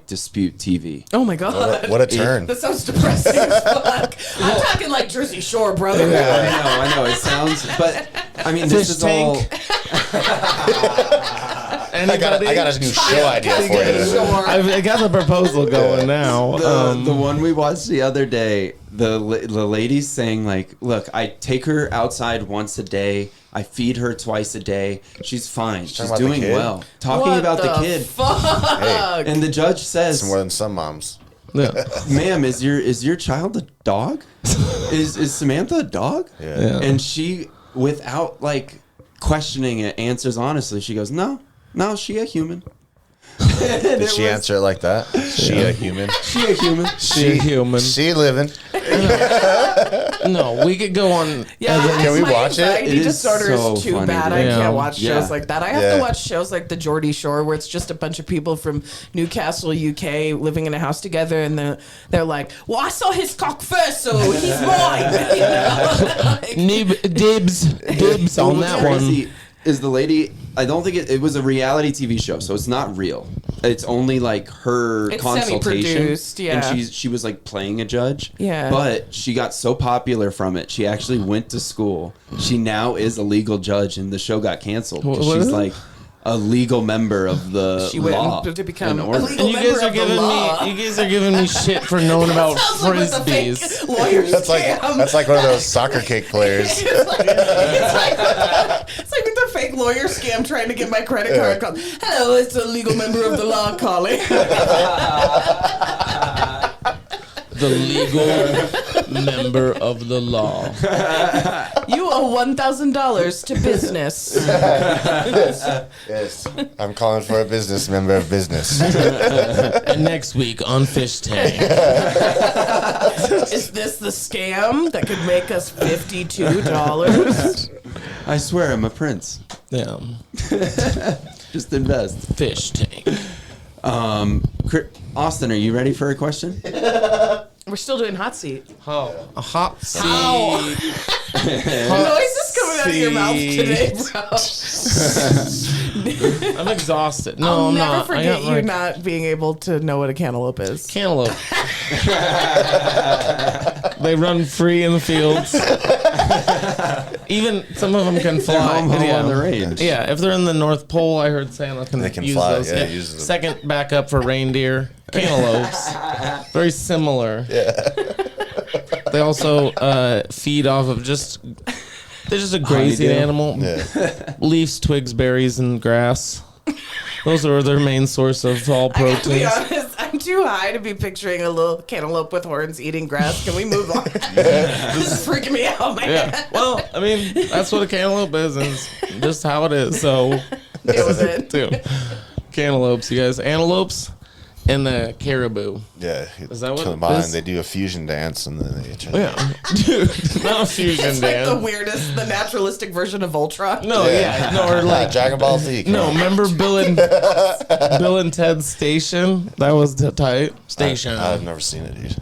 dispute TV. Oh my god! What a turn! That sounds depressing as fuck. I'm talking like Jersey Shore, brother. Yeah, I know. It sounds, but I mean, this is all. I got a new show idea for you. I got the proposal going now. The one we watched the other day, the lady's saying like, "Look, I take her outside once a day. I feed her twice a day. She's fine. She's doing well." Talking about the kid. Fuck? Hey, and the judge says, it's more than some moms. Yeah. "Ma'am, is your child a dog? Is Samantha a dog?" Yeah. And she, without questioning it, answers honestly. She goes, "No, she a human." Did she answer it like that? She a human? She a human. She human. She living. No, we could go on. Yeah, can we watch it? Anxiety disorder is too funny, bad. dude. I can't watch shows like that. I have Yeah. to watch shows like the Geordie Shore, where it's just a bunch of people from Newcastle, UK, living in a house together, and they're like, "Well, I saw his cock first, so he's mine." You know? Dibs on that one. Is the lady? I don't think it was a reality TV show, so it's not real. It's only her It's consultation. semi-produced, yeah. And she was playing a judge. Yeah. But she got so popular from it, she actually went to school. She now is a legal judge, and the show got canceled. 'Cause What she's is it? like a legal member of the She went law to become and a order. legal And you member guys are of the giving law. me. You guys are giving me shit for knowing about Sounds like with a fake frisbees. lawyer That's like one of those soccer cake players. It's like with the fake lawyer scam trying to get my credit card called, "Hello, it's a legal member of the law calling." The legal member of the law. You owe $1,000 to business. Yes. I'm calling for a business member of business. Next week on Fish Tank. Is this the scam that could make us $52? I swear, I'm a prince. Yeah. Just invest. Fish Tank. Austin, are you ready for a question? We're still doing hot seat. Oh, a hot seat. Noises coming out of your mouth today, bro. I'm exhausted. No, I'll I'm never not. forget you not being able to know what a cantaloupe is. Cantaloupe. They run free in the fields. Even some of them can fly. home on the range. Yeah, if they're in the North Pole, I heard Santa can, They can use fly, those. yeah, use them. Second backup for reindeer. Cantaloupes. Very similar. Yeah. They also feed off of they're just a grazing Honeydew. animal. Yeah. Leaves, twigs, berries, and grass. Those are their main source of all I gotta be proteins. honest, I'm too high to be picturing a little cantaloupe with horns eating grass. Can we move on? This is freaking me out, man. Yeah. Well, I mean, that's what a cantaloupe is just how it is. So, Deal with it. dude, cantaloupes, you guys, antelopes, and the caribou. Yeah. Is that what combine? it is? They do a fusion dance and then they try to Yeah, dude, not a fusion It's like dance. the weirdest, the naturalistic version of Ultron. No, yeah, no, or like Dragon Ball Z. come no. on. Remember Bill and Ted's Station? That was tight. Station. I've never seen it, dude.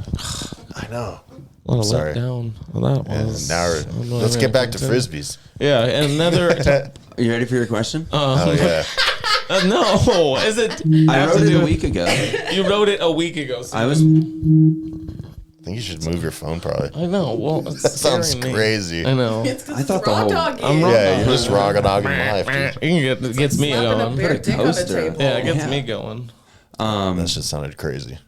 I know. What a sorry. letdown. Well, that And was. now let's get back to frisbees. Yeah, and another. Are you ready for your question? Oh yeah. No, is it? I wrote it a week ago. You wrote it a week ago. So I was. I think you should move your phone. Probably. I know. Well, it's That sounds scaring me. crazy. I know. It's 'cause I thought it's the raw whole- dog I'm is. raw Yeah, you're just raw dogging life, dude. You can gets me Slapping a going. bare Put a dick on the coaster. table. Yeah, it gets Yeah. me going. That shit sounded crazy.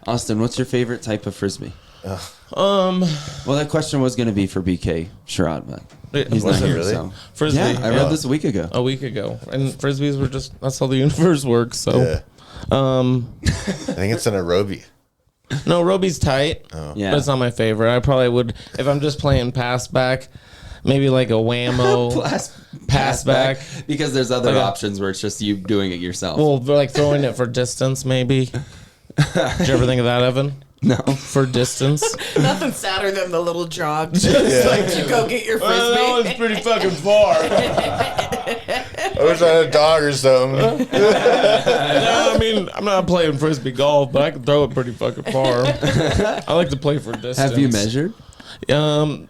Austin, what's your favorite type of frisbee? Um, Well, that question was going to be for BK Sherrod, but he's Was not it here. really? So. Frisbee. Yeah, I read this a week ago. a week ago, and frisbees were just that's how the universe works. So, Yeah. I think it's an aerobie. no, Roby's tight. Yeah. But it's not my favorite. I probably would if I'm just playing pass back, maybe like a whammo. Pass back. Because there's other Okay. options where it's just you doing it yourself. Well, like throwing it for distance, maybe. Did you ever think of that, Evan? no. For distance. Nothing sadder than the little jog. Just like you go get your frisbee. that one's pretty fucking far. I wish I had a dog or something. No, I mean, I'm not playing frisbee golf, but I can throw it pretty fucking far. I like to play for distance. Have you measured? I'm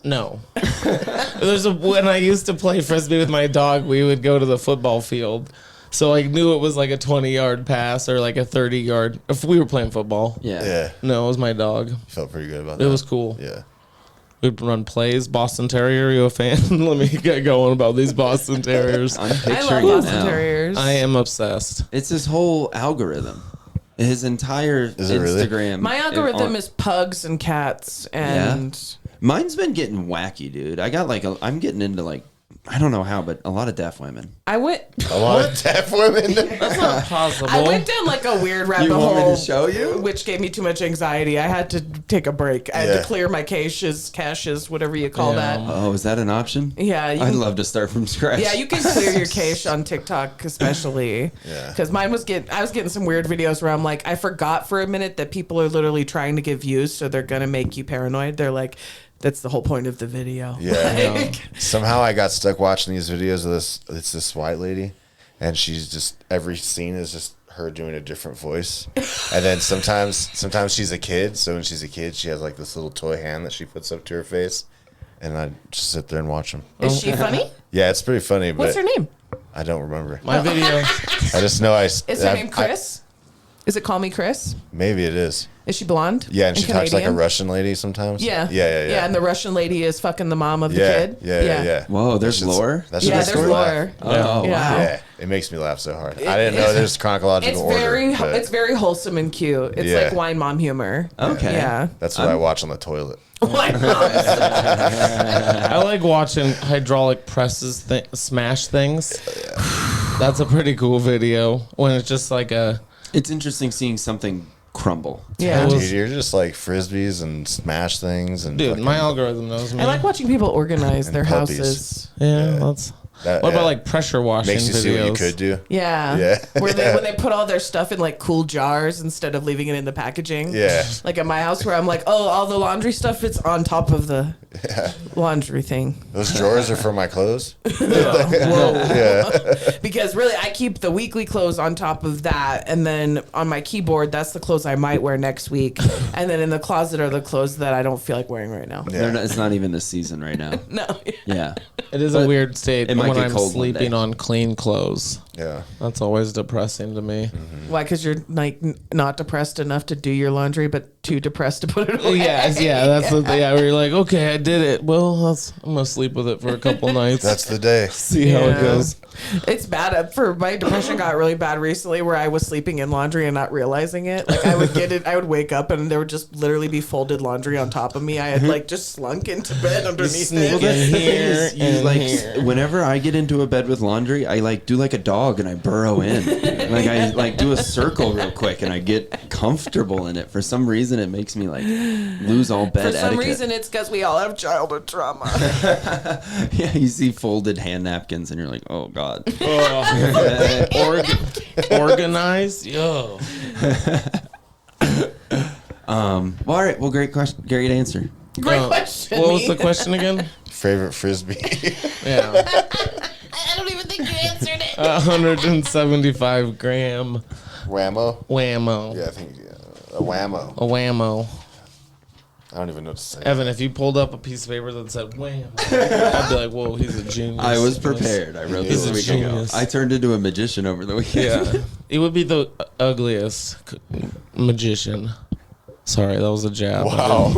no. When I used to play frisbee with my dog, we would go to the football field. So I knew it was like a 20-yard pass or like a 30-yard. If we were playing football. Yeah. Yeah. No, it was my dog. Felt pretty good about It that. was cool. Yeah. We'd run plays. Boston Terrier, you a fan? Let me get going about these Boston Terriers. I'm I picturing love it Boston now. Terriers. I am obsessed. It's his whole algorithm. His entire Is it really? Instagram. My algorithm is pugs and cats and Mine's been getting wacky, dude. I got I'm getting into I don't know how, but a lot of deaf women. I went A lot of deaf women. That's not possible. I went down like a weird rabbit want me to hole, show you? which gave me too much anxiety. I had to take a break. I had Yeah. to clear my caches, whatever you call Yeah. that. Oh, is that an option? Yeah, you I'd can- love to start from scratch. Yeah, you can clear your cache on TikTok, especially. Yeah. Because I was getting some weird videos where I'm like, I forgot for a minute that people are literally trying to get views, so they're gonna make you paranoid. They're like, that's the whole point of the video. Yeah. Like, Somehow I got stuck watching these videos of this. It's this white lady, and she's just every scene is just her doing a different voice. And then sometimes she's a kid. So when she's a kid, she has like this little toy hand that she puts up to her face, and I just sit there and watch them. Is she funny? Yeah, it's pretty funny. What's but her name? I don't remember. My video. I just know Is her name Chris? Is it Call Me Chris? Maybe it is. Is she blonde? Yeah, and she talks like a Canadian? Russian lady sometimes. Yeah. Yeah. and the Russian lady is fucking the mom of the yeah, kid. yeah. Whoa, there's lore? That's Yeah, what there's makes me laugh. lore. Oh, Yeah. wow. Yeah, it makes me laugh so hard. I didn't know there's chronological It's order. but it's very wholesome and cute. It's Yeah. like wine mom humor. Okay. Yeah. That's what I watch on the toilet. Wine mom. I like watching hydraulic presses smash things. That's a pretty cool video when it's just like a. It's interesting seeing something crumble. Yeah. It was- Dude, you're just like frisbees and smash things and Dude, fucking- my algorithm knows me. I like watching people organize And their puppies. houses. Yeah, that's. that- What yeah. about like pressure washing makes you videos? see what you could do. Yeah. Yeah. When they put all their stuff in like cool jars instead of leaving it in the packaging. Yeah. Like at my house where I'm like, oh, all the laundry stuff, it's on top of the laundry thing. Those drawers are for my clothes. Whoa. Yeah. Because really, I keep the weekly clothes on top of that. And then on my keyboard, that's the clothes I might wear next week. And then in the closet are the clothes that I don't feel like wearing right now. Yeah. It's not even the season right now. No. Yeah. It is a But weird state it might when get I'm cold one sleeping day. on clean clothes. Yeah. That's always depressing to me. Why? Because you're like not depressed enough to do your laundry, but too depressed to put it away. Yeah, that's the thing. Yeah, where you're like, okay, I did it. Well, I'm gonna sleep with it for a couple nights. That's the day. See how it goes. It's bad. For my depression got really bad recently, where I was sleeping in laundry and not realizing it. Like I would get it, I would wake up and there would just literally be folded laundry on top of me. I had like just slunk into bed underneath it. Well, that's the thing is, you and like here. whenever I get into a bed with laundry, I like do like a dog and I burrow in. Like I like do a circle real quick and I get comfortable in it. For some reason, it makes me like lose all bed For some etiquette. reason, it's because we all have childhood trauma. Yeah, you see folded hand napkins and you're like, oh god. Organized? Yo. Well, all right. Well, great question. Great answer. Great question. What was the question again? Favorite frisbee? Yeah. I don't even think you answered it. 175 gram Whammo? whammo. Yeah, I think a whammo. A whammo. I don't even know what to say. Evan, if you pulled up a piece of paper that said whammo, I'd be like, whoa, he's a genius. I was prepared. I wrote He's this a a week ago. genius. I turned into a magician over the weekend. Yeah. It would be the ugliest magician. Sorry, that was a jab. Wow.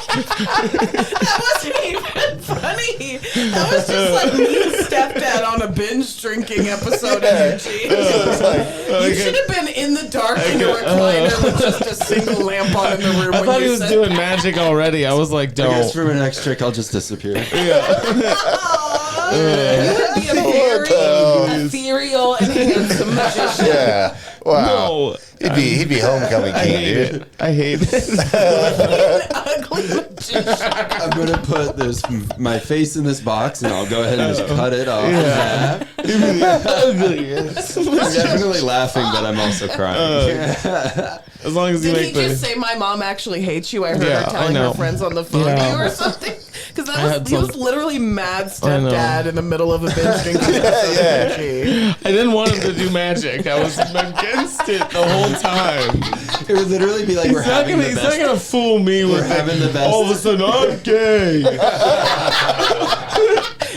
That wasn't even funny. That was just like me and stepdad on a binge drinking episode energy. You should have been in the dark in a recliner with just a single lamp on in the room. I when thought you he was said doing that. magic already. I was like, I guess don't. for my next trick, I'll just disappear. Aw, you would be a very ethereal and handsome magician. Yeah. Wow. No. He'd be homecoming I king, hate dude. it. I hate it. Ugly magician. I'm gonna put my face in this box and I'll go ahead and just cut it off. Yeah. Ugliest. I'm definitely laughing, but I'm also crying. As long as you Did he make the. just say my mom actually hates you? I heard Yeah, her I telling know. her friends on the phone Yeah. to you or something. Because had he was some- literally mad I know. stepdad in the middle of a binge drinking episode. I didn't want him to do magic. I was against it the whole time. It would literally be like He's not gonna fool me with having the best. all of a sudden I'm gay.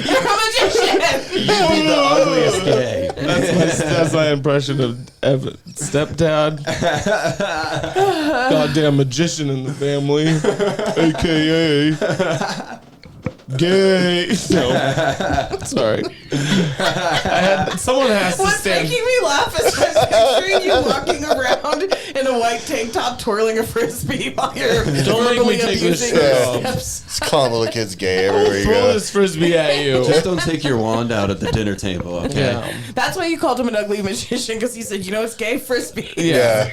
You're a magician. You'd be the ugliest gay. That's my impression of Evan. Stepdad. Goddamn magician in the family. AKA gay. No. Sorry. Someone has to What's stand. making me laugh is I'm picturing you walking around in a white tank top twirling a frisbee while you're Don't make me verbally take this abusing shirt your off. steps. Just calling little kids gay everywhere you Throw go. this frisbee at you. Just don't take your wand out at the dinner table, okay? Yeah. That's why you called him an ugly magician, because he said, you know, it's gay frisbee. Yeah.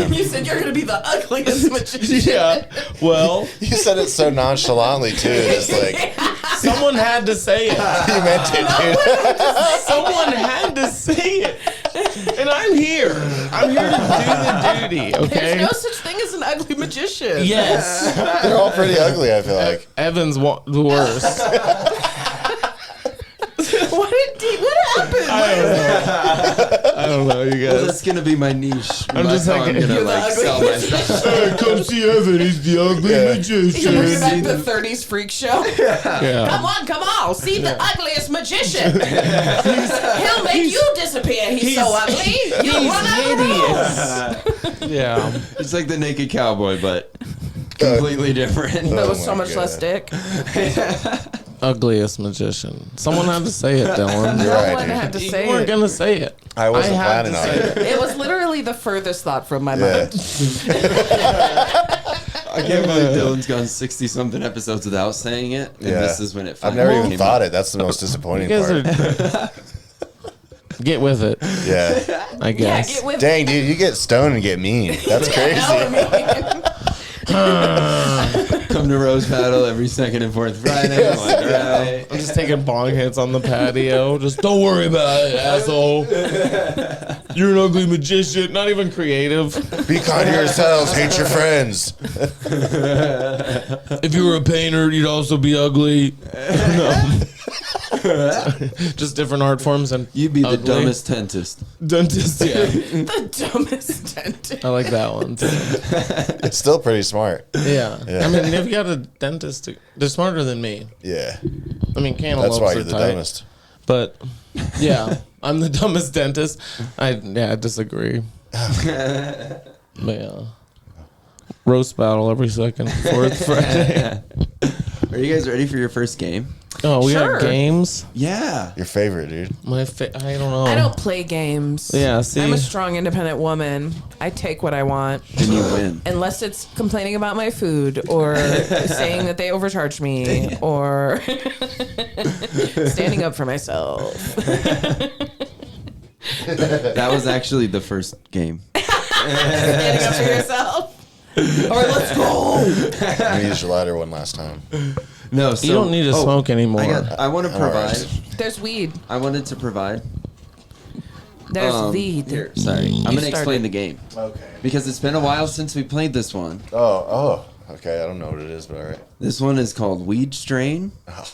You said you're going to be the ugliest magician. Yeah. Well, You said it so nonchalantly, too. Just like, someone had to say it. you meant it, dude. Someone had to say it. And I'm here. I'm here to do the duty, okay? There's no such thing as an ugly magician. Yes. They're all pretty ugly, I feel like. Evan's the worst. What happened? I don't know, you Well, guys. that's gonna be my niche. I'm That's just how like- I'm gonna You're the like ugly sell myself. Hey, come see Evan. He's the ugly You're magician. bringing back the 30s freak show. Yeah. Come on. See the ugliest magician. He'll make you disappear. He's so ugly. You'll run out of the room. Yeah. It's like the naked cowboy, but completely different. That was Oh so my much less God. dick. Ugliest magician. Someone had to say it, Dylan. You're No right, one dude. had to You say weren't it. gonna say it. I wasn't had planning to on say it. It was literally the furthest thought from my Yeah. mind. I can't believe Dylan's gone 60-something episodes without saying it, and Yeah. this is when it I've finally never even came thought up. it. That's the most disappointing You guys part. are. Get with it, Yeah. I Yeah, guess. get with Dang, dude, you get stoned and get mean. That's crazy. Come to Rose Battle every second and fourth Friday. I'm like, all right. I'm just taking bong hits on the patio. Just don't worry about it, asshole. You're an ugly magician. Not even creative. Be kind to yourselves. Hate your friends. If you were a painter, you'd also be ugly. No. Just different art forms and You'd be the ugly. dumbest dentist. Dentist. Yeah, the dumbest dentist. I like that one too. It's still pretty smart. Yeah. Yeah. I mean, if you got a dentist, they're smarter than me. Yeah. I mean, cantaloupes That's why are you're the tight, dumbest. but yeah, I'm the dumbest dentist. I disagree. Yeah. Roast battle every second. Fourth Friday. Are you guys ready for your first game? Oh, we Sure. got games. Yeah. Your favorite, dude. I don't know. I don't play games. Yeah, see? I'm a strong, independent woman. I take what I want. And you win. Unless it's complaining about my food or saying that they overcharged me or standing up for myself. That was actually the first game. Standing up for yourself. Or let's go. I used your lighter one last time. No, so, You don't need to smoke anymore. I want to provide. There's weed. I wanted to provide. There's weed. Here, sorry. I'm going to explain started. the game. Okay. Because it's been a while since we played this one. Oh. Okay, I don't know what it is, but all right. This one is called Weed Strain Oh.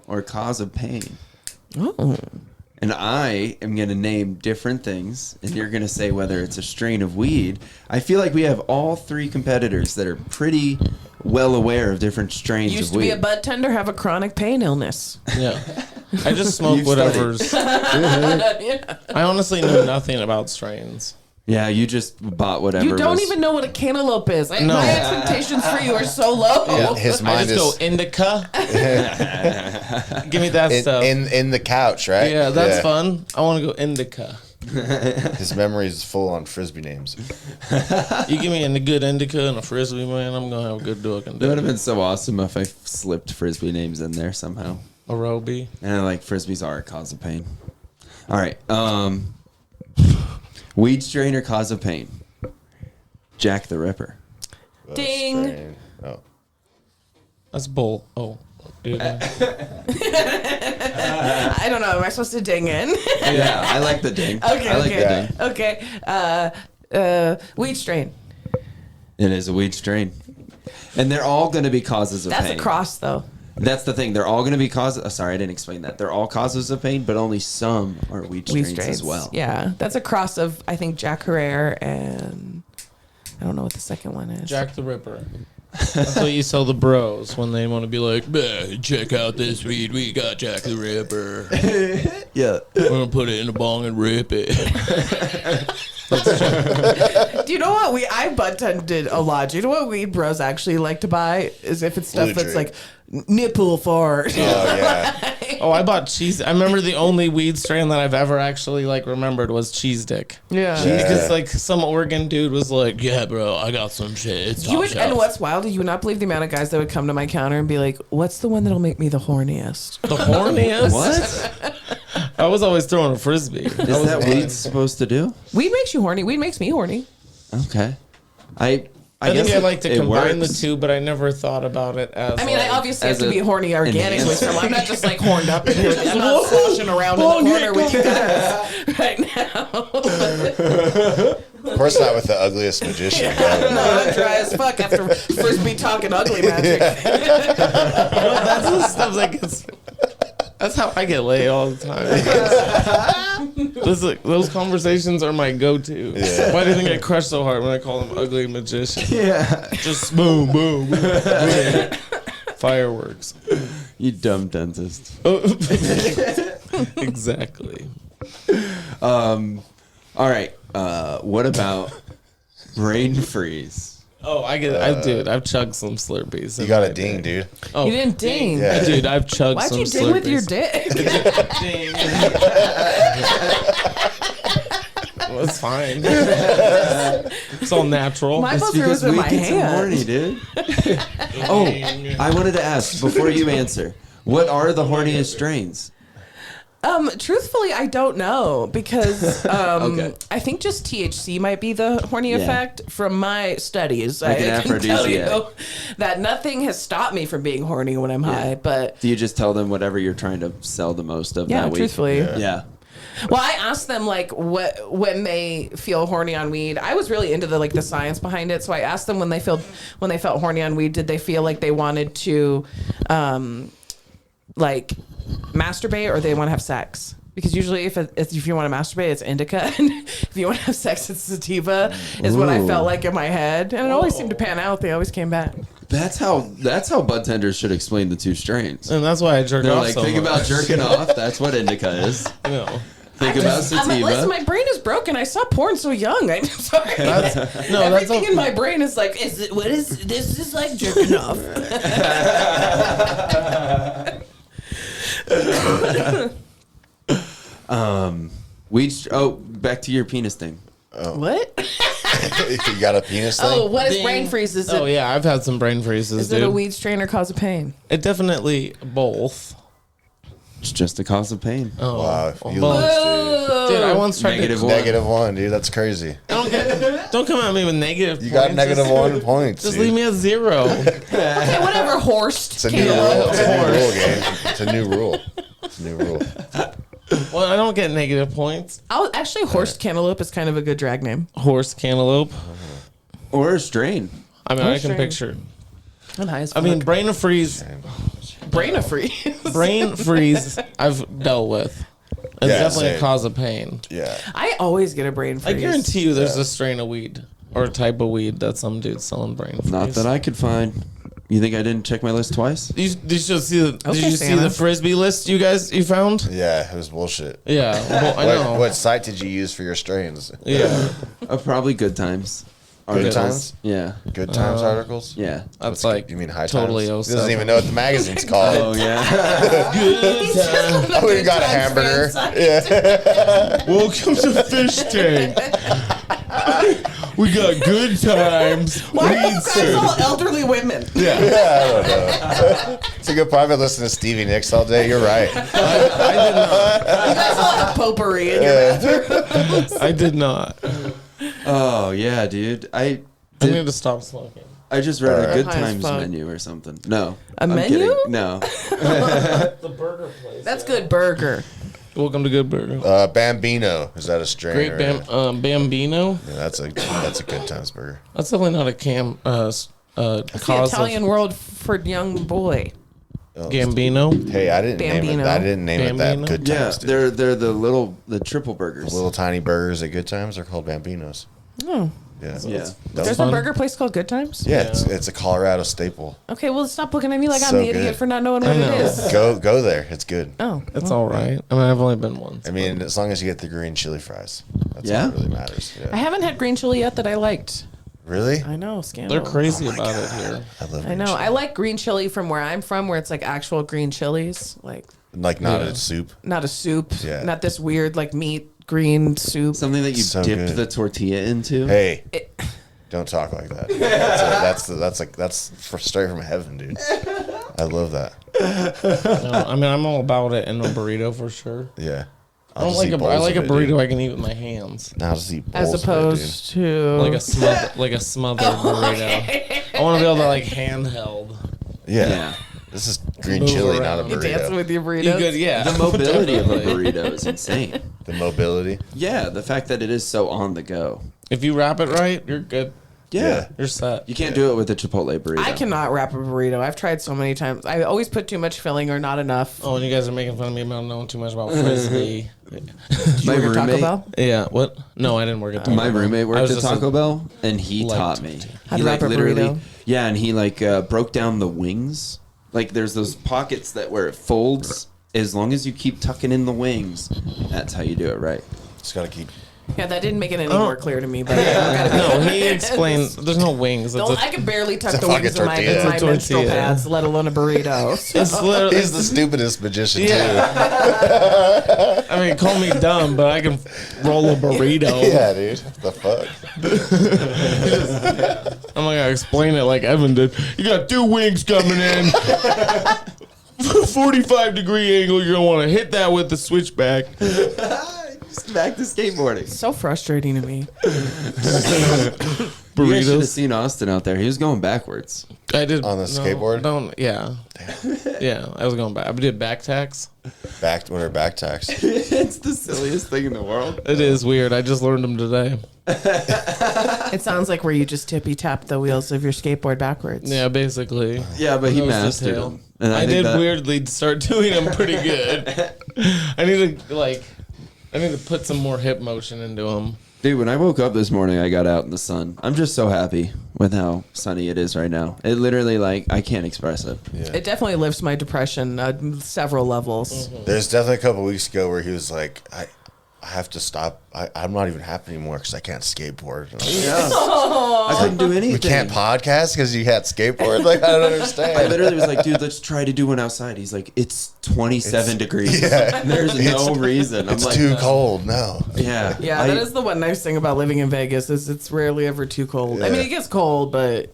or Cause of Pain. Oh. And I am going to name different things, and you're going to say whether it's a strain of weed. I feel like we have all three competitors that are pretty well aware of different strains Used of to weed. be a bud tender, have a chronic pain illness. Yeah. I just smoke You've whatever's. Yeah. I honestly know nothing about strains. Yeah, you just bought whatever. You don't was- even know what a cantaloupe is. No. My expectations for you are so low. Yeah. His I mind just is go indica. Give me that stuff. in the couch, right? Yeah, that's fun. I want to go indica. His memory is full on frisbee names. You give me a good indica and a frisbee, man, I'm gonna have a good looking That would have day. been so awesome if I slipped frisbee names in there somehow. A Roby. And like frisbees are a cause of pain. All right. Weed strain or cause of pain? Jack the Ripper. Ding. Strain. Oh. That's bull. Oh, dude. I don't know. Am I supposed to ding in? Yeah, I like the ding. Okay, I like okay. the ding. Okay. Weed strain. It is a weed strain. And they're all going to be causes of That's pain. a cross, though. That's the thing. They're all going to be causes. Sorry, I didn't explain that. They're all causes of pain, but only some are weed strains, as well. Yeah. That's a cross of, I think, Jack Herrera and I don't know what the second one is. Jack the Ripper. That's what you sell the bros when they want to be like, "Man, check out this weed. We got Jack the Ripper. Yeah. We're gonna put it in a bong and rip it." Do you know what I bud tended a lot. Do you know what weed bros actually like to buy? Is if it's stuff Blue that's Tree. like nipple fart. Oh yeah. Oh, I bought cheese. I remember the only weed strain that I've ever actually like remembered was cheese dick. Yeah. Because like some Oregon dude was like, "Yeah, bro, I got some shit. It's top You would, shelf." and what's wild, you would not believe the amount of guys that would come to my counter and be like, "What's the one that'll make me the horniest?" The horniest? What? I was always throwing a frisbee. Is that weed supposed to do? Weed makes you horny. Weed makes me horny. Okay. I I think guess I like to it combine the works. two, but I never thought about it as. I mean, I like, obviously have as to a be horny organically, enhancer. so I'm not just like horned up in here. I'm not sloshing around in the corner with you guys right now. Of course not with the ugliest magician. No, I'm dry as fuck after frisbee talking ugly magic. that's the stuff that gets. That's how I get laid all the time. Those conversations are my go-to. Yeah. Why do you think I crush so hard when I call them ugly magician? Yeah. Just boom, boom, boom. Fireworks. You dumb dentist. Exactly. All right. What about brain freeze? Oh, I've chugged some Slurpees. You got a ding, dude. Oh, You didn't ding. Yeah. dude, I've chugged Why'd some you ding with your Slurpees. dick? Ding. Well, it's fine. It's all natural. My It's buzzer was because in we my get some hand. horny, dude. Oh, I wanted to ask before you answer. What are the horniest strains? Truthfully, I don't know because Okay. I think just THC might be the horny Yeah. effect from my studies. Like I an can tell you aphrodisiac. that nothing has stopped me from being horny when I'm high. But Do you just tell them whatever you're trying to sell the most of yeah, that week? truthfully, Yeah. well, I asked them like what when they feel horny on weed. I was really into the science behind it, so I asked them when they felt horny on weed, did they feel like they wanted to like masturbate or they want to have sex? Because usually if you want to masturbate, it's indica. And if you want to have sex, it's sativa, is what I Ooh. felt like in my head. And it always seemed to pan out. They always came back. That's how bud tenders should explain the two strains. And that's why I jerk They're off like, so think much. about jerking off. That's what indica is. No. Think about sativa. Listen, my brain is broken. I saw porn so young. I'm sorry. Everything in my brain is like, this is like jerking off. Back to your penis thing. What? You got a penis thing? Oh, what is brain freeze? Is it, yeah, I've had some brain freezes, is dude. it a weed strain or cause of pain? It definitely both. It's just a cause of pain. Oh, Wow. You well, lose, dude, I once tried Negative to... one. -1, dude. That's crazy. Don't come at me with negative You points. got -1 points. Just dude. leave me at 0. Okay, whatever, Horst. It's a new rule. It's a new rule, game. It's a new rule. It's a new rule. Well, I don't get negative points. Actually, Horst Cantaloupe is kind of a good drag name. Horse cantaloupe. Or a strain. I mean, I can strain. picture. I'm high as I mean, brain freeze. brain of freeze. Brain freeze. I've dealt with. It's Yeah, definitely a same. cause of pain. Yeah. I always get a brain freeze. I guarantee you, there's a strain of weed or a type of weed that some dude's selling brain freeze. Not that I could find. You think I didn't check my list twice? You should see the. Okay, did you see Santa. the frisbee list you found? Yeah, it was bullshit. Yeah, well, I know. What site did you use for your strains? Yeah, Probably Good Times. Good Articles. Times? Yeah. Good Times articles? Yeah. that's like You mean High totally Times? He 07. doesn't even know what the magazine's called. Oh yeah. Oh, we got a hamburger. Yeah. Welcome to Fish Tank. We got good times. Why are you guys all elderly women? You Yeah, I don't know. It's a good part. I've been listening to Stevie Nicks all day. You're right. guys all have potpourri in your bathroom. I did not. Oh yeah, dude. I need to stop smoking. I just read a Alright. Good High as Times fuck. menu or something. No. A I'm menu? kidding. No. The burger place. That's good burger. Welcome to Good Burger. Bambino. Is that a strain? Great or Bambino. Yeah, that's a Good Times burger. That's definitely not a It's the cause Italian world for young boy. Oh, Gambino. Hey, I didn't name it. Bambino. I didn't name it that. Bambino? Good Yeah, Times. dude. they're the triple burgers. Little tiny burgers at Good Times are called Bambinos. Oh, Yeah. Yeah. there's fun. a burger place called Good Times. Yeah, it's a Colorado staple. Okay, well, stop looking at me like I'm So the idiot good. for not knowing what know. it is. Go there. It's good. Oh, It's all right. I mean, I've only been once. I mean, as long as you get the green chili fries, that's Yeah? all that really matters. I Yeah. haven't had green chili yet that I liked. Really? I know, scandal. They're crazy about it here. I love. I green know. chili. I like green chili from where I'm from, where it's like actual green chilies, like Like not Yeah. a soup. not a soup, Yeah. not this weird like meat green soup. Something that you So dipped good. the tortilla into. Hey, It- don't talk like that. That's straight from heaven, dude. I love that. No, I mean, I'm all about it in a burrito for sure. Yeah. I don't like I like a burrito I can eat with my hands, Now just eat as bowls opposed to like a smothered burrito. I want to be able to like handheld. of it, dude. Yeah. Yeah. This is green Move chili, around. not a you dancing burrito. with your burritos. You good? Yeah. The mobility of a Definitely. burrito is insane. The mobility. Yeah, the fact that it is so on the go. If you wrap it right, you're good. Yeah. You're set. You can't do it with a Chipotle burrito. I cannot wrap a burrito. I've tried so many times. I always put too much filling or not enough. Oh, and you guys are making fun of me about knowing too much about frisbee. Did My you work at Taco roommate- Bell? Yeah. What? No, I didn't work at Taco My Bell. roommate I worked was at just Taco a- Bell, and he liked taught me. How He to wrap a burrito? yeah, and he broke down the wings. Like there's those pockets that where it folds. As long as you keep tucking in the wings, that's how you do it right. Just gotta keep. Yeah, that didn't make it any Oh. more clear to me. But I gotta be No, he explained. There's no wings. It's I can barely tuck It's a the wings fucking in my, tortilla. in my It's a menstrual tortilla. pads, let alone a burrito. it's literally. He's the stupidest magician Yeah. I mean, call me dumb, but I can roll a burrito. too. Yeah, dude. The fuck. I'm not gonna explain it like Evan did. You got 2 wings coming in. 45-degree angle. You're gonna want to hit that with the switchback. Just back to skateboarding. So frustrating to me. You guys should have Burritos. seen Austin out there. He was going backwards. I did On the skateboard? Don't. Yeah. Yeah. I was going back. I did back tacks. What are back tax? It's the silliest thing in the world. It is weird. I just learned them today. It sounds like where you just tippy tap the wheels of your skateboard backwards. Yeah, basically. Yeah, but he That was the mastered tail. them. And I think did that- weirdly start doing them pretty good. I need to put some more hip motion into them. Dude, when I woke up this morning, I got out in the sun. I'm just so happy with how sunny it is right now. It literally, I can't express it. Yeah. It definitely lifts my depression several levels. There's definitely a couple weeks ago where he was like, I have to stop. I'm not even happy anymore because I can't skateboard. Yeah. I couldn't do anything. We can't podcast because you can't skateboard. Like, I don't understand. I literally was like, dude, let's try to do one outside. He's like, it's 27 degrees. Yeah. There's no reason. I'm It's like, too cold. No. Yeah. Yeah, that is the one nice thing about living in Vegas is it's rarely ever too cold. Yeah. I mean, it gets cold, but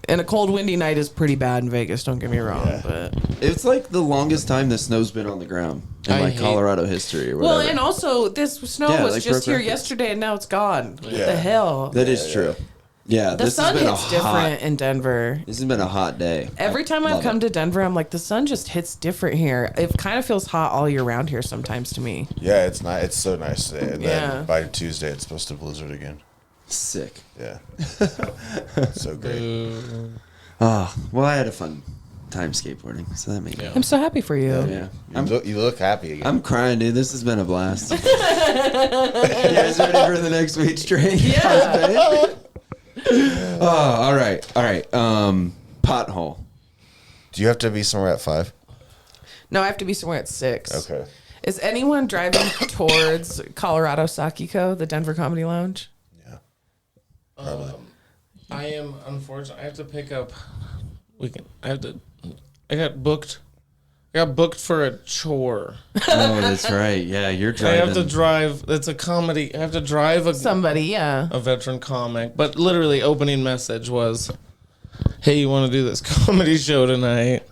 and a cold, windy night is pretty bad in Vegas. Don't get me wrong, Yeah. but It's like the longest time the snow's been on the ground in I like hate- Colorado history or whatever. well, and also this snow Yeah, was like just broke here records. yesterday, and now it's gone. What Yeah. the hell? That is true. Yeah, The this has sun been hits a different hot. in Denver. This has been a hot day. Every time I've love come it. to Denver, I'm like, the sun just hits different here. It kind of feels hot all year round here sometimes to me. Yeah, it's not. It's so nice today. And Yeah. then by Tuesday, it's supposed to blizzard again. Sick. Yeah. So great. Oh, well, I had a fun time skateboarding, so that made me. I'm so happy for you. Yeah. You look happy again. I'm crying, dude. This has been a blast. You guys ready for the next week's train? Yeah. Oh, all right. Pothole. Do you have to be somewhere at 5? No, I have to be somewhere at 6. Okay. Is anyone driving towards Colorado Sakiko, the Denver Comedy Lounge? Yeah. I am unfortunate. I have to pick up. I got booked. I got booked for a chore. Oh, that's right. Yeah, you're I driving. have to drive. It's a comedy. I have to drive Somebody, yeah. a veteran comic. But literally, opening message was, "Hey, you want to do this comedy show tonight?"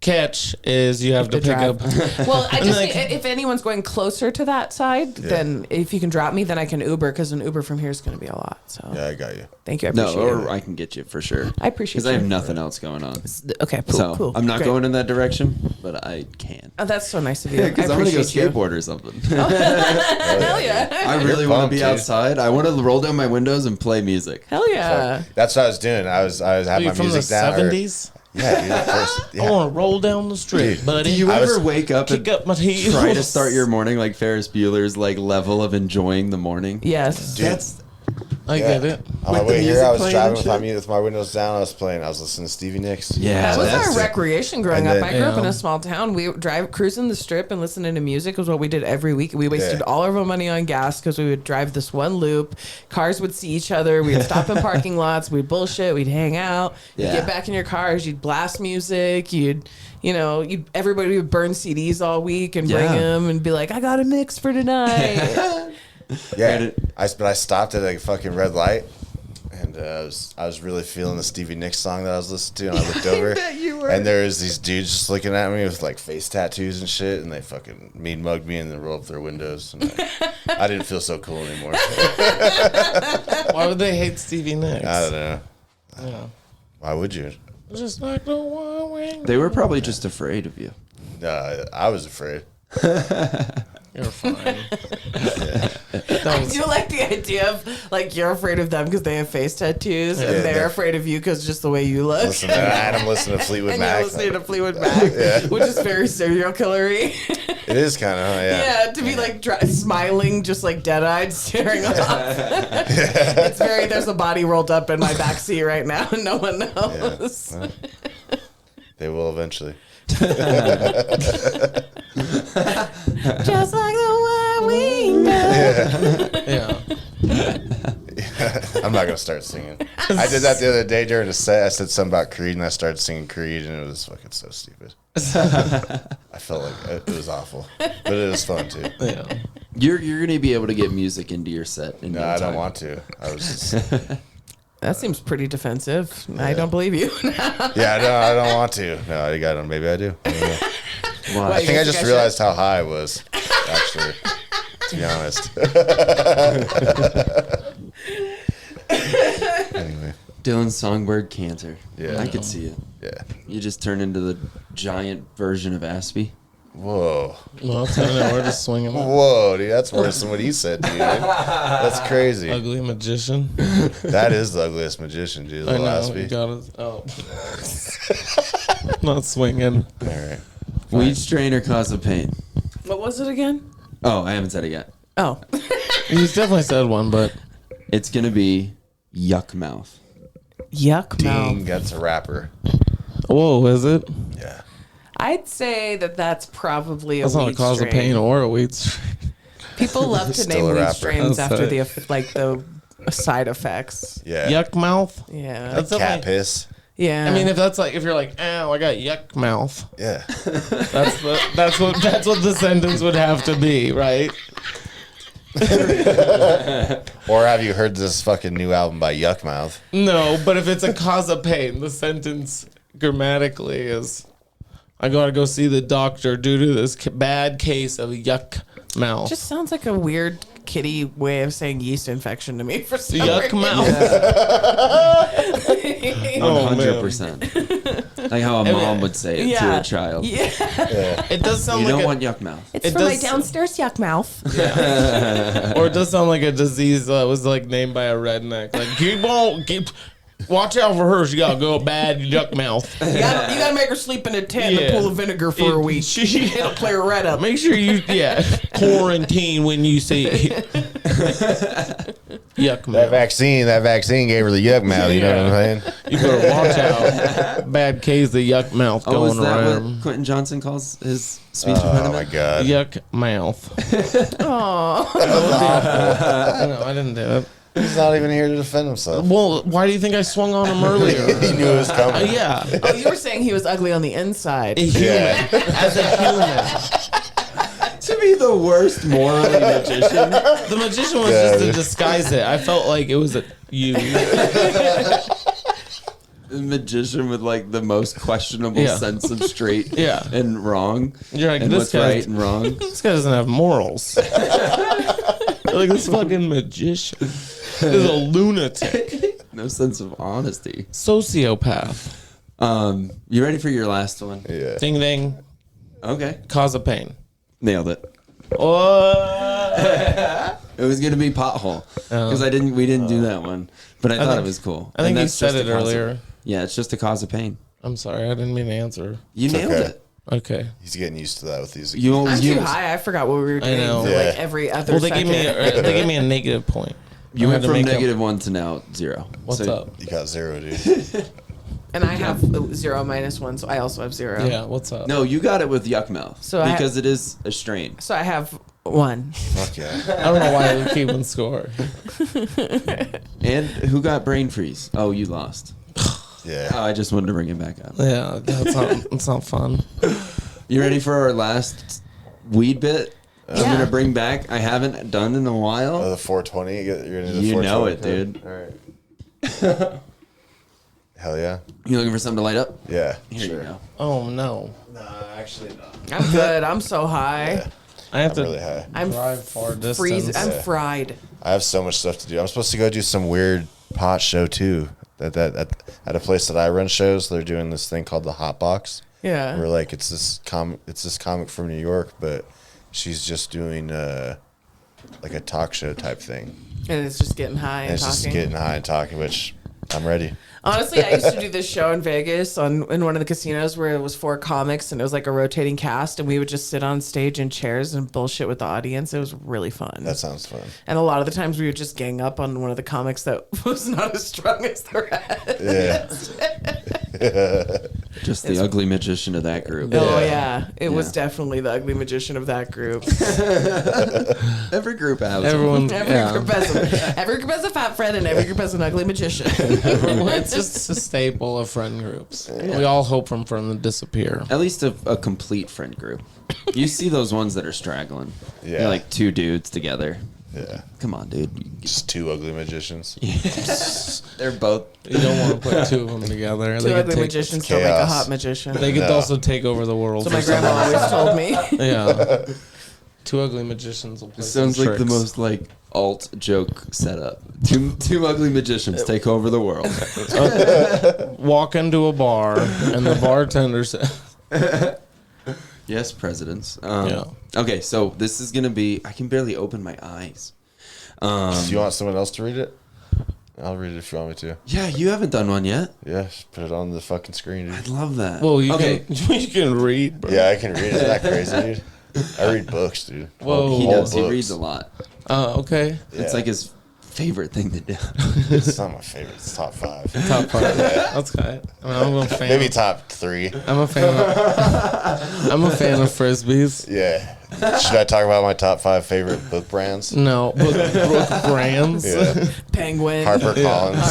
Catch is you have to pick drive. up. Well, I just like- think if anyone's going closer to that side, then if you can drop me, then I can Uber because an Uber from here is going to be a lot. So Yeah, I got you. thank you. I No, appreciate or it. I can get you for sure. I appreciate Because I have you. nothing else going on. Okay, cool, So cool. I'm not Great. going in that direction, but I can. Oh, that's so nice of you. Because I I'm going to go appreciate you. skateboard or something. Hell yeah. I really want to pumped, be dude. outside. I want to roll down my windows and play music. Hell yeah. That's what I was doing. I was having You my from the music down. '70s? Yeah, dude. Of course. I Yeah. want to roll down the strip, Dude, buddy. Do you I ever was- wake up kick and up my heels? try to start your morning like Ferris Bueller's like level of enjoying the morning? Yes. Dude. That's I Yeah. get it. On my With the way here, music I was playing driving and with my, shit? with my windows down. I was listening to Stevie Nicks. Yeah, That was that's our it. recreation growing And up. then- I grew up in Yeah. a small town. We would drive cruising the strip and listening to music was what we did every week. We wasted Yeah. all of our money on gas because we would drive this one loop. Cars would see each other. We'd stop in parking lots. We'd bullshit. We'd hang out. You'd Yeah. get back in your cars. You'd blast music. Everybody would burn CDs all week and bring Yeah. them and be like, I got a mix for tonight. Yeah. But I stopped at a fucking red light. And I was really feeling the Stevie Nicks song that I was listening to, and I looked over, bet you were. and there was these dudes just looking at me with like face tattoos and shit, and they fucking mean mugged me and then rolled up their windows, and I didn't feel so cool anymore. Why would they hate Stevie Nicks? I don't know. Yeah. Why would you? Just like the one wing. They were probably just afraid of you. I was afraid. You're fine. I do like the idea of like you're afraid of them because they have face tattoos Yeah, and they're they're- afraid of you because just the way you look. Listen to that. I'm listening to Fleetwood And Mac. you're listening to Fleetwood Mac, which is very serial killery. It is kind of, yeah. Yeah, to be like smiling, just like dead-eyed, staring off. It's very. There's a body rolled up in my backseat right now, and no one knows. Well, they will eventually. Just like the one we know. Yeah. I'm not gonna start singing. I did that the other day during a set. I said something about Creed, and I started singing Creed, and it was fucking so stupid. I felt like it was awful, but it was fun too. Yeah. You're gonna be able to get music into your set. In No, no I time. don't want to. I was just, That seems pretty defensive. I don't believe you. yeah, no, I don't want to. No, I got it. Maybe I do. I don't know. Why? I think I You just guys realized how high I was, actually, to be honest. Anyway, Dylan Songbird Cantor. Yeah. I could see it. yeah. You just turn into the giant version of Aspie. Whoa. Well, I know we're just swinging. Whoa, dude, that's worse than what he said, dude. That's crazy. Ugly magician. That is the ugliest magician, dude. I Little know. You Aspie. got it. Oh. Not swinging. All right. Weed strain or cause of pain? What was it again? Oh, I haven't said it yet. Oh, He's definitely said one, but It's gonna be Yuck Mouth. yuck Ding, mouth. that's a rapper. whoa, is it? Yeah. I'd say that's probably a That's not a weed cause strain. of pain or a weed strain. People love to Still name a weed rapper. strains That's after it. the side effects. Yeah. Yuck mouth. Yeah. That's Cat like, piss. Yeah. I mean, if you're like, ow, I got yuck mouth. Yeah. That's what the sentence would have to be, right? Or have you heard this fucking new album by Yuckmouth? No, but if it's a cause of pain, the sentence grammatically is, I gotta go see the doctor due to this bad case of yuck mouth. just sounds like a weird kitty way of saying yeast infection to me for some yuck reason. mouth. 100%. Like how a mom would say it to a child. Yeah. It does sound You like don't want yuck mouth. It's It for my does- downstairs yuck mouth. or it does sound like a disease that was like named by a redneck. Like watch out for her. She got to go bad yuck mouth. You gotta make her sleep in a tent in Yeah. a pool of vinegar for a week. It'll play her right up. Make sure you quarantine when you see it. Yuck mouth. That vaccine gave her the yuck mouth. You know what I'm saying? You better watch out. Bad case of yuck mouth Oh, is going that around. what Quentin Johnson calls his speech Oh impediment? my god. Yuck mouth. Aw. I didn't do it. He's not even here to defend himself. Well, why do you think I swung on him earlier? He knew it was coming. Yeah. Oh, you were saying he was ugly on the inside. A human. Yeah. As a human. To be the worst morally magician. The magician was just to disguise it. I felt like it was you. The magician with like the most questionable sense of straight and wrong. You're like, and this what's guy, right and wrong. This guy doesn't have morals. Like this fucking magician is a lunatic. No sense of honesty. Sociopath. You ready for your last one? Yeah. Ding ding. Okay. Cause of pain. Nailed it. Oh. It was gonna be pothole because we didn't do that one, but I thought it was cool. I think And you that's said just it a cause of- earlier. Yeah, it's just a cause of pain. I'm sorry, I didn't mean to answer. You nailed okay. it. Okay. He's getting used to that with these. I'm too high. I forgot what we were doing know. for Yeah. like every other Well, they second. gave me a negative point. You I went had to from make up- -1 to now 0. What's So up? You got 0, dude. And I have 0 minus 1, so I also have 0. Yeah, what's up? No, you got it with yuck mouth. So I- because it is a strain. So I have 1. Fuck yeah. I don't know why we're keeping score. And who got brain freeze? Oh, you lost. Yeah. Oh, I just wanted to bring it back up. Yeah, that's not fun. You ready for our last weed bit? I'm Yeah. gonna bring back. I haven't done in a while. Oh, the 420. You're into the You 420 know it, club? dude. All right. Hell yeah. You looking for something to light up? Yeah. Here sure. you go. Oh no. Nah, actually not. I'm good. I'm so high. Yeah. I have I'm to really high. I'm drive far distance. I'm Yeah. fried. I have so much stuff to do. I'm supposed to go do some weird pot show too. At a place that I run shows, they're doing this thing called the Hot Box. Yeah. Where like it's this comic from New York, but she's just doing like a talk show type thing. And it's just getting high And and it's just talking. getting high and talking, which I'm ready. Honestly, I used to do this show in Vegas in one of the casinos where it was 4 comics and it was like a rotating cast, and we would just sit on stage in chairs and bullshit with the audience. It was really fun. That sounds fun. And a lot of the times we would just gang up on one of the comics that was not as strong as the rest. Yeah. Just the ugly magician of that group. Oh yeah, it was Yeah. definitely the ugly magician of that group. Every group has Everyone, Every group has a fat friend, and every group has an ugly magician. it's just a staple of friend groups. We all hope from them to disappear. At least a complete friend group. You see those ones that are straggling. Yeah. They're like 2 dudes together. Yeah. Come on, dude. Just 2 ugly magicians. They're both. You don't want to put 2 of them together. Two They could ugly take- magicians don't make a chaos. hot magician. They could No. also take over the world. So for my some grandma reason. always told me. Yeah. 2 ugly magicians will play It sounds some like the tricks. most like alt joke setup. Two ugly magicians take over the world. Walk into a bar and the bartender says, Yes, presidents. Yeah. Okay, so this is gonna be. I can barely open my eyes. Do you want someone else to read it? I'll read it if you want me to. Yeah, you haven't done one yet. Yeah, just put it on the fucking screen, I'd dude. love that. "Well, you okay. can you can read, bro." Yeah, I can read it. Isn't that crazy, dude? I read books, dude. Whoa. He Whole does. He books. reads a lot. Okay. Yeah. It's like his favorite thing to do. It's not my favorite. It's top 5. Top 5. That's good. I'm a fan. Maybe top 3. I'm a fan of frisbees. Yeah. Should I talk about my top 5 favorite book brands? No, book brands. Yeah. Penguin. HarperCollins.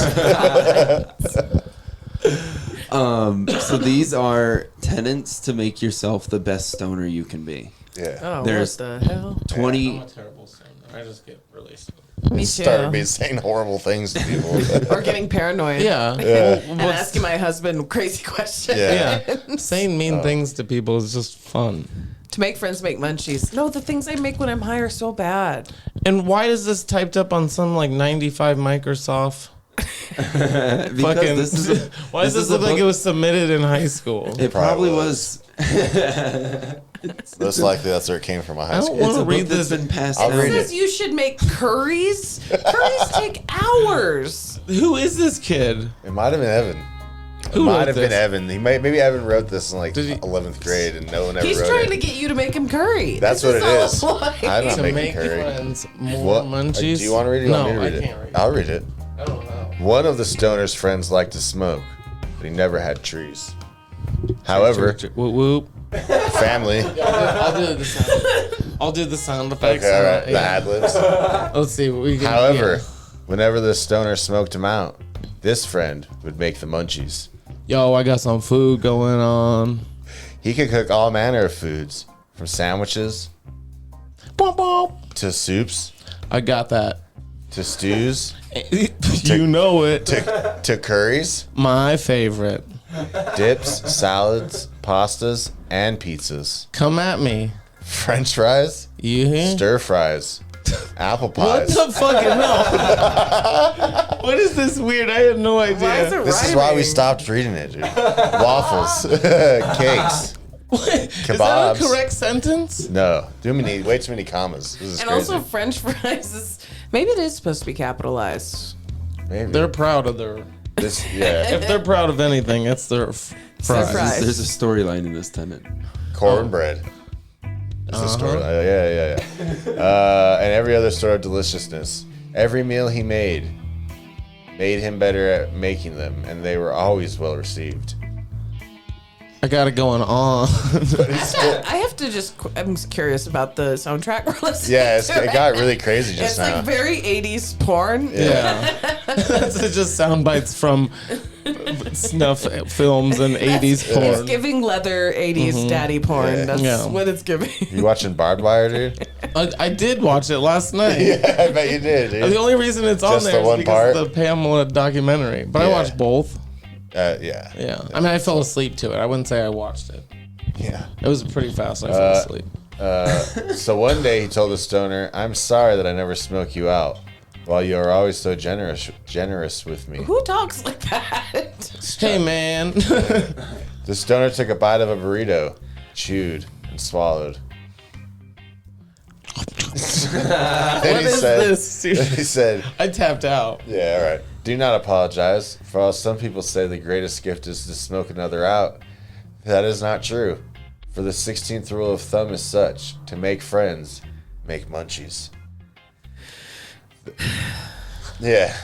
So these are tenets to make yourself the best stoner you can be. Yeah. Oh, There's what the hell? 20. I'm a terrible stoner. I just get really stoned. Me Started too. me saying horrible things to people. Or getting paranoid. Yeah. And asking my husband crazy questions. Yeah. Saying mean things to people is just fun. To make friends make munchies. No, the things I make when I'm high are so bad. And why is this typed up on some like 95 Microsoft? Fucking, This is why does this a look like book- it was submitted in high school? It probably was. Most likely that's where it came from, my high I don't school. want It's to a read book that's this. been passed I'll down. read It it. says you should make curries. Curries take hours. Who is this kid? It might have been Evan. It Who might wrote have this? been Evan. Maybe Evan wrote this in like Did he- 11th grade and no one ever He's wrote trying it. to get you to make him curry. That's This what it all is. a lie. I'm not To making make curry. friends more What? munchies. Do you want to read it? You No, want me to read I it? can't read it. I'll read it. I don't know. One of the stoner's friends liked to smoke, but he never had trees. However, Whoop whoop. family. I'll do the sound effects. Okay, all right. The Yeah. ad libs. Let's see what we can. However, yeah. whenever the stoner smoked him out, this friend would make the munchies. Yo, I got some food going on. He could cook all manner of foods, from sandwiches Bom, bom. to soups I got that. to stews You know it. to curries, My favorite. dips, salads, pastas, and pizzas. Come at me. French fries, You hear? stir fries, apple What pies. the fucking no? What is this weird? I have no idea. Why is it This is why we rhyming? stopped reading it, dude. Waffles, cakes. Is that Kebabs. a correct sentence? No, way too many commas. This is And crazy. also French fries is maybe it is supposed to be capitalized. Maybe. They're proud of their. This, yeah. If they're proud of anything, it's their fries. fries. There's a storyline in this tenet. Cornbread. It's a story. Yeah. And every other sort of deliciousness. Every meal he made him better at making them, and they were always well received. I got it going on. I have to just. I'm curious about the soundtrack we're listening Yeah, to. it got really crazy just It's now. like very 80s porn. Yeah. It's just sound bites from snuff films and 80s It's porn. giving leather 80s daddy porn. Yeah. That's Yeah. what it's giving. You watching Barbed Wire, dude? I did watch it last night. Yeah, I bet you did, dude. The only reason it's on Just there the is one because part? of the Pamela documentary. But I Yeah. watched both. Yeah. Yeah. I mean, I fell asleep to it. I wouldn't say I watched it. Yeah. It was pretty fast. I fell asleep. So one day he told the stoner, "I'm sorry that I never smoke you out, while you are always so generous with me." Who talks like that? Hey, man. The stoner took a bite of a burrito, chewed, and swallowed. What is this? He said, I tapped out. "Yeah, all right. Do not apologize. For while some people say the greatest gift is to smoke another out, that is not true. For the 16th rule of thumb is such: to make friends, make munchies." Yeah.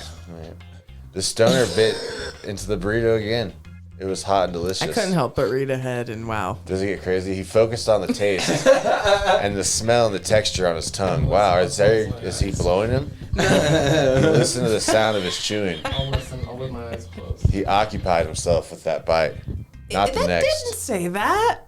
The stoner bit into the burrito again. It was hot and delicious. I couldn't help but read ahead and wow. Does it get crazy? He focused on the taste and the smell and the texture on his tongue. Wow, is he blowing him? Listen to the sound of his chewing. I'll listen. I'll leave my eyes closed. He occupied himself with that bite. Not the That next. didn't say that.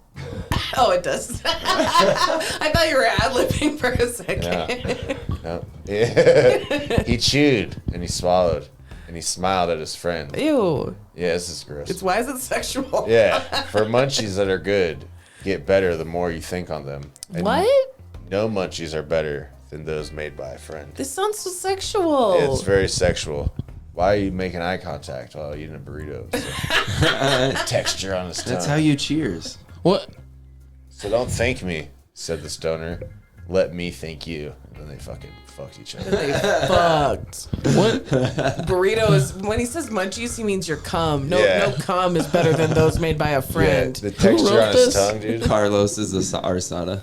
Oh, it does. I thought you were ad-libbing for a second. No. Yeah. He chewed and he swallowed and he smiled at his friend. Ew. Yeah, this is gross. Why is it sexual? Yeah, for munchies that are good, get better the more you think on them. And What? no munchies are better than those made by a friend. This sounds so sexual. It's very sexual. Why are you making eye contact while eating a burrito? So, texture on his tongue. That's how you cheers. What? So don't thank me, said the stoner. Let me thank you. And then they fucking fucked each other. They fucked. What? Burrito is when he says munchies, he means your cum. No, Yeah. no cum is better than those made by a Yeah, friend. the texture wrote on his this? tongue, dude. Carlos is the Arsada.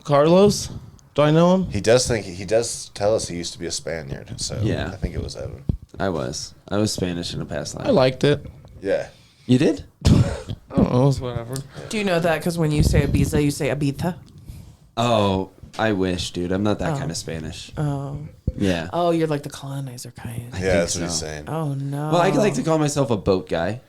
Carlos? Do I know him? He does tell us he used to be a Spaniard. So Yeah. I think it was Evan. I was Spanish in a past life. I liked it. Yeah. You did? I don't know. It was whatever. Do you know that? Because when you say Ibiza, you say Ibiza. Oh, I wish, dude. I'm not that kind of Spanish. Oh. Yeah. Oh, you're like the colonizer kind. I Yeah, think that's what he's so. saying. Oh no. Well, I like to call myself a boat guy.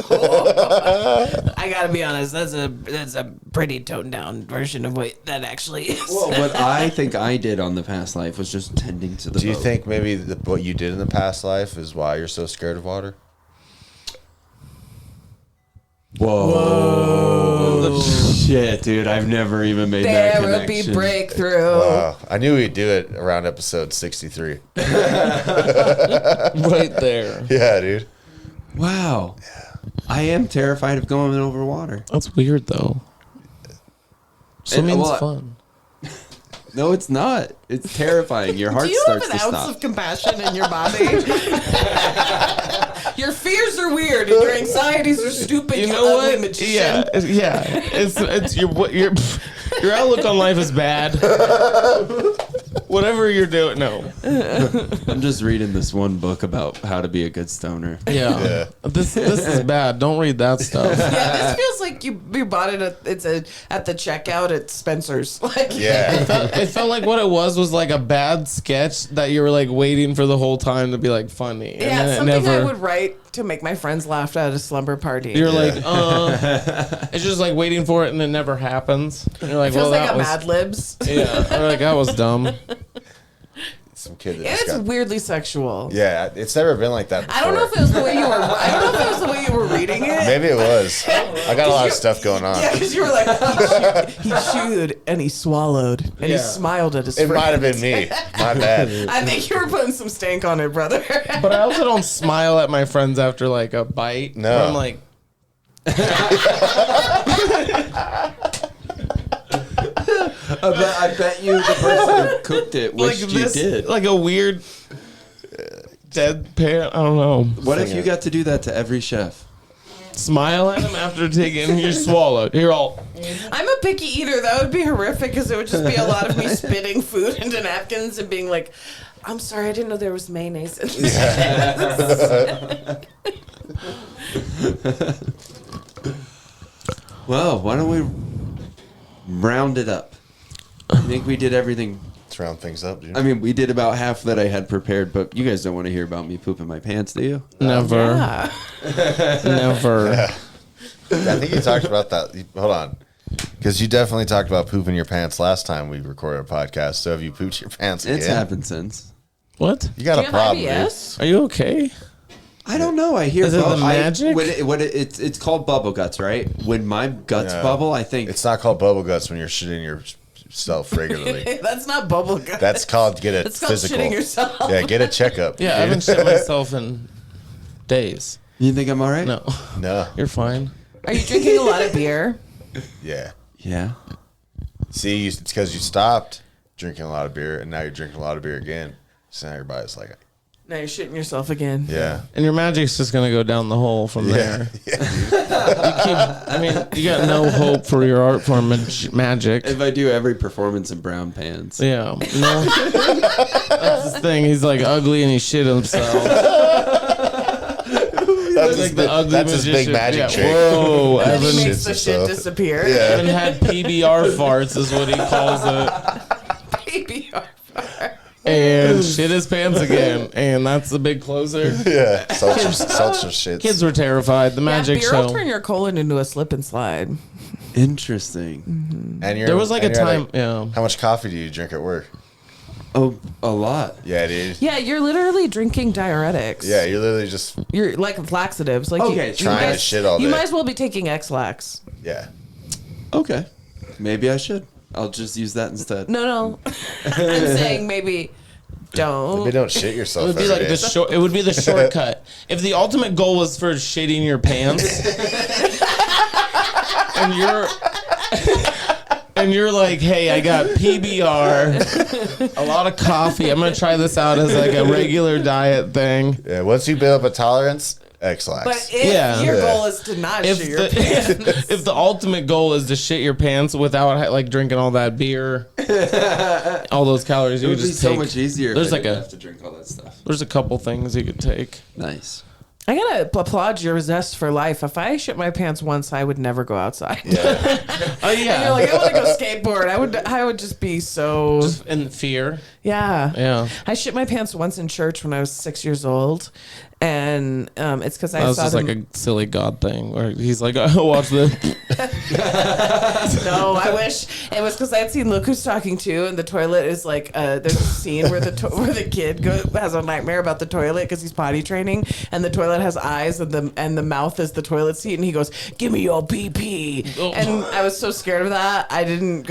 I gotta be honest. That's a pretty toned down version of what that actually is. Well, what I think I did on the past life was just tending to the Do you boat. think maybe what you did in the past life is why you're so scared of water? Whoa. Shit, dude. I've never even made that Therapy connection. breakthrough. Wow. I knew we'd do it around episode 63. Right there. Yeah, dude. Wow. I am terrified of going over water. That's weird though. Swimming's well, fun. No, it's not. It's terrifying. Your heart Do you have starts an to ounce stop. of compassion in your body? Your fears are weird and your anxieties are stupid. You You know ugly what? magician. Yeah. It's your outlook on life is bad. Whatever you're doing, no. I'm just reading this one book about how to be a good stoner. Yeah. This is bad. Don't read that stuff. Yeah, this feels like you bought it at the checkout at Spencer's. Like Yeah. It felt like what it was like a bad sketch that you were like waiting for the whole time to be like funny. And yeah, then it something never, I would write to make my friends laugh at a slumber party. You're like, it's just like waiting for it and it never happens. And you're like, it feels well, like that a was, Mad Libs. yeah. You're like, that was dumb. Some kid that And just it's got... weirdly sexual. Yeah, it's never been like that before. I don't know if it was the way you were. I don't know if it was the way you were reading it. Maybe it was. I got a lot of stuff going on. Yeah, because you were like, he chewed and he swallowed and he Yeah. smiled at his It friend. might have been me. My bad. I think you were putting some stank on it, brother. But I also don't smile at my friends after like a bite. No. I'm like, I bet you the person who cooked it wished you did. like a weird deadpan. I don't know. What if you got to do that to every chef? Smile at him after taking your swallowed. Here, all. I'm a picky eater. That would be horrific because it would just be a lot of me spitting food into napkins and being like, I'm sorry, I didn't know there was mayonnaise in this. Well, why don't we round it up? I think we did everything. Let's round things up, dude. I mean, we did about half that I had prepared, but you guys don't want to hear about me pooping my pants, do you? Never. Yeah. Never. I think you talked about that. Hold on. Because you definitely talked about pooping your pants last time we recorded a podcast. So have you pooped your pants again? It's happened since. What? You got Do a you have problem, dude. IBS? Are you okay? I don't know. I hear Is it the magic? It's called bubble guts, right? When my guts Yeah. bubble, I think It's not called bubble guts when you're shitting yourself regularly. That's not bubble gut. That's called get a It's called physical. shitting yourself. Yeah, get a checkup. Yeah, I haven't shit myself in days. you think I'm all right. No, No. you're fine. Are you drinking a lot of beer? Yeah. Yeah. See, it's because you stopped drinking a lot of beer, and now you're drinking a lot of beer again. So now your body's like, Now you're shitting yourself again. yeah. And your magic's just gonna go down the hole from there. I mean, you got no hope for your art form, magic. If I do every performance in brown pants. Yeah, no. That's the thing. He's like ugly and he shit himself. That's Like the ugly that's his big magician. magic Yeah, trick. whoa, And Evan. he makes shits the shit himself. disappear. Evan had PBR farts, is what he calls it, PBR. and shit his pants again, and that's the big closer. Yeah. Seltzer shits. Kids were terrified. The magic beer will show. turn your colon into a slip and slide. Interesting. And you're, There was like a and you're time. Yeah. How much coffee do you drink at work? Oh, a lot. Yeah, dude. Yeah, you're literally drinking diuretics. Yeah, you're literally just, You're like laxatives. Like Okay, you trying to guys- shit all You day. might as well be taking X-Lax. yeah. Okay. Maybe I should. I'll just use that instead. No. I'm saying maybe don't. Maybe don't shit It yourself would be every like day. the short. It would be the shortcut. If the ultimate goal was for shitting your pants, and you're like, hey, I got PBR, a lot of coffee. I'm gonna try this out as like a regular diet thing. Yeah, once you build up a tolerance, X-Lax. But if your goal is to not shit your pants. If the ultimate goal is to shit your pants without like drinking all that beer, all those calories, It you would would be just so take. much easier. There's if I like didn't a have to drink all that stuff. there's a couple things you could take. Nice. I gotta applaud your zest for life. If I shit my pants once, I would never go outside. Yeah. Oh yeah, And you're like, I want to go skateboard. I would just be so. just in fear. Yeah. Yeah. I shit my pants once in church when I was 6 years old. And it's because I That was saw just them. like a silly God thing where he's like, oh, watch this. No, I wish it was because I had seen Look Who's Talking To, and the toilet is like there's a scene where the kid has a nightmare about the toilet because he's potty training, and the toilet has eyes, and the mouth is the toilet seat, and he goes, "Give me your pee pee," and I was so scared of that I didn't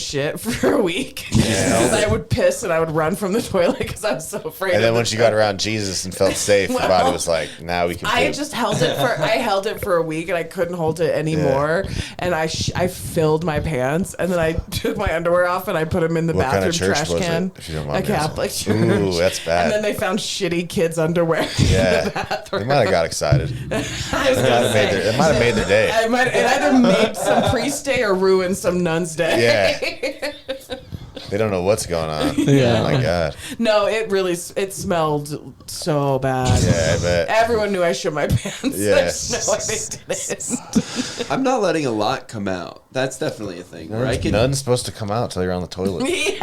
shit for a week because I would piss and I would run from the toilet because I was so afraid. And then of once you got around Jesus and felt safe, your body was like, now we can. I poop. just held it for a week and I couldn't hold it anymore. And I filled my pants and then I took my underwear off and I put them in the What kind bathroom of church trash was can. it, if you don't mind A me Catholic asking? church. Ooh, that's bad. And then they found shitty kids' underwear. Yeah, in the bathroom. they might have got excited. It might have made their day. It either made some priest day or ruined some nun's day. Yeah. They don't know what's going on. Yeah. Oh my God. No, it smelled so bad. Yeah, I bet. Everyone knew I shit my pants. Yeah. There's no way they didn't. I'm not letting a lot come out. That's definitely a thing. Where I can, None's supposed to come out till you're on the toilet. Yeah.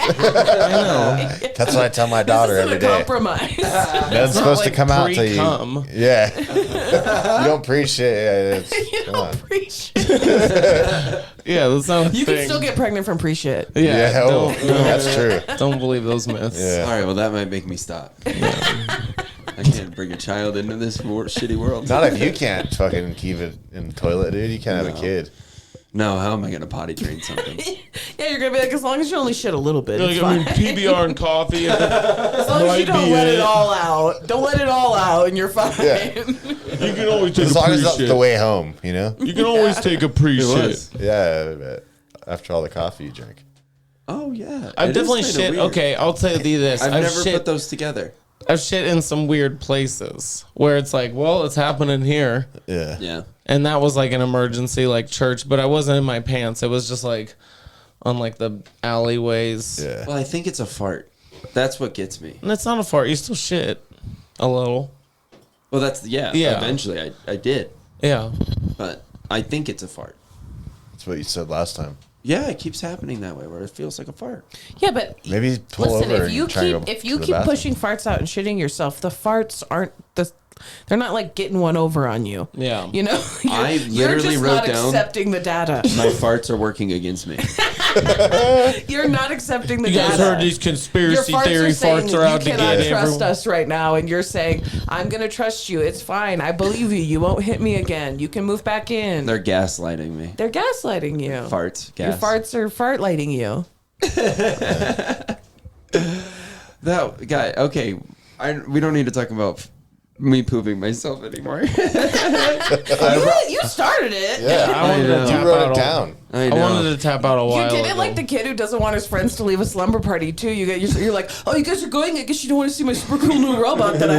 That's what I tell my daughter This every isn't a day. compromise. None's supposed like to come out till you. pre-cum. Yeah. You don't preach it. Yeah, You come don't on. appreciate. Yeah, that's not a You thing. can still get pregnant from pre-shit. Yeah, That's true. don't believe those myths. Yeah. all right, well, that might make me stop. I can't bring a child into this shitty world. Not if you can't fucking keep it in the toilet, dude. You can't have a No. kid. No, how am I going to potty train something? Yeah, you're gonna be like, as long as you only shit a little bit, it's Like, I mean, fine. PBR and coffee. As long as you might don't be let it it. all out. Don't let it all out, and you're fine. Yeah. You can always take As a long as pre-shit. it's the way home, you know? You can always take a pre-shit. was. Yeah, I bet. After all the coffee you drink. Oh, yeah. I've It is definitely kinda shit. weird. Okay, I'll tell you this. I've never shit, put those together. I've shit in some weird places where it's like, well, it's happening here. Yeah. Yeah. And that was like an emergency, like church, but I wasn't in my pants. It was just like on like the alleyways. Yeah. Well, I think it's a fart. That's what gets me. And it's not a fart. You still shit a little. Well, that's, yeah. Eventually, I did. Yeah. But I think it's a fart. That's what you said last time. Yeah, it keeps happening that way, where it feels like a fart. Yeah, but Maybe pull listen, over if you and try and keep go if you to the keep bathroom. pushing farts out and shitting yourself, the farts aren't they're not like getting one over on you. Yeah. You know, I you're literally just wrote not down- accepting the data. My farts are working against me. You're not accepting the You guys data. heard these Your conspiracy farts theory are saying farts are out to you cannot get trust everyone. us right now, and you're saying I'm gonna trust you. It's fine. I believe you. You won't hit me again. You can move back in. They're gaslighting me. They're gaslighting you. Farts, Your gas. farts are fart-lighting you. That guy. Okay, we don't need to talk about me pooping myself anymore. You started it. Yeah, I wanted to you tap wrote out it down. I I know. wanted to tap out a while You did ago. it like the kid who doesn't want his friends to leave a slumber party too. You're like, oh, you guys are going. I guess you don't want to see my super cool new robot that I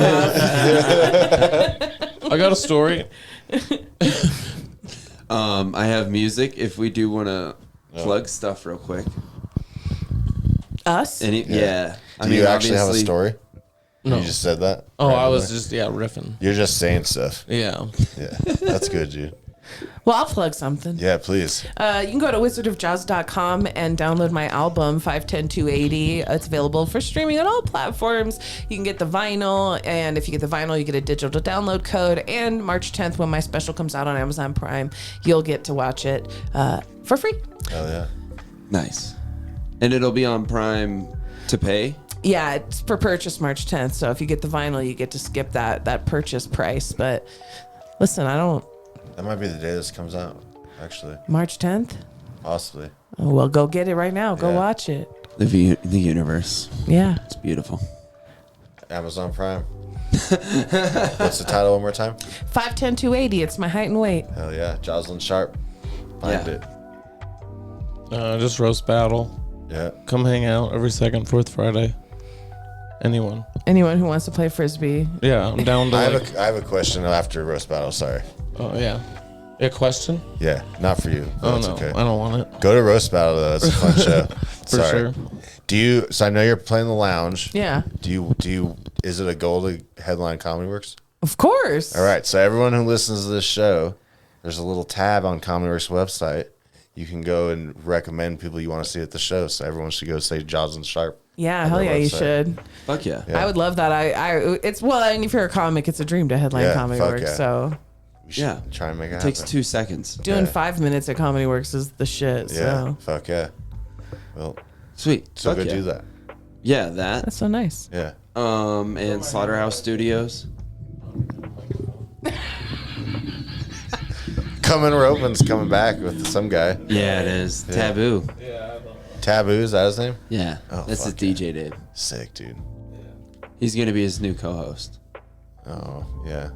have. I got a story. I have music. If we do want to plug stuff real quick. Us? Yeah. Do you actually have a obviously- story? No. You just said that? Oh, I randomly? was just riffing. You're just saying stuff. Yeah. Yeah. That's good, dude. Well, I'll plug something. Yeah, please. You can go to wizardofjazz.com and download my album 510280. It's available for streaming on all platforms. You can get the vinyl, and if you get the vinyl, you get a digital download code. And March 10th, when my special comes out on Amazon Prime, you'll get to watch it for free. Hell yeah. Nice. And it'll be on Prime to pay. Yeah, it's for purchase March 10th. So if you get the vinyl, you get to skip that purchase price. But listen, That might be the day this comes out, actually. March 10th? Possibly. Oh, well, go get it right now. Go Yeah. watch it. The universe. Yeah. It's beautiful. Amazon Prime. What's the title one more time? 510280. It's my height and weight. Hell yeah. Jozalyn Sharp. Find Yeah. it. Just roast battle. Yeah. Come hang out every second, fourth Friday Anyone. Anyone who wants to play frisbee. Yeah, I'm down to I have a question after roast battle. Sorry. Oh, yeah. A question? Yeah, not for you. Oh, That's no. okay. I don't want it. Go to roast battle though. It's a fun show. For sure. Do you? So I know you're playing the lounge. Yeah. Do you? Is it a goal to headline Comedy Works? Of course. All right. So everyone who listens to this show, there's a little tab on Comedy Works website. You can go and recommend people you want to see at the show. So everyone should go say Jozalyn Sharp. Yeah, hell yeah, you should. Fuck yeah. Yeah. I would love that. And if you're a comic, it's a dream to headline Comedy fuck Works. yeah. So We should Yeah. try and make it It happen. takes 2 seconds. doing Yeah. 5 minutes at Comedy Works is the shit. Yeah. So Fuck yeah. Well, Sweet. so Fuck go yeah. do that. Yeah, that. that's so nice. Yeah. And Slaughterhouse Studios. Coming Roman's coming back with some guy. Yeah, it is. Taboo. Taboo, is that his name? Yeah. Oh, That's his fuck DJ Dave. Sick, dude. He's going to be his new co-host. Oh, yeah.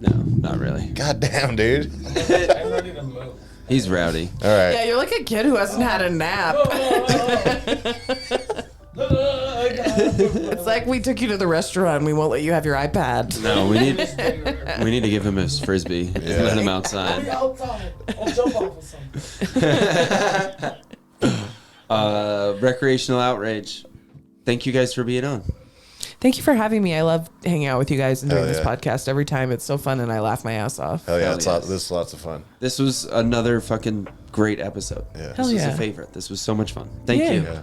No, not really. God damn, dude. I'm ready to move. He's rowdy. All right. Yeah, you're like a kid who hasn't had a nap. It's like we took you to the restaurant and we won't let you have your iPad. No, we need to give him his frisbee and let him outside. Outside. I'll jump off of something. Recreational Outrage. Thank you guys for being on. Thank you for having me. I love hanging out with you guys and doing Hell this yeah. podcast every time. It's so fun and I laugh my ass off. Hell yeah. Hell This yes. is lots of fun. This was another fucking great episode. Yeah. Hell This was yeah. a favorite. This was so much fun. Thank Yeah. you. Yeah.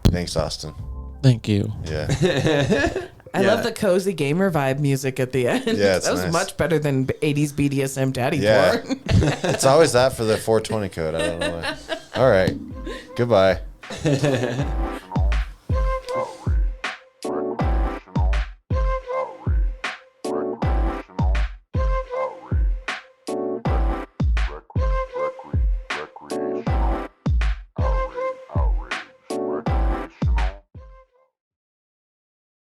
Thanks, Austin. Thank you. Yeah. I Yeah. love the cozy gamer vibe music at the end. Yeah, it's that was nice. much better than 80s BDSM daddy Yeah. porn. It's always that for the 420 code. I don't know why. All right. Goodbye.